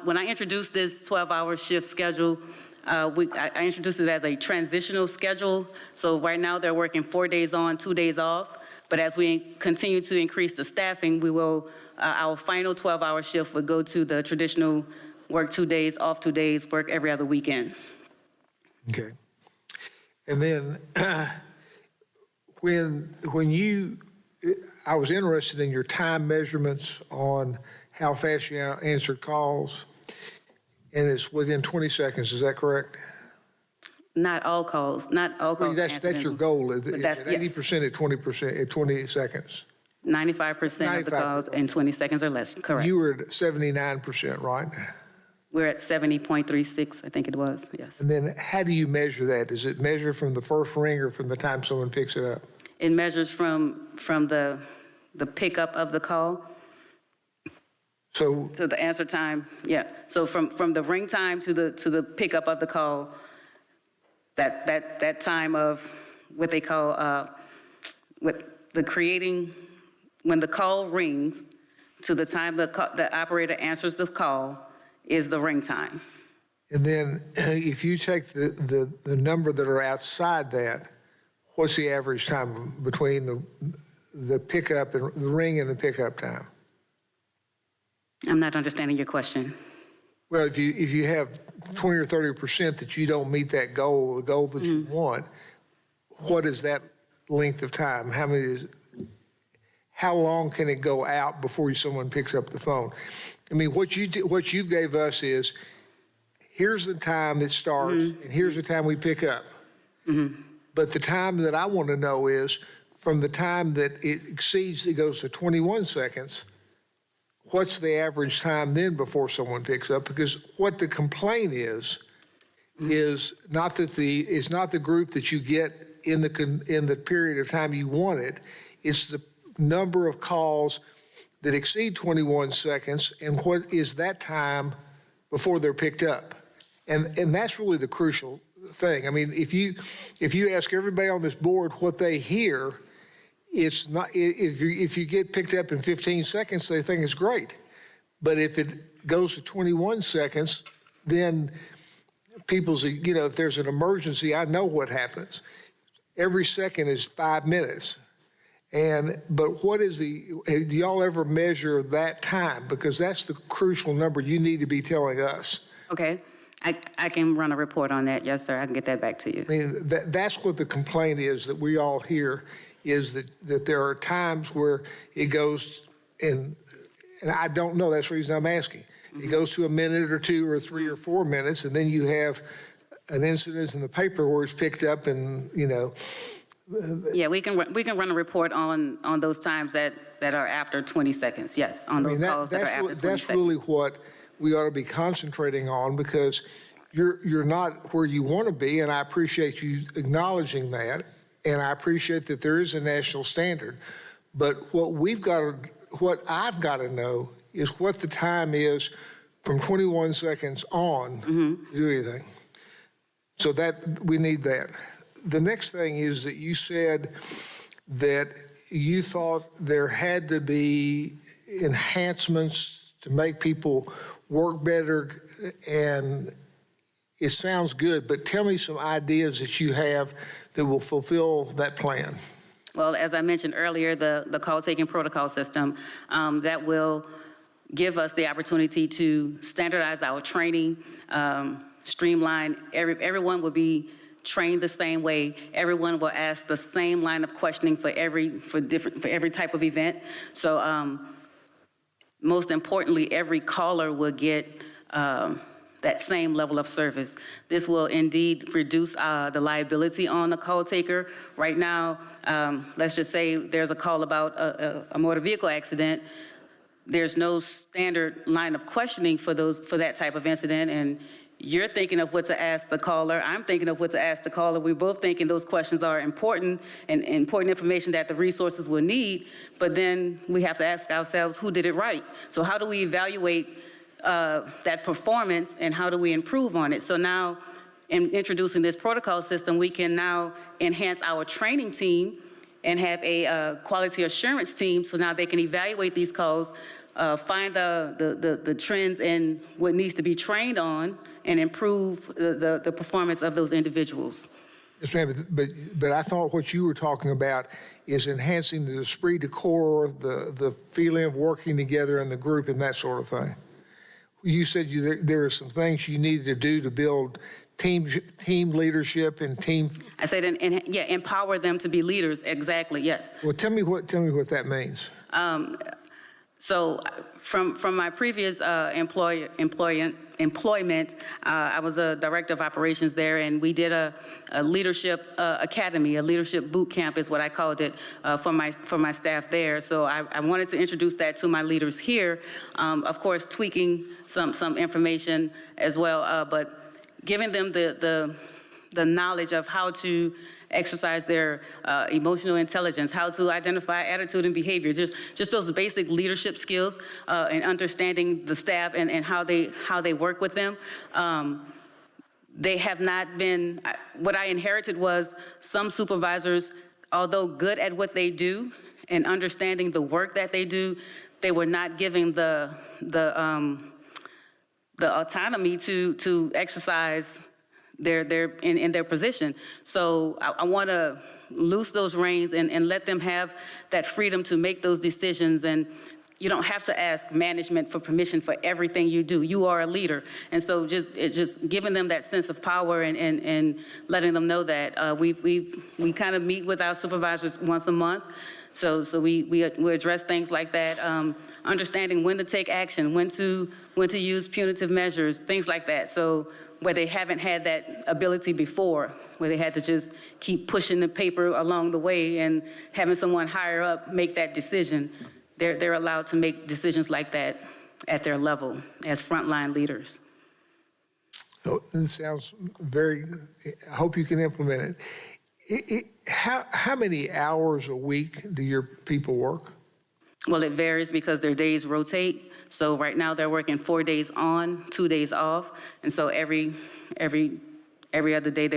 when I introduced this 12-hour shift schedule, I introduced it as a transitional schedule. So right now they're working 4 days on, 2 days off. But as we continue to increase the staffing, we will, our final 12-hour shift would go to the traditional work 2 days, off 2 days, work every other weekend. Okay. And then I was interested in your time measurements on how fast you answered calls, and it's within 20 seconds, is that correct? Not all calls. Well, that's your goal. Is it That's 80% at 20%, at 20 seconds? 95% of the calls in 20 seconds or less, correct. You were at 79%, right? We're at 70.36, I think it was, yes. And then how do you measure that? Is it measured from the first ring or from the time someone picks it up? It measures from the pickup of the call. So to the answer time, yeah. So from the ring time to the pickup of the call, that time of what they call, when the call rings to the time the operator answers the call is the ring time. And then if you take the number that are outside that, what's the average time between the pickup and the ring and the pickup time? I'm not understanding your question. Well, if you have 20 or 30% that you don't meet that goal, the goal that you want, what is that length of time? How long can it go out before someone picks up the phone? I mean, what you gave us is, here's the time it starts, and here's the time we pick up. But the time that I want to know is, from the time that it goes to 21 seconds, what's the average time then before someone picks up? Because what the complaint is not the group that you get in the period of time you want it. It's the number of calls that exceed 21 seconds, and what is that time before they're picked up? And that's really the crucial thing. I mean, if you ask everybody on this board what they hear, it's not, if you get picked up in 15 seconds, they think it's great. But if it goes to 21 seconds, then if there's an emergency, I know what happens. Every second is 5 minutes. But do y'all ever measure that time? Because that's the crucial number you need to be telling us. Okay. I can run a report on that. Yes, sir. I can get that back to you. I mean, that's what the complaint is that we all hear, is that there are times where it goes, and I don't know, that's the reason I'm asking. It goes to a minute or 2 or 3 or 4 minutes, and then you have an incident in the paper where it's picked up and, Yeah, we can run a report on those times that are after 20 seconds. Yes, on those calls that are after 20 seconds. That's really what we ought to be concentrating on, because you're not where you want to be, and I appreciate you acknowledging that, and I appreciate that there is a national standard. But what I've got to know is what the time is from 21 seconds on to do anything. So that we need that. The next thing is that you said that you thought there had to be enhancements to make people work better, and it sounds good, but tell me some ideas that you have that will fulfill that plan. Well, as I mentioned earlier, the call-taking protocol system, that will give us the opportunity to standardize our training, streamline. Everyone will be trained the same way. Everyone will ask the same line of questioning for every type of event. So most importantly, every caller will get that same level of service. This will indeed reduce the liability on the call taker. Right now, let's just say there's a call about a motor vehicle accident. There's no standard line of questioning for that type of incident, and you're thinking of what to ask the caller. I'm thinking of what to ask the caller. We're both thinking those questions are important and important information that the resources will need, but then we have to ask ourselves, who did it right? So how do we evaluate that performance, and how do we improve on it? So now, in introducing this protocol system, we can now enhance our training team and have a quality assurance team, so now they can evaluate these calls, find the trends and what needs to be trained on, and improve the performance of those individuals. Yes, ma'am, but I thought what you were talking about is enhancing the esprit de corps, the feeling of working together in the group and that sort of thing. You said there are some things you needed to do to build team leadership and team. I said, empower them to be leaders. Exactly. Yes. Well, tell me what that means. So, from my previous employment, I was a director of operations there, and we did a leadership academy, a leadership boot camp is what I called it, for my staff there. So I wanted to introduce that to my leaders here. Of course, tweaking some information as well, but giving them the knowledge of how to exercise their emotional intelligence, how to identify attitude and behavior, just those basic leadership skills and understanding the staff and how they work with them. They have not been, what I inherited was some supervisors, although good at what they do and understanding the work that they do, they were not giving the autonomy to exercise in their position. So I want to loose those reins and let them have that freedom to make those decisions. And you don't have to ask management for permission for everything you do. You are a leader. And so just giving them that sense of power and letting them know that we kind of meet with our supervisors once a month. So we address things like that, understanding when to take action, when to use punitive measures, things like that. So where they haven't had that ability before, where they had to just keep pushing the paper along the way and having someone higher up make that decision, they're allowed to make decisions like that at their level as frontline leaders. So it sounds very, I hope you can implement it. How many hours a week do your people work? Well, it varies because their days rotate. So right now they're working 4 days on, 2 days off. And so every other day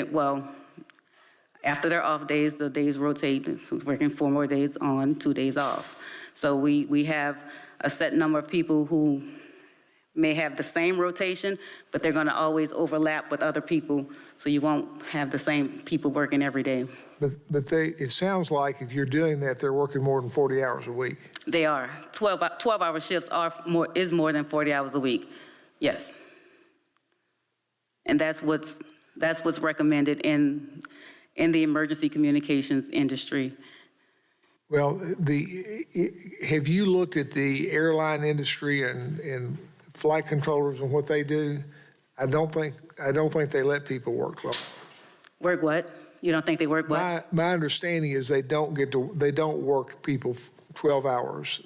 after their off days, the days rotate, working 4 more days on, 2 days off. So we have a set number of people who may have the same rotation, but they're gonna always overlap with other people. So you won't have the same people working every day. But it sounds like if you're doing that, they're working more than 40 hours a week. They are. 12-hour shifts is more than 40 hours a week. Yes. And that's what's recommended in the emergency communications industry. Well, have you looked at the airline industry and flight controllers and what they do? I don't think they let people work 12 hours. Work what? You don't think they work what? My understanding is they don't work people 12 hours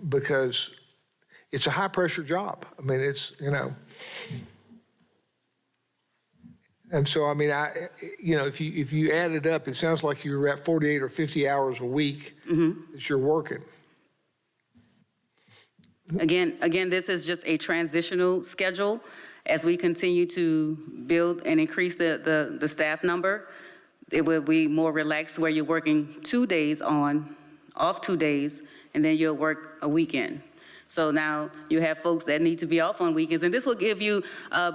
because it's a high pressure job. I mean, it's, and so, I mean, if you add it up, it sounds like you're at 48 or 50 hours a week that you're working. Again, this is just a transitional schedule. As we continue to build and increase the staff number, it will be more relaxed where you're working 2 days on, off 2 days, and then you'll work a weekend. So now you have folks that need to be off on weekends, and this will give you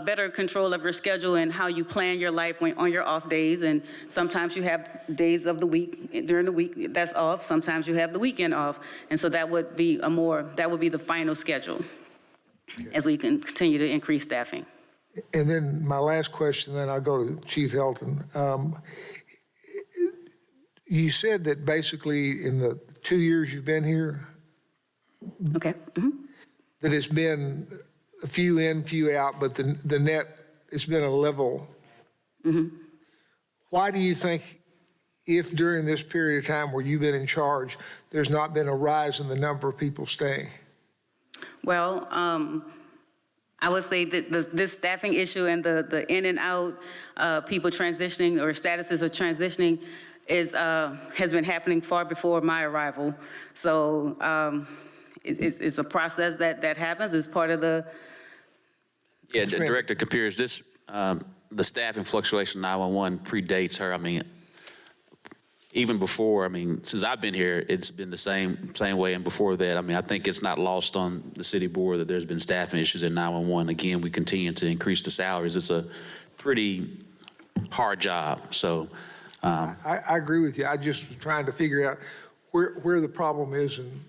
better control of your schedule and how you plan your life on your off days. And sometimes you have days of the week, during the week that's off, sometimes you have the weekend off. And so that would be the final schedule as we can continue to increase staffing. And then my last question, then I'll go to Chief Helton. You said that basically in the 2 years you've been here, okay, that it's been a few in, few out, but the net, it's been a level. Why do you think, if during this period of time where you've been in charge, there's not been a rise in the number of people staying? Well, I would say that this staffing issue and the in and out, people transitioning or statuses of transitioning has been happening far before my arrival. So it's a process that happens. It's part of the. Yeah, Director Capiers, the staffing fluctuation 911 predates her. I mean, even before, since I've been here, it's been the same way. And before that, I think it's not lost on the city board that there's been staffing issues in 911. Again, we continue to increase the salaries. It's a pretty hard job. So I agree with you. I just was trying to figure out where the problem is and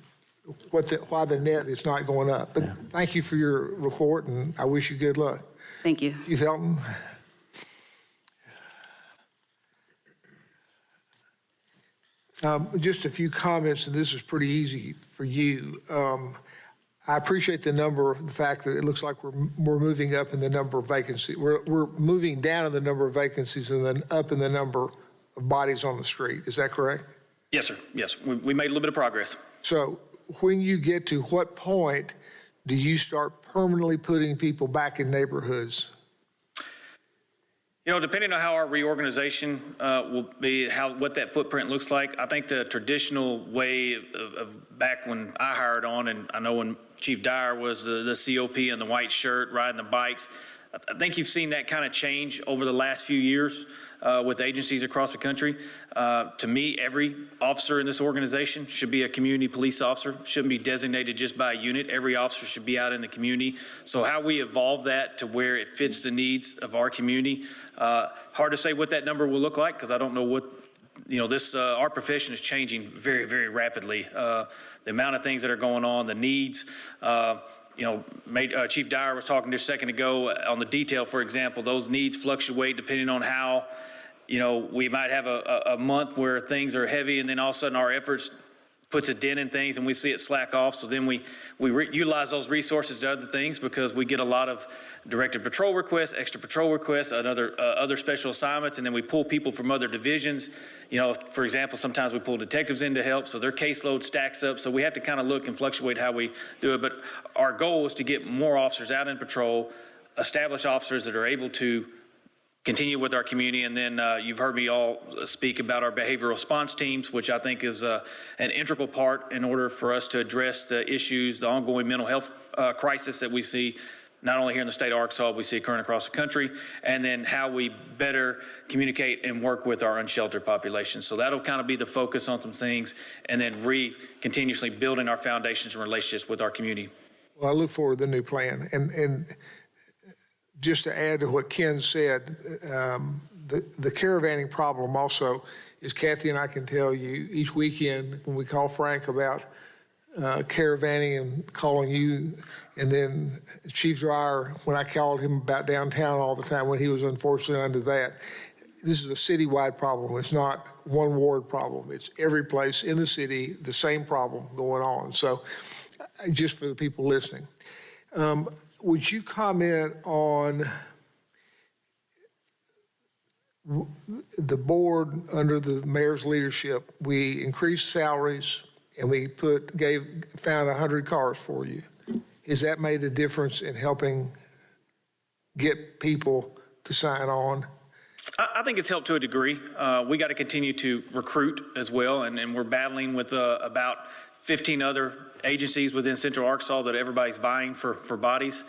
why the net is not going up. But thank you for your report, and I wish you good luck. Thank you. Chief Helton. Just a few comments, and this is pretty easy for you. I appreciate the fact that it looks like we're moving up in the number of vacancies. We're moving down in the number of vacancies and then up in the number of bodies on the street. Is that correct? Yes, sir. Yes, we made a little bit of progress. So when you get to what point do you start permanently putting people back in neighborhoods? You know, depending on how our reorganization will be, what that footprint looks like, I think the traditional way of back when I hired on, and I know when Chief Dyer was the COP in the white shirt, riding the bikes, I think you've seen that kind of change over the last few years with agencies across the country. To me, every officer in this organization should be a community police officer, shouldn't be designated just by a unit. Every officer should be out in the community. So how we evolve that to where it fits the needs of our community, hard to say what that number will look like because I don't know what, you know, our profession is changing very, very rapidly. The amount of things that are going on, the needs, you know, Chief Dyer was talking just a second ago on the detail, for example, those needs fluctuate depending on how, you know, we might have a month where things are heavy and then all of a sudden our efforts puts a dent in things and we see it slack off. So then we utilize those resources to other things because we get a lot of directed patrol requests, extra patrol requests, other special assignments, and then we pull people from other divisions. You know, for example, sometimes we pull detectives in to help, so their caseload stacks up. So we have to kind of look and fluctuate how we do it. But our goal is to get more officers out in patrol, establish officers that are able to continue with our community, and then you've heard me all speak about our behavioral response teams, which I think is an integral part in order for us to address the issues, the ongoing mental health crisis that we see not only here in the state of Arkansas, we see occurring across the country, and then how we better communicate and work with our unsheltered population. So that'll kind of be the focus on some things, and then continuously building our foundations and relationships with our community. Well, I look forward to the new plan. And just to add to what Ken said, the caravanning problem also is, Kathy and I can tell you, each weekend when we call Frank about caravanning and calling you, and then Chief Dyer, when I called him about downtown all the time when he was unfortunately under that, this is a citywide problem. It's not one ward problem. It's every place in the city, the same problem going on. So just for the people listening. Would you comment on the board under the mayor's leadership? We increased salaries and we found 100 cars for you. Has that made a difference in helping get people to sign on? I think it's helped to a degree. We got to continue to recruit as well, and we're battling with about 15 other agencies within Central Arkansas that everybody's vying for bodies.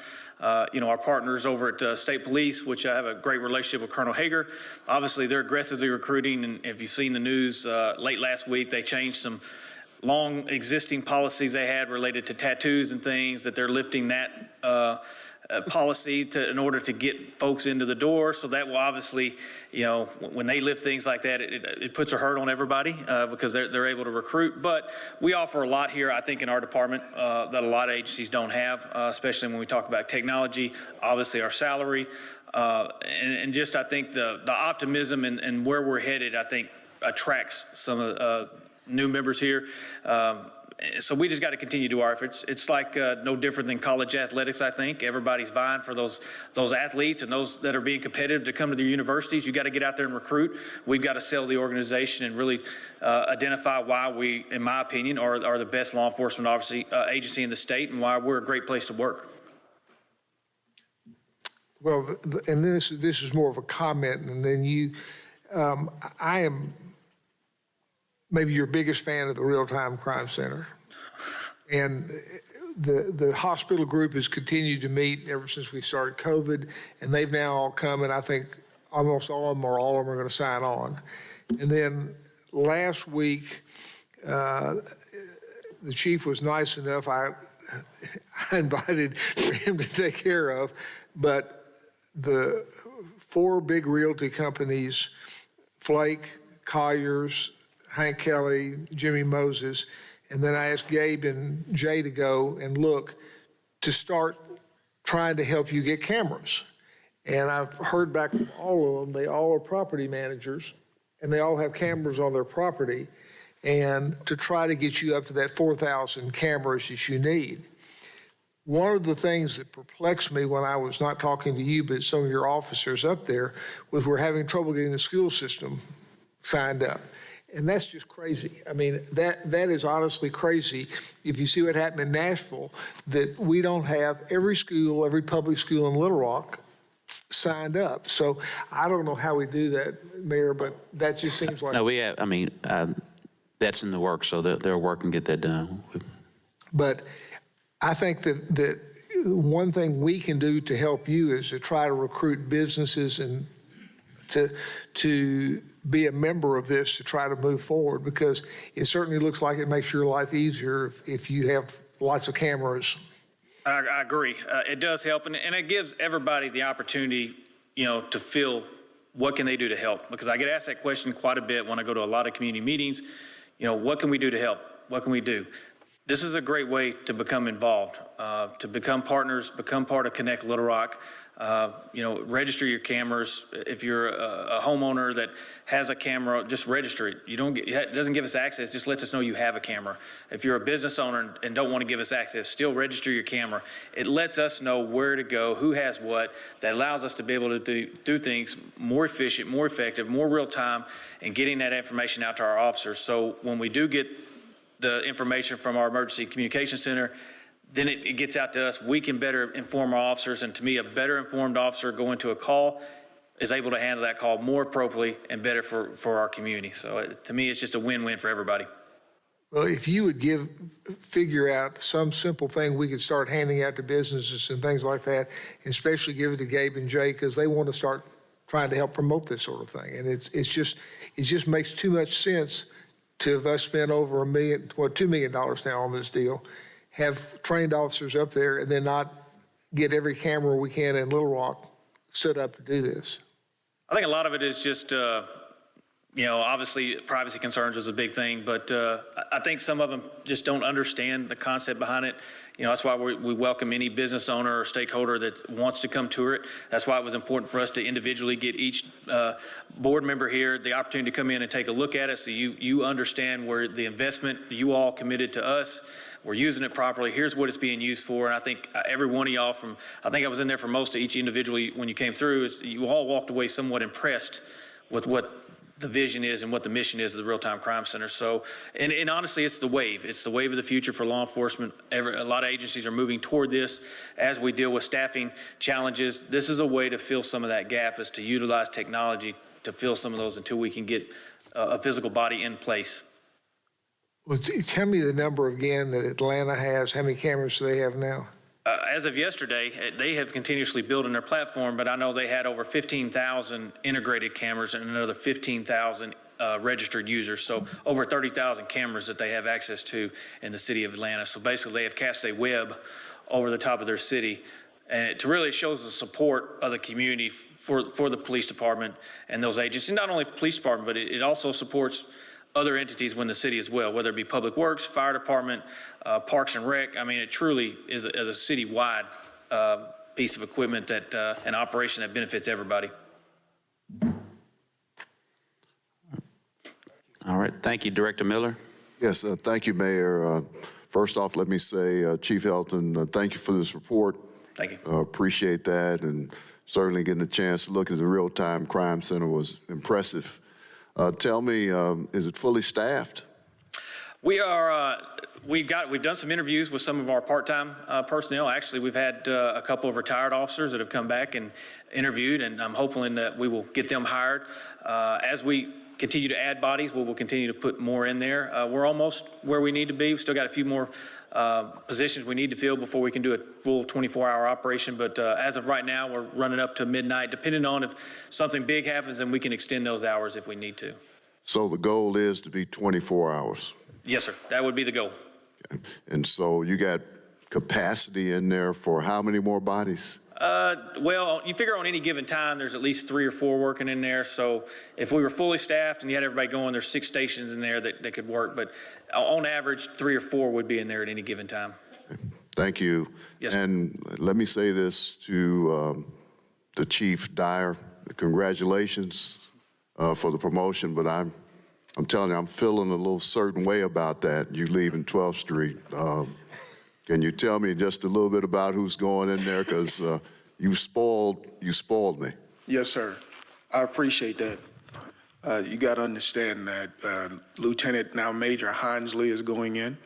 You know, our partners over at State Police, which I have a great relationship with Colonel Hager, obviously they're aggressively recruiting, and if you've seen the news, late last week they changed some long existing policies they had related to tattoos and things, that they're lifting that policy in order to get folks into the door. So that will obviously, you know, when they lift things like that, it puts a hurt on everybody because they're able to recruit. But we offer a lot here, I think, in our department that a lot of agencies don't have, especially when we talk about technology, obviously our salary, and just I think the optimism and where we're headed, I think, attracts some new members here. So we just got to continue to do our efforts. It's like no different than college athletics, I think. Everybody's vying for those athletes and those that are being competitive to come to their universities. You got to get out there and recruit. We've got to sell the organization and really identify why we, in my opinion, are the best law enforcement agency in the state, and why we're a great place to work. Well, and this is more of a comment, and then you, I am maybe your biggest fan of the Real-Time Crime Center. And the hospital group has continued to meet ever since we started COVID, and they've now all come, and I think almost all of them or all of them are going to sign on. And then last week, the chief was nice enough, I invited for him to take care of, but the 4 big realty companies, Flake, Colliers, Hank Kelly, Jimmy Moses, and then I asked Gabe and Jay to go and look to start trying to help you get cameras. And I've heard back from all of them. They all are property managers, and they all have cameras on their property, and to try to get you up to that 4,000 cameras that you need. One of the things that perplexed me when I was not talking to you, but some of your officers up there, was we're having trouble getting the school system signed up. And that's just crazy. I mean, that is honestly crazy. If you see what happened in Nashville, that we don't have every school, every public school in Little Rock signed up. So I don't know how we do that, Mayor, but that just seems like. No, we have, I mean, that's in the works, so they're working to get that done. But I think that one thing we can do to help you is to try to recruit businesses and to be a member of this to try to move forward, because it certainly looks like it makes your life easier if you have lots of cameras. I agree. It does help, and it gives everybody the opportunity, to feel what can they do to help? Because I get asked that question quite a bit when I go to a lot of community meetings. What can we do to help? What can we do? This is a great way to become involved, to become partners, become part of Connect Little Rock. Register your cameras. If you're a homeowner that has a camera, just register it. It doesn't give us access, just lets us know you have a camera. If you're a business owner and don't want to give us access, still register your camera. It lets us know where to go, who has what. That allows us to be able to do things more efficient, more effective, more real time, and getting that information out to our officers. So when we do get the information from our emergency communication center, then it gets out to us. We can better inform our officers, and to me, a better informed officer going to a call is able to handle that call more appropriately and better for our community. So to me, it's just a win-win for everybody. Well, if you would figure out some simple thing we could start handing out to businesses and things like that, and especially give it to Gabe and Jay, because they want to start trying to help promote this sort of thing. And it just makes too much sense to have us spent over $2 million now on this deal, have trained officers up there, and then not get every camera we can in Little Rock set up to do this. I think a lot of it is just, obviously privacy concerns is a big thing, but I think some of them just don't understand the concept behind it. That's why we welcome any business owner or stakeholder that wants to come tour it. That's why it was important for us to individually get each board member here the opportunity to come in and take a look at it, so you understand where the investment you all committed to us, we're using it properly. Here's what it's being used for. And I think every one of y'all I think I was in there for most of each individually when you came through, you all walked away somewhat impressed with what the vision is and what the mission is of the Real-Time Crime Center. So, and honestly, it's the wave. It's the wave of the future for law enforcement. A lot of agencies are moving toward this as we deal with staffing challenges. This is a way to fill some of that gap, is to utilize technology to fill some of those until we can get a physical body in place. Well, tell me the number again that Atlanta has. How many cameras do they have now? As of yesterday, they have continuously built in their platform, but I know they had over 15,000 integrated cameras and another 15,000 registered users. So over 30,000 cameras that they have access to in the city of Atlanta. So basically they have cast a web over the top of their city. And it really shows the support of the community for the police department and those agencies. Not only the police department, but it also supports other entities within the city as well, whether it be Public Works, Fire Department, Parks and Rec. I mean, it truly is a citywide piece of equipment an operation that benefits everybody. All right. Thank you, Director Miller. Yes, thank you, Mayor. First off, let me say, Chief Helton, thank you for this report. Thank you. Appreciate that, and certainly getting a chance to look at the Real-Time Crime Center was impressive. Tell me, is it fully staffed? We are. We've done some interviews with some of our part-time personnel. Actually, we've had a couple of retired officers that have come back and interviewed, and I'm hoping that we will get them hired. As we continue to add bodies, we will continue to put more in there. We're almost where we need to be. We've still got a few more positions we need to fill before we can do a full 24-hour operation. But as of right now, we're running up to midnight. Depending on if something big happens, then we can extend those hours if we need to. So the goal is to be 24 hours? Yes, sir. That would be the goal. Okay. And so you got capacity in there for how many more bodies? Well, you figure on any given time, there's at least 3 or 4 working in there. So if we were fully staffed and you had everybody going, there's 6 stations in there that could work. But on average, 3 or 4 would be in there at any given time. Thank you. Yes, sir. And let me say this to the Chief Dyer. Congratulations for the promotion, but I'm telling you, I'm feeling a little certain way about that, you leaving 12th Street. Can you tell me just a little bit about who's going in there? Because you spoiled me. Yes, sir. I appreciate that. You got to understand that Lieutenant, now Major Hinesley, is going in.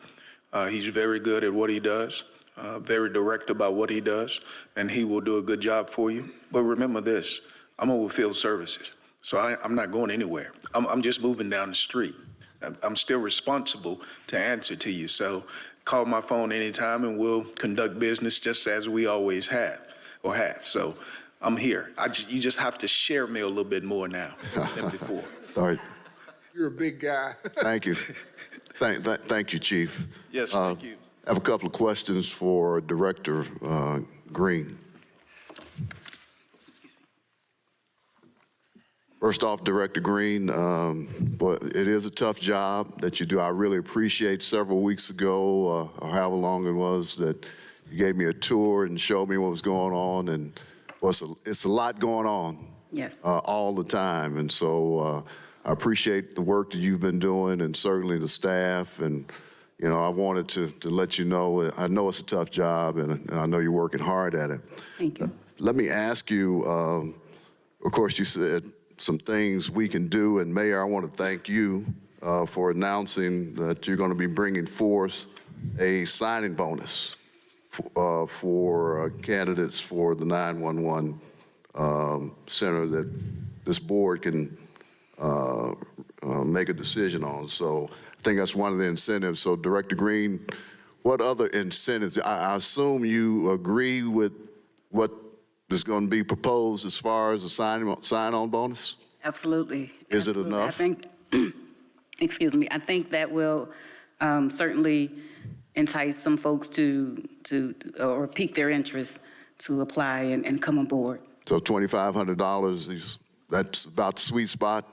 He's very good at what he does. very direct about what he does, and he will do a good job for you. But remember this, I'm over field services, so I'm not going anywhere. I'm just moving down the street. I'm still responsible to answer to you. So call my phone anytime and we'll conduct business just as we always have. So I'm here. You just have to share me a little bit more now than before. All right. You're a big guy. Thank you. Thank you, Chief. Yes, thank you. I have a couple of questions for Director Green. First off, Director Green, but it is a tough job that you do. I really appreciate several weeks ago, or however long it was, that you gave me a tour and showed me what was going on. And it's a lot going on. Yes. All the time. And so I appreciate the work that you've been doing, and certainly the staff. And, you know, I wanted to let you know, I know it's a tough job, and I know you're working hard at it. Thank you. Let me ask you, of course, you said some things we can do, and Mayor, I want to thank you for announcing that you're going to be bringing forth a signing bonus for candidates for the 911 center that this board can make a decision on. So I think that's one of the incentives. So Director Green, what other incentives? I assume you agree with what is going to be proposed as far as a sign-on bonus? Absolutely. Is it Absolutely. enough? I think, excuse me, I think that will certainly entice some folks to or pique their interest to apply and come aboard. So $2,500, that's about the sweet spot?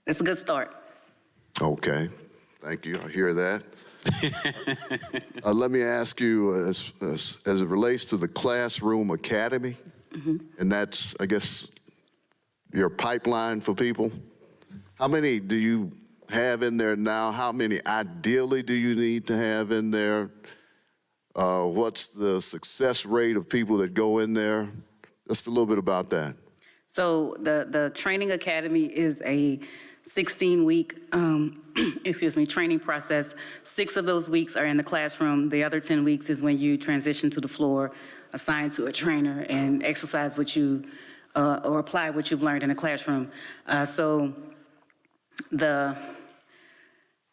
It's a good start. Okay, thank you, I hear that. Let me ask you, as it relates to the Classroom Academy, and that's, I guess, your pipeline for people, how many do you have in there now? How many ideally do you need to have in there? What's the success rate of people that go in there? Just a little bit about that. So the Training Academy is a 16-week, training process. 6 of those weeks are in the classroom. The other 10 weeks is when you transition to the floor, assigned to a trainer, and exercise what you, or apply what you've learned in the classroom. So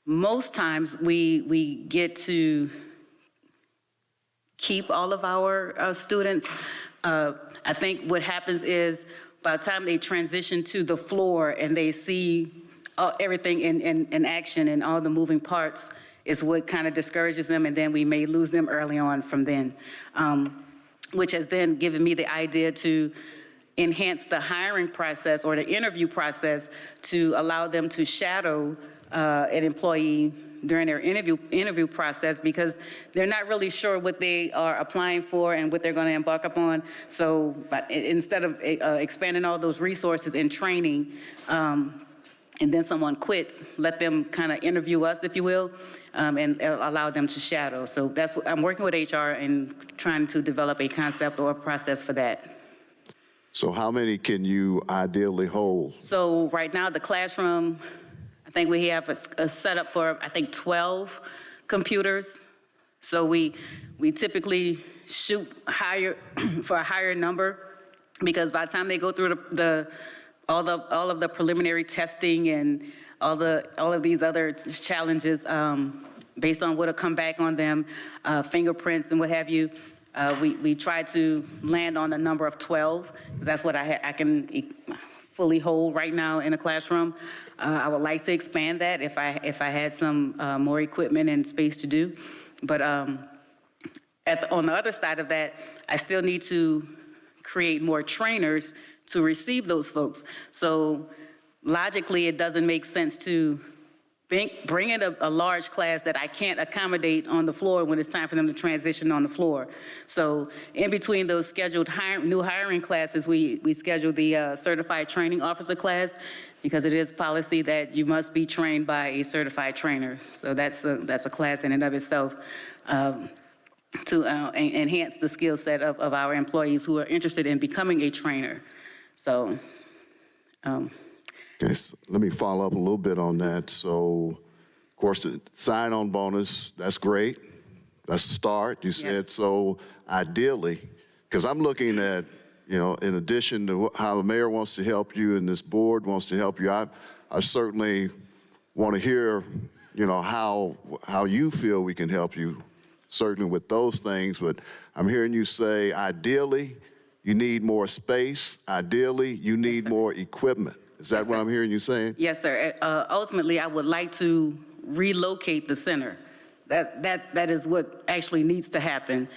most times we get to keep all of our students. I think what happens is by the time they transition to the floor and they see everything in action and all the moving parts is what kind of discourages them, and then we may lose them early on from then, which has then given me the idea to enhance the hiring process or the interview process to allow them to shadow an employee during their interview process, because they're not really sure what they are applying for and what they're going to embark upon. So but instead of expanding all those resources in training, and then someone quits, let them kind of interview us, if you will, and allow them to shadow. So that's what I'm working with HR and trying to develop a concept or a process for that. So how many can you ideally hold? So right now, the classroom, I think we have a setup for, 12 computers. So we typically shoot higher for a higher number, because by the time they go through all of the preliminary testing and all of these other challenges, based on what'll come back on them, fingerprints and what have you, we try to land on a number of 12. That's what I can fully hold right now in the classroom. I would like to expand that if I had some more equipment and space to do. But on the other side of that, I still need to create more trainers to receive those folks. So logically, it doesn't make sense to bring in a large class that I can't accommodate on the floor when it's time for them to transition on the floor. So in between those scheduled new hiring classes, we schedule the certified training officer class, because it is policy that you must be trained by a certified trainer. So that's a class in and of itself to enhance the skill set of our employees who are interested in becoming a trainer. So. Okay, so let me follow up a little bit on that. So, of course, the sign-on bonus, that's great. That's a start. You said so ideally, because I'm looking at, you know, in addition to how the mayor wants to help you and this board wants to help you, I certainly want to hear, you know, how you feel we can help you, certainly with those things. But I'm hearing you say, ideally, you need more space. Ideally, you need more equipment. Is that what I'm hearing you saying? Yes, sir. Ultimately, I would like to relocate the center. That is what actually needs to happen.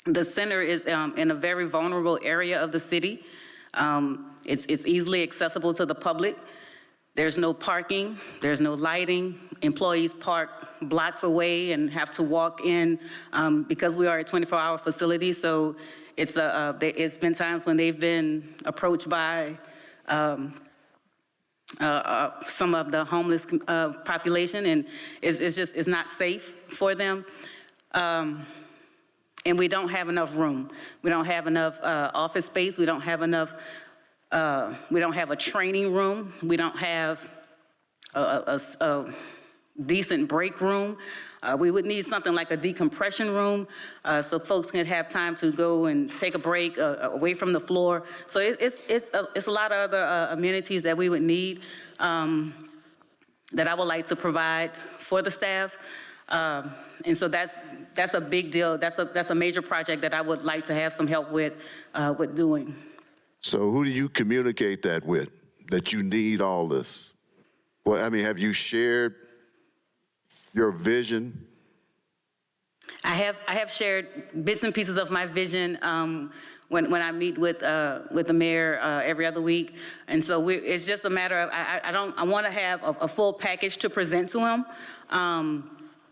The center is in a very vulnerable area of the city. It's easily accessible to the public. There's no parking, there's no lighting. Employees park blocks away and have to walk in because we are a 24-hour facility. So it's been times when they've been approached by some of the homeless population, and it's not safe for them. And we don't have enough room. We don't have enough office space. We don't have enough. We don't have a training room. We don't have a decent break room. We would need something like a decompression room so folks can have time to go and take a break away from the floor. So it's a lot of other amenities that we would need that I would like to provide for the staff. And so that's a big deal. That's a major project that I would like to have some help with doing. So who do you communicate that with, that you need all this? Well, I mean, have you shared your vision? I have shared bits and pieces of my vision when I meet with the mayor every other week, and so it's just a matter of I want to have a full package to present to him.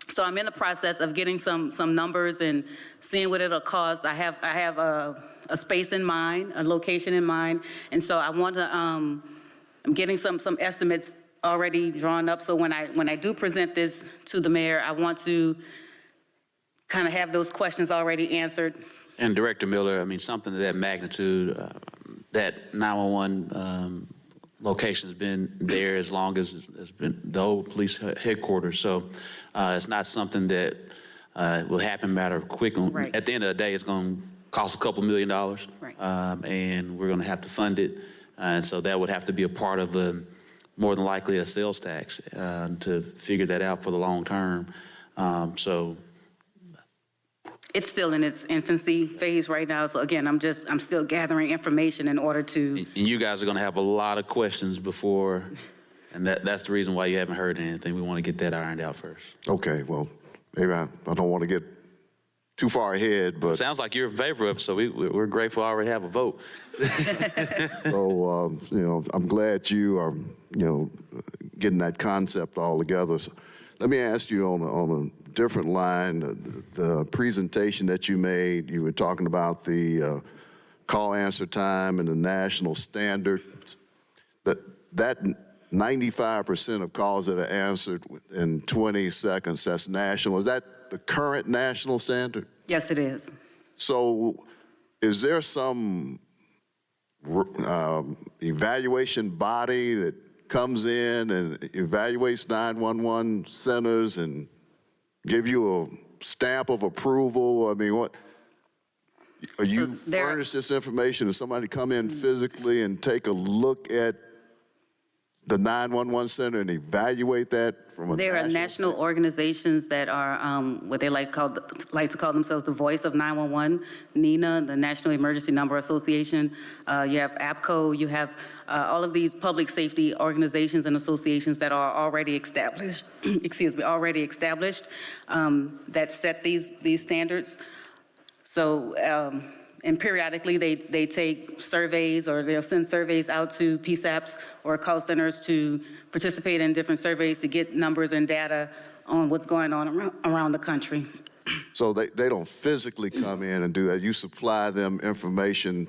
So I'm in the process of getting some numbers and seeing what it'll cost. I have a space in mind, a location in mind, and so I want to. I'm getting some estimates already drawn up. So when I do present this to the mayor, I want to kind of have those questions already answered. And Director Miller, I mean, something of that magnitude, that 911 location has been there as long as it's been the old police headquarters. So it's not something that will happen matter of quick. Right. At the end of the day, it's going to cost a couple $1 million, right. and we're going to have to fund it. And so that would have to be a part of more than likely a sales tax to figure that out for the long term. So it's still in its infancy phase right now. So again, I'm still gathering information in order to. And you guys are going to have a lot of questions before, and that's the reason why you haven't heard anything. We want to get that ironed out first. Okay, well, maybe I don't want to get too far ahead, but. Sounds like you're in favor of it, so we're grateful I already have a vote. So, I'm glad you are, getting that concept all together. So let me ask you on a different line, the presentation that you made, you were talking about the call answer time and the national standard. That 95% of calls that are answered in 20 seconds, that's national. Is that the current national standard? Yes, it is. So is there some evaluation body that comes in and evaluates 911 centers and give you a stamp of approval? I mean, what, are you furnished this information? Does somebody come in physically and take a look at the 911 center and evaluate that from a There are national organizations that are what they like to call themselves the voice of 911, NENA, the National Emergency Number Association. You have APCO, you have all of these public safety organizations and associations that are already established, that set these standards. So, and periodically they take surveys, or they'll send surveys out to PSAPs or call centers to participate in different surveys to get numbers and data on what's going on around the country. So they don't physically come in and do that. You supply them information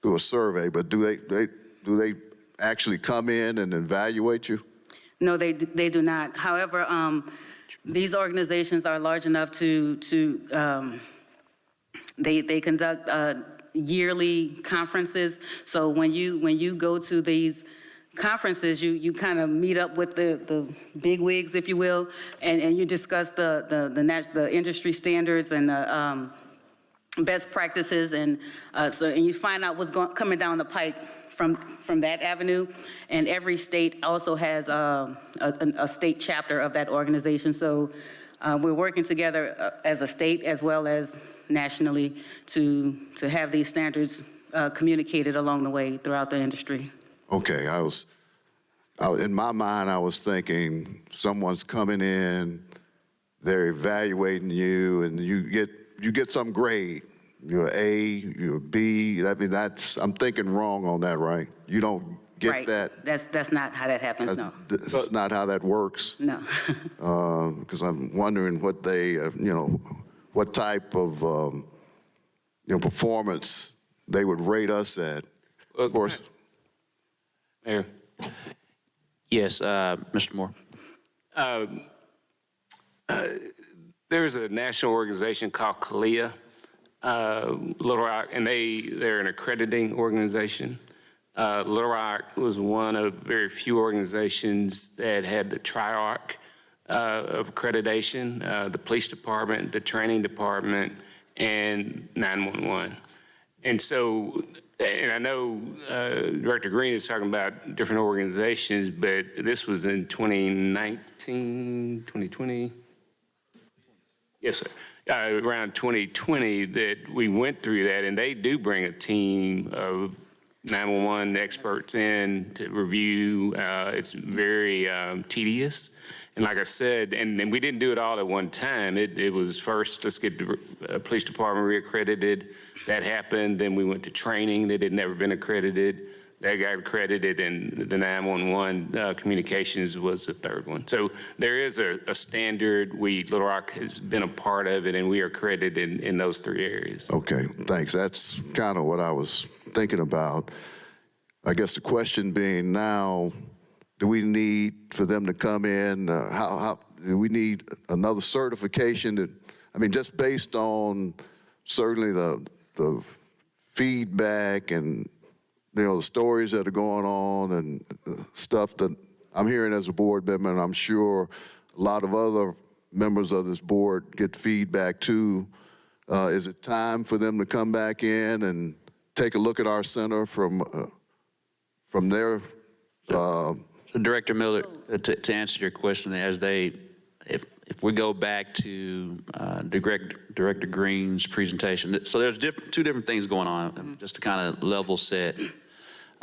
through a survey, but do they actually come in and evaluate you? No, they do not. However, these organizations are large enough to they conduct yearly conferences. So when you go to these conferences, you kind of meet up with the big wigs, if you will, and you discuss the industry standards and the best practices, and you find out what's coming down the pike from that avenue. And every state also has a state chapter of that organization. So we're working together as a state as well as nationally to have these standards communicated along the way throughout the industry. Okay, in my mind, I was thinking someone's coming in, they're evaluating you, and you get some grade. You're A, you're B. I mean, I'm thinking wrong on that, right? You don't get right. that. That's not how that happens. No. That's not how that works. No. Because I'm wondering what they, what type of, performance they would rate us at. Of course. Mayor. Yes, Mr. Moore. There's a national organization called CALEA, Little Rock, and they're an accrediting organization. Little Rock was one of very few organizations that had the Tri-Arc of accreditation, the police department, the training department, and 911. And so, and I know Director Green is talking about different organizations, but this was in 2019, 2020? Yes, sir. Around 2020 that we went through that, and they do bring a team of 911 experts in to review. It's very tedious. And like I said, and we didn't do it all at one time. It was first, let's get the police department reaccredited. That happened. Then we went to training that had never been accredited. That got accredited, and the 911 communications was the third one. So there is a standard. Little Rock has been a part of it, and we are accredited in those three areas. Okay, thanks. That's kind of what I was thinking about. I guess the question being now, do we need for them to come in? How do we need another certification? Just based on certainly the feedback and the stories that are going on and stuff that I'm hearing as a board member, and I'm sure a lot of other members of this board get feedback too. Is it time for them to come back in and take a look at our center from their? So Director Miller, to answer your question, if we go back to Director Green's presentation, so there's two different things going on, just to kind of level set.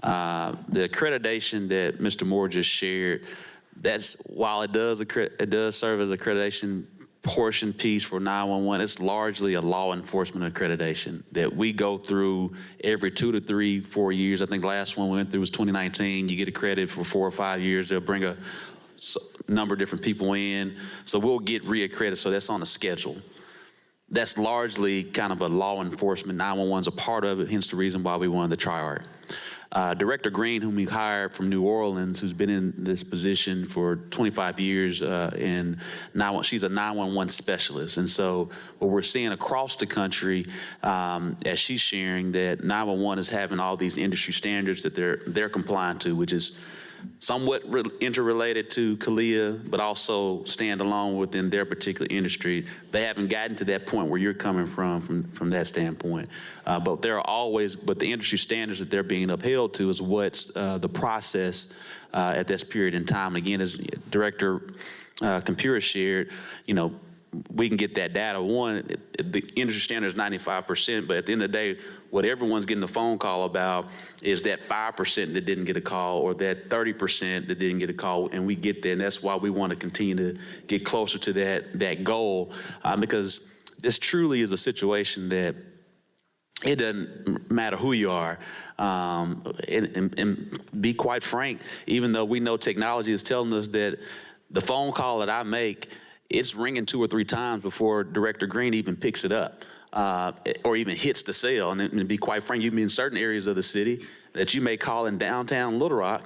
The accreditation that Mr. Moore just shared, while it does serve as accreditation portion piece for 911, it's largely a law enforcement accreditation that we go through every 2 to 3, 4 years. I think the last one we went through was 2019. You get accredited for 4 or 5 years. They'll bring a number of different people in. So we'll get reaccredited. So that's on the schedule. That's largely kind of a law enforcement. 911's a part of it, hence the reason why we wanted the Tri-Arc. Director Green, whom we hired from New Orleans, who's been in this position for 25 years, and now she's a 911 specialist. And so what we're seeing across the country, as she's sharing, that 911 is having all these industry standards that they're compliant to, which is somewhat interrelated to CALEA, but also stand alone within their particular industry. They haven't gotten to that point where you're coming from that standpoint. But the industry standards that they're being upheld to is what's the process at this period in time. Again, as Director Compura shared, we can get that data. One, the industry standard is 95%, but at the end of the day, what everyone's getting a phone call about is that 5% that didn't get a call, or that 30% that didn't get a call, and we get that, and that's why we want to continue to get closer to that goal, because this truly is a situation that it doesn't matter who you are, and be quite frank, even though we know technology is telling us that the phone call that I make, it's ringing 2 or 3 times before Director Green even picks it up or even hits the cell. And to be quite frank, you mean certain areas of the city that you may call in downtown Little Rock,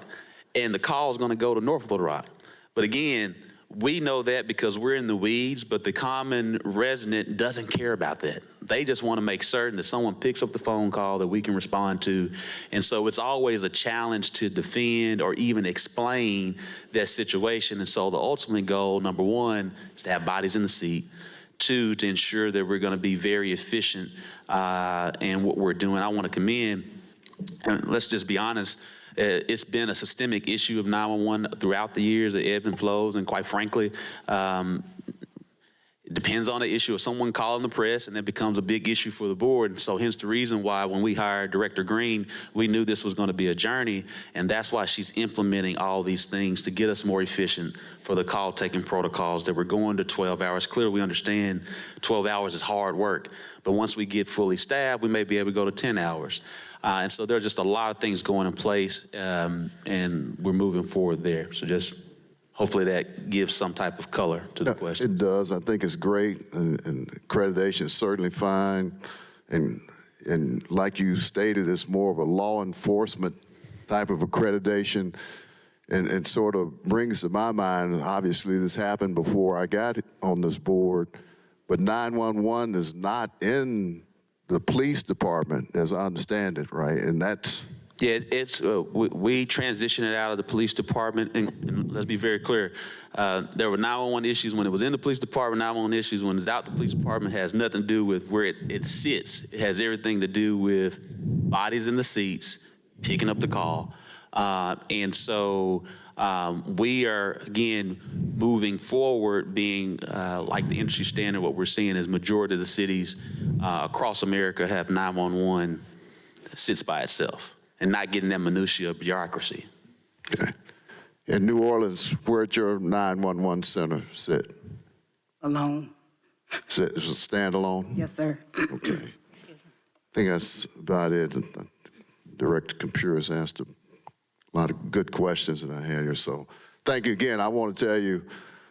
and the call is going to go to North Little Rock. But again, we know that because we're in the weeds, but the common resident doesn't care about that. they just want to make certain that someone picks up the phone call that we can respond to. And so it's always a challenge to defend or even explain that situation. And so the ultimate goal, number one, is to have bodies in the seat. Two, to ensure that we're going to be very efficient in what we're doing. I want to commend, and let's just be honest, it's been a systemic issue of 911 throughout the years, it ebbs and flows, and quite frankly, it depends on the issue of someone calling the press, and it becomes a big issue for the board. And so hence the reason why when we hired Director Green, we knew this was going to be a journey, and that's why she's implementing all these things to get us more efficient for the call-taking protocols, that we're going to 12 hours. Clearly, we understand 12 hours is hard work, but once we get fully staffed, we may be able to go to 10 hours. And so there's just a lot of things going in place, and we're moving forward there. So just hopefully that gives some type of color to the question. It does. I think it's great, and accreditation is certainly fine. And like you stated, it's more of a law enforcement type of accreditation, and sort of brings to my mind, obviously this happened before I got on this board, but 911 is not in the police department, as I understand it, right? And that's... Yeah, it's we transitioned it out of the police department, and let's be very clear. There were 911 issues when it was in the police department. 911 issues when it's out the police department. It has nothing to do with where it sits. It has everything to do with bodies in the seats, picking up the call, and so we are again moving forward, being like the industry standard. What we're seeing is majority of the cities across America have 911 that sits by itself, and not getting that minutiae of bureaucracy. Okay. In New Orleans, where'd your 911 center sit? Alone. It's a standalone? Yes, sir. Okay. I think that's about it. Director Computer has asked a lot of good questions that I had here. So thank you again. I want to tell you,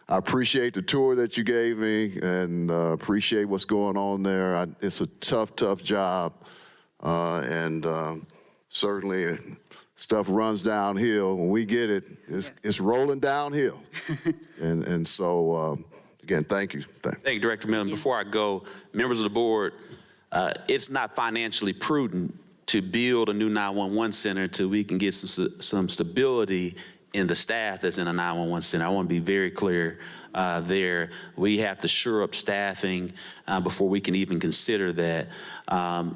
I appreciate the tour that you gave me, and appreciate what's going on there. It's a tough, tough job. Certainly stuff runs downhill. When we get it, it's rolling downhill. and so, again, thank you. Thank you, Director Millen. Before I go, members of the board, it's not financially prudent to build a new 911 center until we can get some stability in the staff that's in a 911 center. I want to be very clear there. We have to shore up staffing before we can even consider that.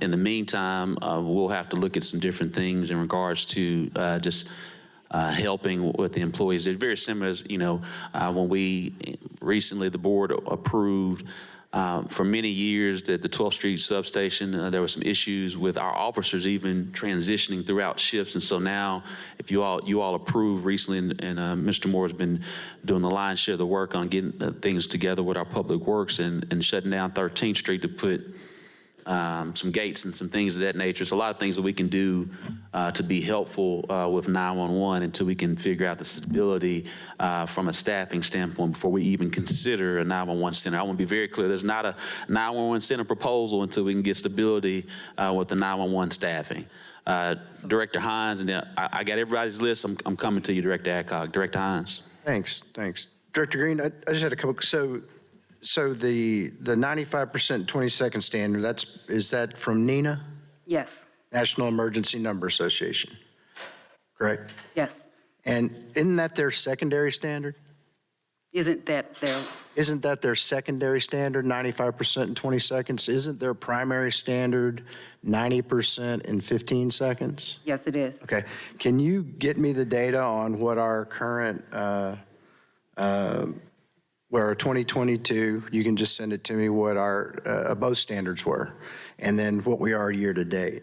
In the meantime, we'll have to look at some different things in regards to just helping with the employees. They're very similar as, when we recently, the board approved for many years that the 12th Street substation, there were some issues with our officers even transitioning throughout shifts. And so now, if you all approved recently, and Mr. Moore has been doing the lion's share of the work on getting things together with our public works and shutting down 13th Street to put some gates and some things of that nature. It's a lot of things that we can do to be helpful with 911 until we can figure out the stability from a staffing standpoint before we even consider a 911 center. I want to be very clear. There's not a 911 center proposal until we can get stability with the 911 staffing. Director Hines, and then I got everybody's list. I'm coming to you, Director Adcock. Director Hines. Thanks. Director Green, I just had a couple. So the 95% 20-second standard, is that from NENA? Yes. National Emergency Number Association, correct? Yes. And isn't that their secondary standard? Isn't that their secondary standard, 95% in 20 seconds? Isn't their primary standard 90% in 15 seconds? Yes, it is. Okay. Can you get me the data on what our current, where our 2022, you can just send it to me, what our both standards were, and then what we are year to date?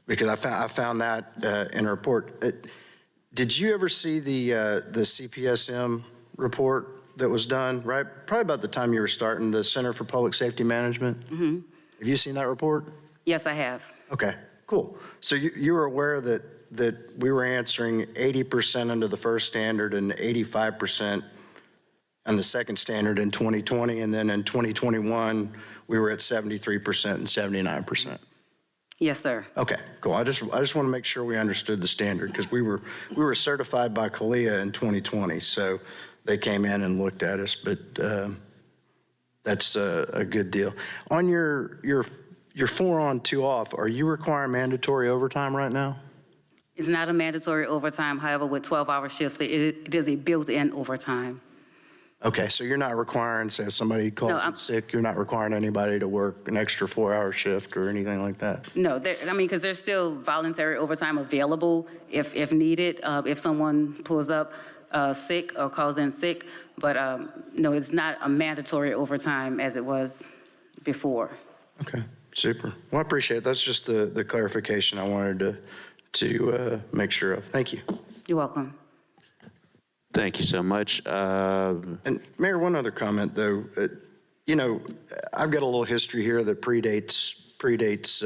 Because I found that in a report. Did you ever see the CPSM report that was done, right? Probably about the time you were starting, the Center for Public Safety Management? Mm-hmm. Have you seen that report? Yes, I have. Okay, cool. So you were aware that we were answering 80% under the first standard and 85% on the second standard in 2020, and then in 2021, we were at 73% and 79%. Yes, sir. Okay, cool. I just want to make sure we understood the standard, because we were certified by CALEA in 2020, so they came in and looked at us. But That's a good deal. On your 4 on, 2 off, are you requiring mandatory overtime right now? It's not a mandatory overtime, however, with 12-hour shifts, it is a built-in overtime. Okay, so you're not requiring, say, if somebody calls in sick, you're not requiring anybody to work an extra 4-hour shift or anything like that? No, because there's still voluntary overtime available if needed, if someone pulls up sick or calls in sick. But no, it's not a mandatory overtime as it was before. Okay, super. Well, I appreciate it. That's just the clarification I wanted to make sure of. Thank you. You're welcome. Thank you so much. And Mayor, one other comment though. You know, I've got a little history here that predates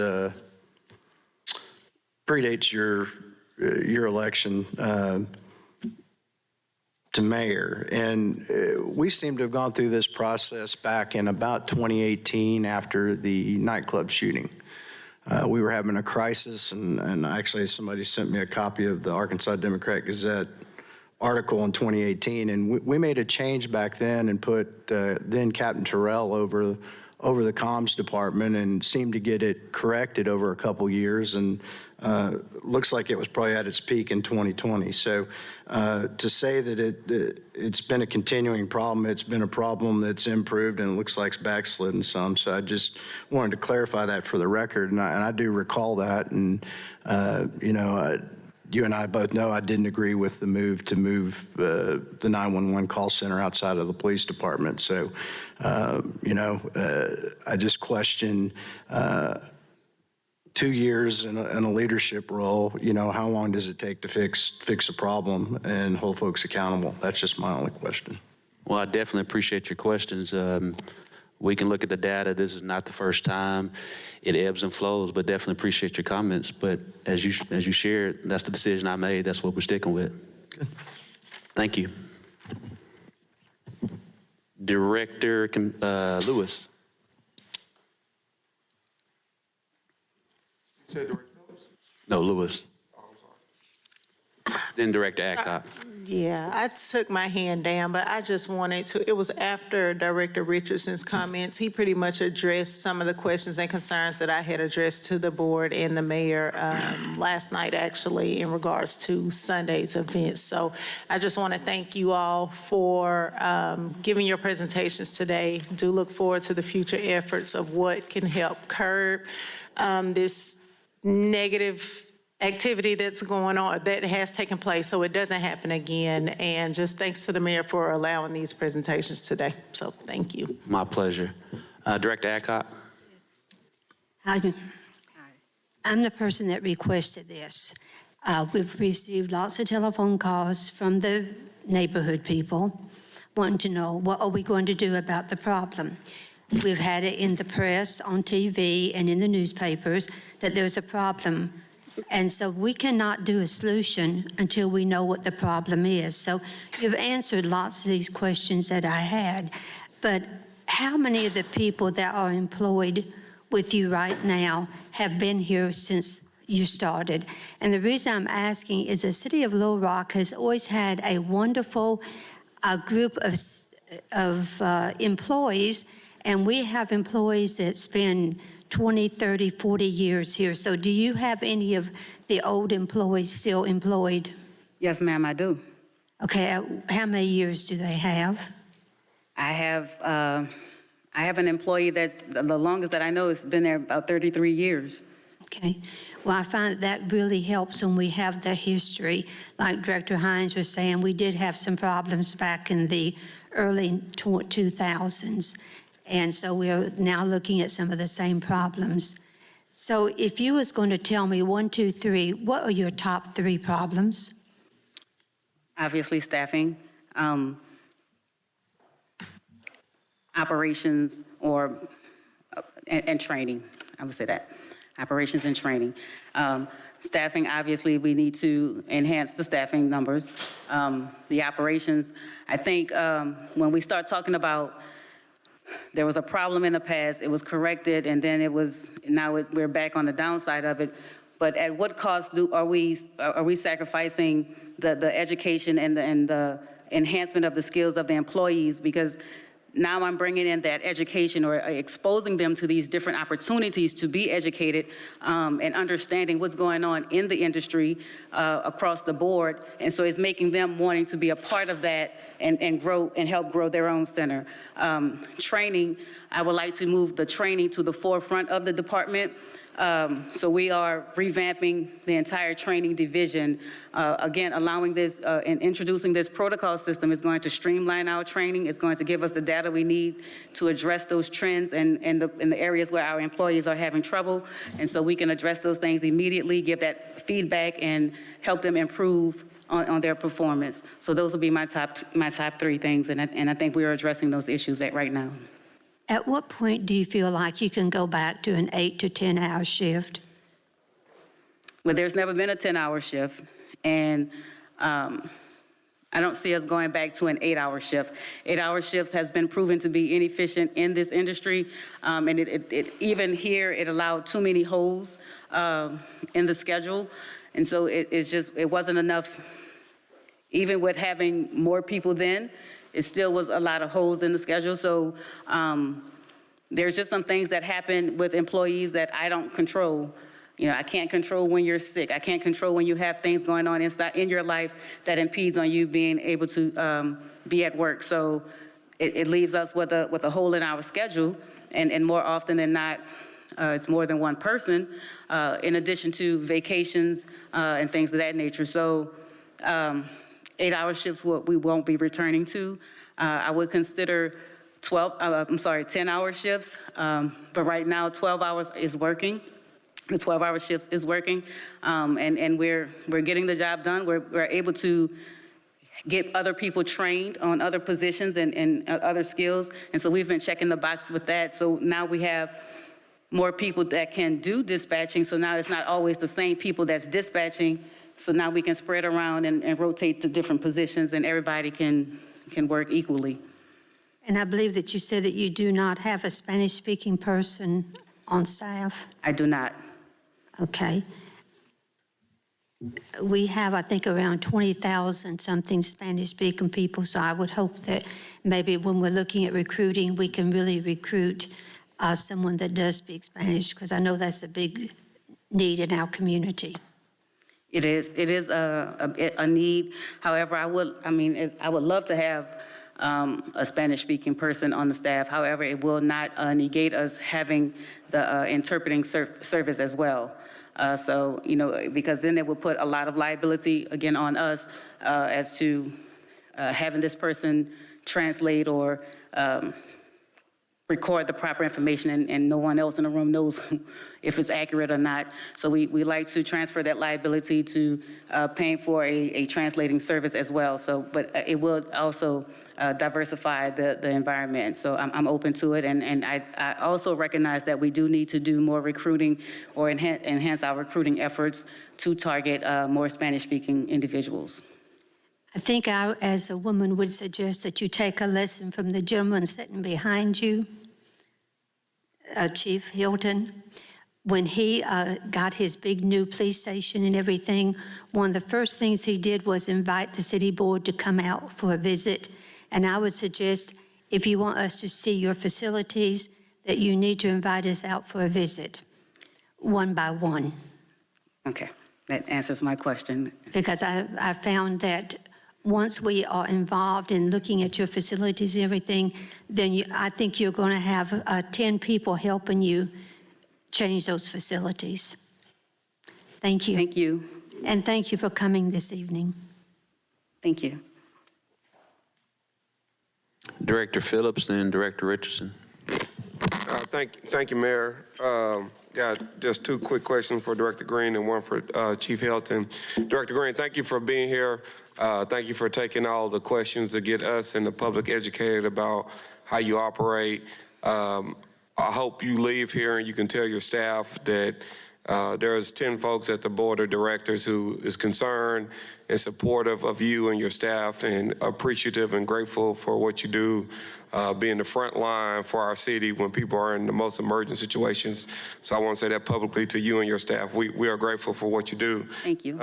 your election to mayor, and we seem to have gone through this process back in about 2018 after the nightclub shooting. We were having a crisis, and actually somebody sent me a copy of the Arkansas Democrat-Gazette article in 2018, and we made a change back then and put then Captain Terrell over the comms department and seemed to get it corrected over a couple years, and looks like it was probably at its peak in 2020. So to say that it's been a continuing problem, it's been a problem that's improved and it looks like it's backslidden some. So I just wanted to clarify that for the record, and I do recall that, and you know, you and I both know I didn't agree with the move the 911 call center outside of the police department. So, you know, I just question 2 years in a leadership role. You know, how long does it take to fix a problem and hold folks accountable? That's just my only question. Well, I definitely appreciate your questions. We can look at the data. This is not the first time. It ebbs and flows, but definitely appreciate your comments. But as you shared, that's the decision I made. That's what we're sticking with. Good. Thank you. Director Lewis. You said Director Phillips? No, Lewis. Then Director Adcock. Yeah, I took my hand down, but I just wanted to, it was after Director Richardson's comments. He pretty much addressed some of the questions and concerns that I had addressed to the board and the mayor last night, actually, in regards to Sunday's events. So I just want to thank you all for giving your presentations today. Do look forward to the future efforts of what can help curb this negative activity that's going on, that has taken place, so it doesn't happen again. And just thanks to the mayor for allowing these presentations today. So thank you. My pleasure. Director Adcock. Hi. I'm the person that requested this. We've received lots of telephone calls from the neighborhood people wanting to know, what are we going to do about the problem? We've had it in the press, on TV, and in the newspapers that there's a problem. And so we cannot do a solution until we know what the problem is. So you've answered lots of these questions that I had, but how many of the people that are employed with you right now have been here since you started? And the reason I'm asking is the city of Little Rock has always had a wonderful group of employees, and we have employees that spend 20, 30, 40 years here. So do you have any of the old employees still employed? Yes, ma'am, I do. Okay, how many years do they have? I have an employee that's, the longest that I know, has been there about 33 years. Okay. Well, I find that really helps when we have the history. Like Director Hines was saying, we did have some problems back in the early 2000s. And so we're now looking at some of the same problems. So if you was going to tell me 1, 2, 3, what are your top 3 problems? Obviously, staffing, operations, and training. I would say that. Operations and training. Staffing, obviously, we need to enhance the staffing numbers. The operations, I think when we start talking about there was a problem in the past, it was corrected, and then we're back on the downside of it. But at what cost are we sacrificing the education and the enhancement of the skills of the employees? Because now I'm bringing in that education or exposing them to these different opportunities to be educated and understanding what's going on in the industry across the board. And so it's making them wanting to be a part of that and grow and help grow their own center. Training, I would like to move the training to the forefront of the department. So we are revamping the entire training division. Again, allowing this and introducing this protocol system is going to streamline our training. It's going to give us the data we need to address those trends and in the areas where our employees are having trouble. And so we can address those things immediately, give that feedback, and help them improve on their performance. So those will be my top 3 things, and I think we are addressing those issues right now. At what point do you feel like you can go back to an 8 to 10 hour shift? Well, there's never been a 10-hour shift, and I don't see us going back to an 8-hour shift. 8-hour shifts has been proven to be inefficient in this industry, and it even here, it allowed too many holes in the schedule, and so it wasn't enough. Even with having more people then, it still was a lot of holes in the schedule. So there's just some things that happen with employees that I don't control. You know, I can't control when you're sick. I can't control when you have things going on in your life that impedes on you being able to be at work. So it leaves us with a hole in our schedule, and more often than not, it's more than one person, in addition to vacations and things of that nature. So 8-hour shifts we won't be returning to. I would consider 10-hour shifts, but right now 12 hours is working. The 12-hour shifts is working, and we're getting the job done. We're able to get other people trained on other positions and other skills, and so we've been checking the box with that. So now we have more people that can do dispatching, so now it's not always the same people that's dispatching. So now we can spread around and rotate to different positions, and everybody can work equally. And I believe that you said that you do not have a Spanish-speaking person on staff? I do not. Okay. We have, I think, around 20,000 something Spanish-speaking people, so I would hope that maybe when we're looking at recruiting, we can really recruit someone that does speak Spanish, because I know that's a big need in our community. It is a need. However, I would love to have a Spanish-speaking person on the staff. However, it will not negate us having the interpreting service as well. So, you know, because then it will put a lot of liability again on us as to having this person translate or record the proper information, and no one else in the room knows if it's accurate or not. So we like to transfer that liability to paying for a translating service as well. So, but it will also diversify the environment. So I'm open to it, and I also recognize that we do need to do more recruiting or enhance our recruiting efforts to target more Spanish-speaking individuals. I think I, as a woman, would suggest that you take a lesson from the gentleman sitting behind you, Chief Hilton. When he got his big new police station and everything, one of the first things he did was invite the city board to come out for a visit. And I would suggest, if you want us to see your facilities, that you need to invite us out for a visit, one by one. Okay, that answers my question. Because I found that once we are involved in looking at your facilities and everything, then I think you're going to have 10 people helping you change those facilities. Thank you. Thank you. And thank you for coming this evening. Thank you. Director Phillips, then Director Richardson. Thank you, Mayor. Got just 2 quick questions for Director Green and one for Chief Hilton. Director Green, thank you for being here. Thank you for taking all the questions to get us and the public educated about how you operate. I hope you leave here and you can tell your staff that there's 10 folks at the board of directors who is concerned and supportive of you and your staff, and appreciative and grateful for what you do, being the front line for our city when people are in the most emergent situations. So I want to say that publicly to you and your staff. We are grateful for what you do. Thank you.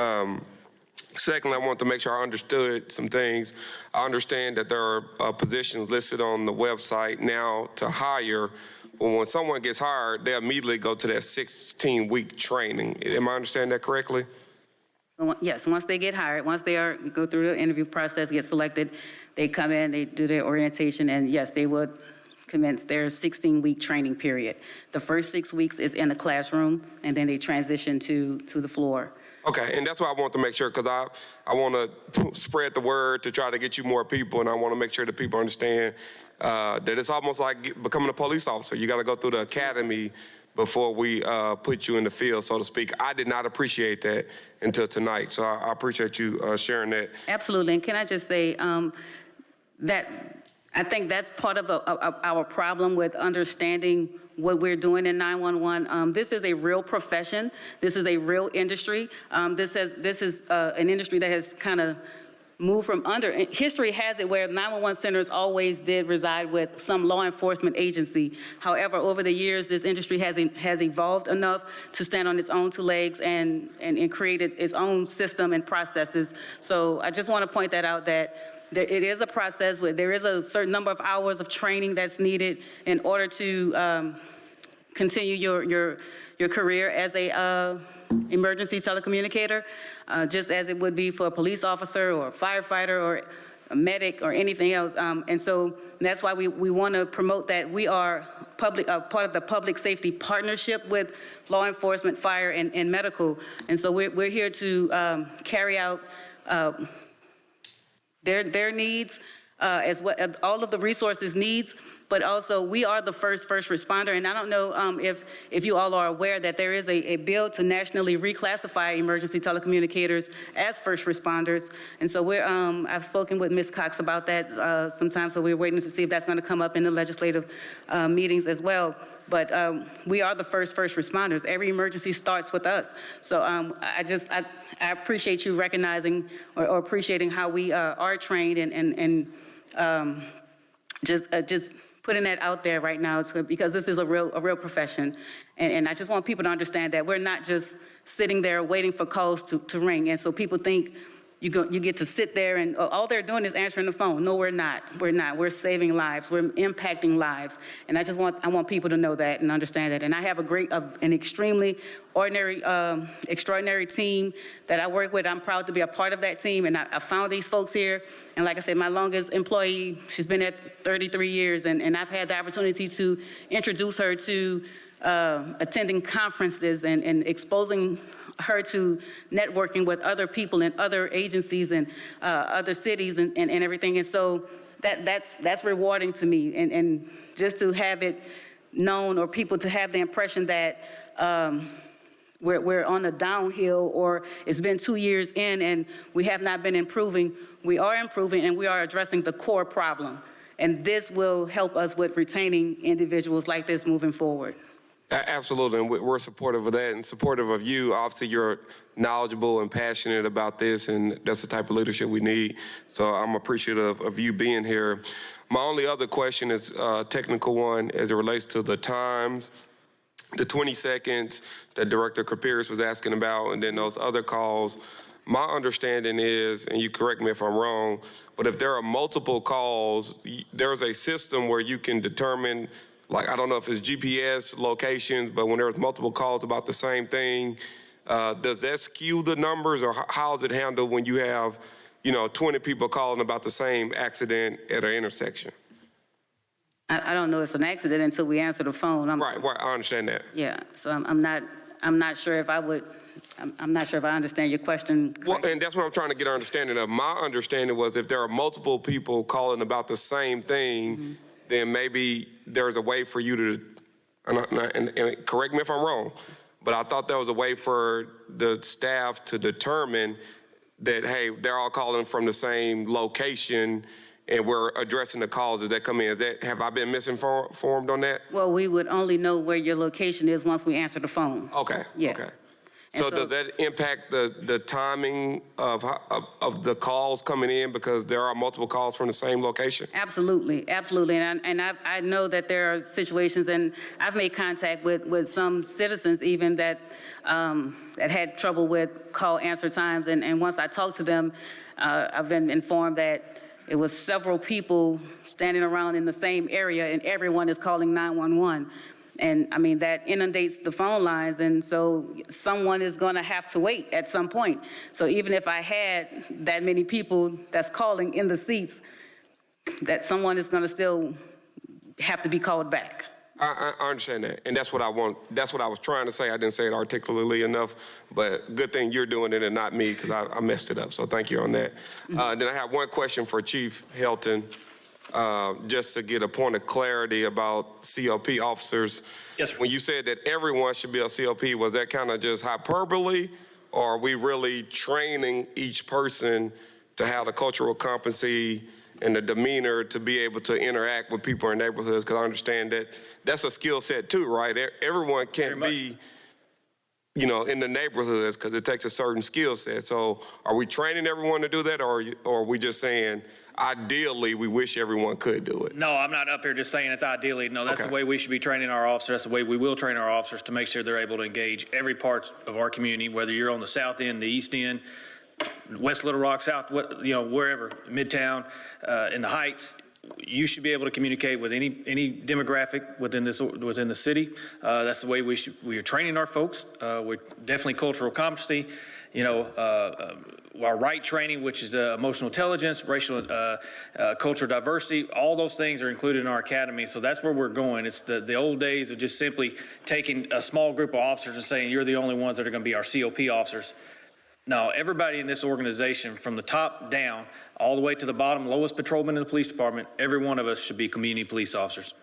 Secondly, I want to make sure I understood some things. I understand that there are positions listed on the website now to hire. Well, when someone gets hired, they immediately go to that 16-week training. Am I understanding that correctly? So, yes, once they get hired, once they go through the interview process, get selected, they come in, they do their orientation, and yes, they would commence their 16-week training period. The first 6 weeks is in the classroom, and then they transition to the floor. Okay, and that's why I want to make sure, because I want to spread the word to try to get you more people, and I want to make sure that people understand that it's almost like becoming a police officer. You got to go through the academy before we put you in the field, so to speak. I did not appreciate that until tonight, so I appreciate you sharing that. Absolutely, and can I just say that I think that's part of our problem with understanding what we're doing in 911. This is a real profession. This is a real industry. This is an industry that has kind of moved from under. History has it where 911 centers always did reside with some law enforcement agency. However, over the years, this industry has evolved enough to stand on its own two legs and create its own system and processes. So I just want to point that out, that it is a process where there is a certain number of hours of training that's needed in order to continue your career as a emergency telecommunicator, just as it would be for a police officer or a firefighter or a medic or anything else. And so that's why we want to promote that we are part of the public safety partnership with law enforcement, fire, and medical. And so we're here to carry out their needs, as well as all of the resources needs, but also we are the first responder. And I don't know if you all are aware that there is a bill to nationally reclassify emergency telecommunicators as first responders. And so I've spoken with Ms. Cox about that sometimes, so we're waiting to see if that's going to come up in the legislative meetings as well. But we are the first responders. Every emergency starts with us. So I appreciate you recognizing or appreciating how we are trained and just putting that out there right now, because this is a real profession. And I just want people to understand that we're not just sitting there waiting for calls to ring. And so people think you get to sit there and all they're doing is answering the phone. No, we're not. We're saving lives. We're impacting lives. And I want people to know that and understand that. And I have an extremely extraordinary team that I work with. I'm proud to be a part of that team. And I found these folks here. And like I said, my longest employee, she's been there 33 years. And I've had the opportunity to introduce her to attending conferences and exposing her to networking with other people in other agencies and other cities and everything. And so that's rewarding to me. And just to have it known, or people to have the impression that we're on a downhill, or it's been 2 years in and we have not been improving. We are improving, and we are addressing the core problem. And this will help us with retaining individuals like this moving forward. Absolutely, and we're supportive of that and supportive of you. Obviously, you're knowledgeable and passionate about this, and that's the type of leadership we need. So I'm appreciative of you being here. My only other question is a technical one as it relates to the times, the 20 seconds that Director Capiris was asking about, and then those other calls. My understanding is, and you correct me if I'm wrong, but if there are multiple calls, there's a system where you can determine, like, I don't know if it's GPS locations, but when there's multiple calls about the same thing, does that skew the numbers, or how is it handled when you have, 20 people calling about the same accident at an intersection? I don't know it's an accident until we answer the phone. Right, I understand that. Yeah, so I'm not sure if I understand your question correctly. Well, and that's what I'm trying to get an understanding of. My understanding was if there are multiple people calling about the same thing, then maybe there's a way for you to, and correct me if I'm wrong, but I thought there was a way for the staff to determine that, hey, they're all calling from the same location and we're addressing the calls as they come in. Have I been misinformed on that? Well, we would only know where your location is once we answer the phone. Okay, Yeah. okay. So does that impact the timing of the calls coming in because there are multiple calls from the same location? Absolutely, absolutely. And I know that there are situations, and I've made contact with some citizens even that had trouble with call answer times. And once I talked to them, I've been informed that it was several people standing around in the same area and everyone is calling 911. And I mean, that inundates the phone lines, and so someone is going to have to wait at some point. So even if I had that many people that's calling in the seats, that someone is going to still have to be called back. I understand that, and that's what I want. That's what I was trying to say. I didn't say it articulately enough, but good thing you're doing it and not me because I messed it up. So thank you on that. Then I have one question for Chief Helton. Just to get a point of clarity about COP officers. Yes, sir. When you said that everyone should be a COP, was that kind of just hyperbole, or are we really training each person to have the cultural competency and the demeanor to be able to interact with people in neighborhoods? Because I understand that that's a skill set too, right? Everyone can't be, in the neighborhoods because it takes a certain skill set. So are we training everyone to do that, or are we just saying, ideally, we wish everyone could do it? No, I'm not up here just saying it's ideally. No, that's the way we should be training our officers. That's the way we will train our officers to make sure they're able to engage every part of our community, whether you're on the south end, the east end, West Little Rock, South, wherever, Midtown, in the Heights. You should be able to communicate with any demographic within the city. That's the way we are training our folks. We're definitely cultural competency. Our right training, which is emotional intelligence, racial, cultural diversity, all those things are included in our academy. So that's where we're going. It's the old days of just simply taking a small group of officers and saying, you're the only ones that are going to be our COP officers. No, everybody in this organization, from the top down, all the way to the bottom, lowest patrolman in the police department, every one of us should be community police officers.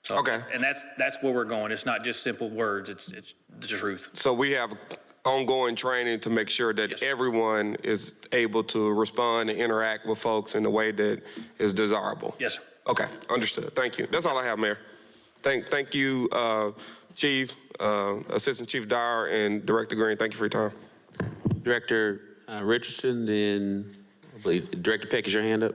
So, okay. And that's where we're going. It's not just simple words. It's the truth. So we have ongoing training to make sure that everyone is able to respond and interact with folks in a way that is desirable. Yes, sir. Okay, understood. Thank you. That's all I have, Mayor. Thank you, Chief, Assistant Chief Dyer, and Director Green. Thank you for your time. Director Richardson, then I believe Director Peck, is your hand up?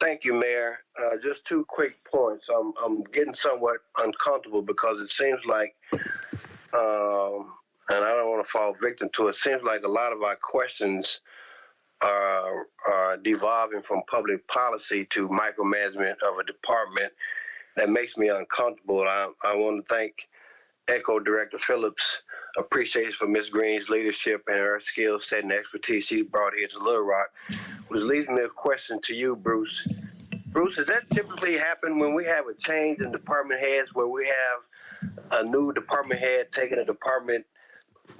Thank you, Mayor. Just 2 quick points. I'm getting somewhat uncomfortable because it seems like, and I don't want to fall victim to it, it seems like a lot of our questions are devolving from public policy to micromanagement of a department. That makes me uncomfortable. I want to echo Director Phillips' appreciation for Ms. Green's leadership and her skill set and expertise she brought here to Little Rock, which leads me a question to you, Bruce. Bruce, does that typically happen when we have a change in department heads, where we have a new department head taking a department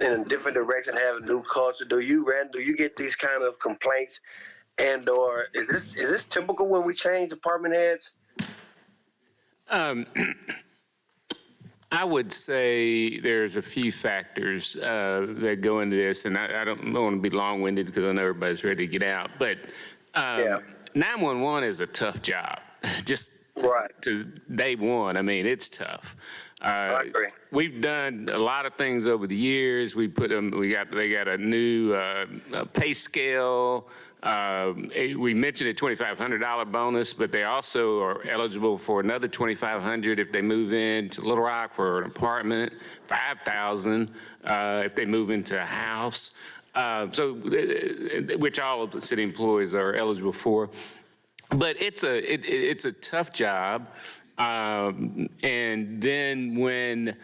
in a different direction, have a new culture? Do you get these kind of complaints, and/or is this typical when we change department heads? I would say there's a few factors that go into this, and I don't want to be long-winded because I know everybody's ready to get out, but 911 is a tough job. Just to day one, I mean, it's tough. I agree. We've done a lot of things over the years. They got a new pay scale. We mentioned a $2,500 bonus, but they also are eligible for another $2,500 if they move into Little Rock for an apartment, $5,000 if they move into a house. Which all of the city employees are eligible for. But it's a tough job. And then when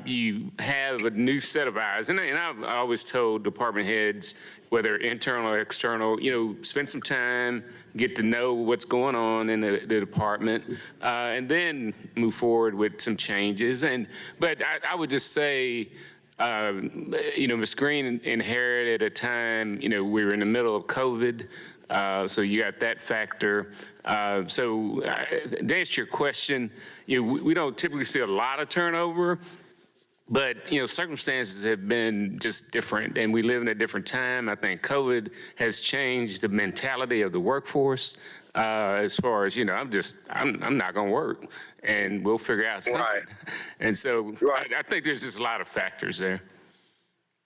you have a new set of eyes, and I've always told department heads, whether internal or external, spend some time, get to know what's going on in the department, and then move forward with some changes. But I would just say, Ms. Green inherited a time, we were in the middle of COVID, so you got that factor. To answer your question, we don't typically see a lot of turnover, but, circumstances have been just different, and we live in a different time. I think COVID has changed the mentality of the workforce. as far as, I'm not going to work, and we'll figure out something. Right. And so I think there's just a lot of factors there.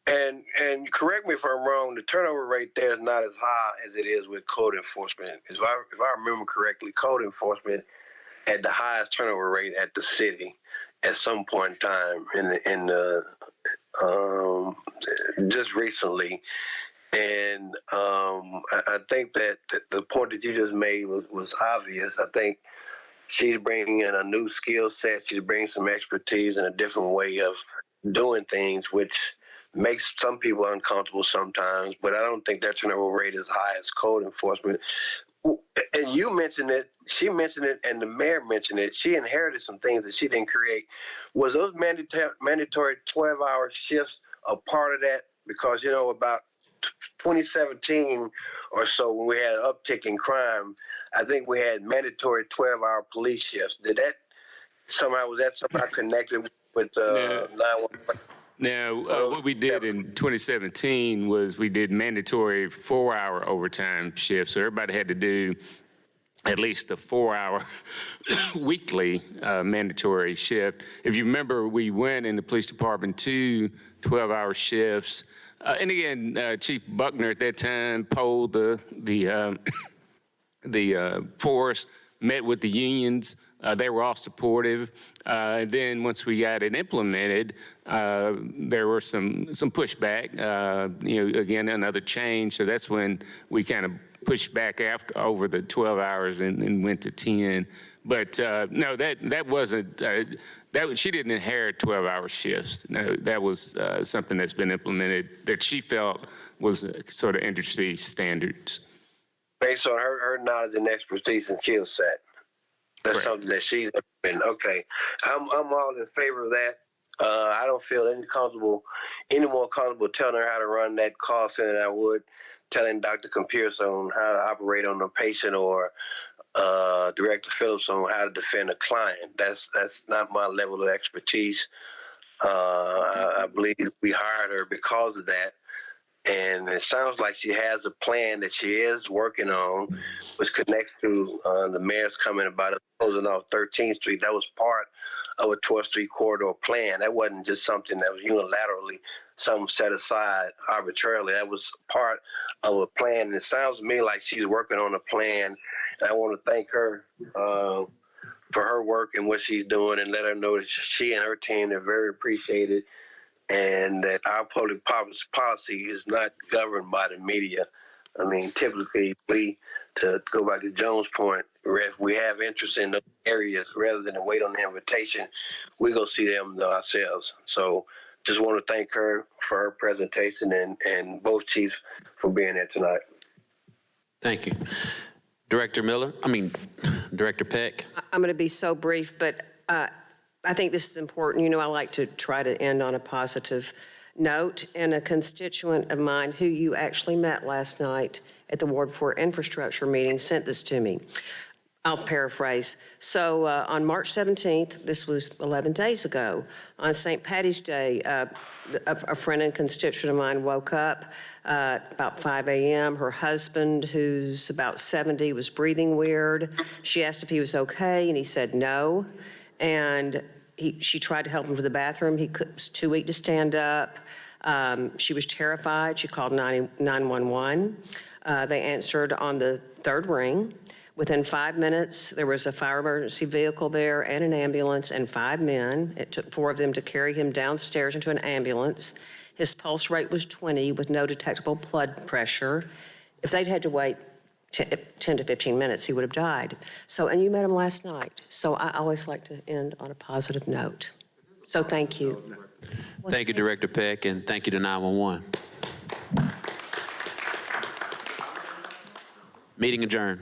And correct me if I'm wrong, the turnover rate there is not as high as it is with code enforcement. If I remember correctly, code enforcement had the highest turnover rate at the city at some point in time in the just recently. And I think that the point that you just made was obvious. I think she's bringing in a new skill set. She's bringing some expertise and a different way of doing things, which makes some people uncomfortable sometimes, but I don't think their turnover rate is high as code enforcement. And you mentioned it, she mentioned it, and the mayor mentioned it. She inherited some things that she didn't create. Was those mandatory 12-hour shifts a part of that? Because, about 2017 or so, when we had an uptick in crime, I think we had mandatory 12-hour police shifts. Was that somehow connected with 911? Now, what we did in 2017 was we did mandatory 4-hour overtime shifts. So everybody had to do at least a 4-hour weekly mandatory shift. If you remember, we went in the police department to 12-hour shifts. And again, Chief Buckner at that time polled the force, met with the unions. They were all supportive. Then once we got it implemented, there were some pushback. Again, another change. So that's when we kind of pushed back over the 12 hours and went to 10. But no, that wasn't. She didn't inherit 12-hour shifts. No, that was something that's been implemented that she felt was sort of industry standards. Based on her knowledge and expertise and skill set. That's something that she's been, okay. I'm all in favor of that. I don't feel any more comfortable telling her how to run that call center than I would telling Dr. Compeers on how to operate on a patient or Director Phillips on how to defend a client. That's not my level of expertise. I believe we hired her because of that. And it sounds like she has a plan that she is working on, which connects to the mayor's comment about us closing off 13th Street. That was part of a 12th Street corridor plan. That wasn't just something that was unilaterally some set aside arbitrarily. That was part of a plan. And it sounds to me like she's working on a plan. And I want to thank her for her work and what she's doing, and let her know that she and her team are very appreciated, and that our public policy is not governed by the media. I mean, typically, to go back to Jones' point, if we have interest in those areas, rather than to wait on the invitation, we go see them ourselves. So just want to thank her for her presentation and both chiefs for being there tonight. Thank you. Director Peck. I'm going to be so brief, but I think this is important. I like to try to end on a positive note. And a constituent of mine who you actually met last night at the Ward 4 infrastructure meeting sent this to me. I'll paraphrase. So on March 17th, this was 11 days ago, on St. Patty's Day, a friend and constituent of mine woke up about 5 a.m. Her husband, who's about 70, was breathing weird. She asked if he was okay, and he said no. And she tried to help him to the bathroom. He was too weak to stand up. She was terrified. She called 911. They answered on the third ring. Within 5 minutes, there was a fire emergency vehicle there and an ambulance and 5 men. It took 4 of them to carry him downstairs into an ambulance. His pulse rate was 20 with no detectable blood pressure. If they'd had to wait 10 to 15 minutes, he would have died. And you met him last night. So I always like to end on a positive note. So thank you. Thank you, Director Peck, and thank you to 911. Meeting adjourned.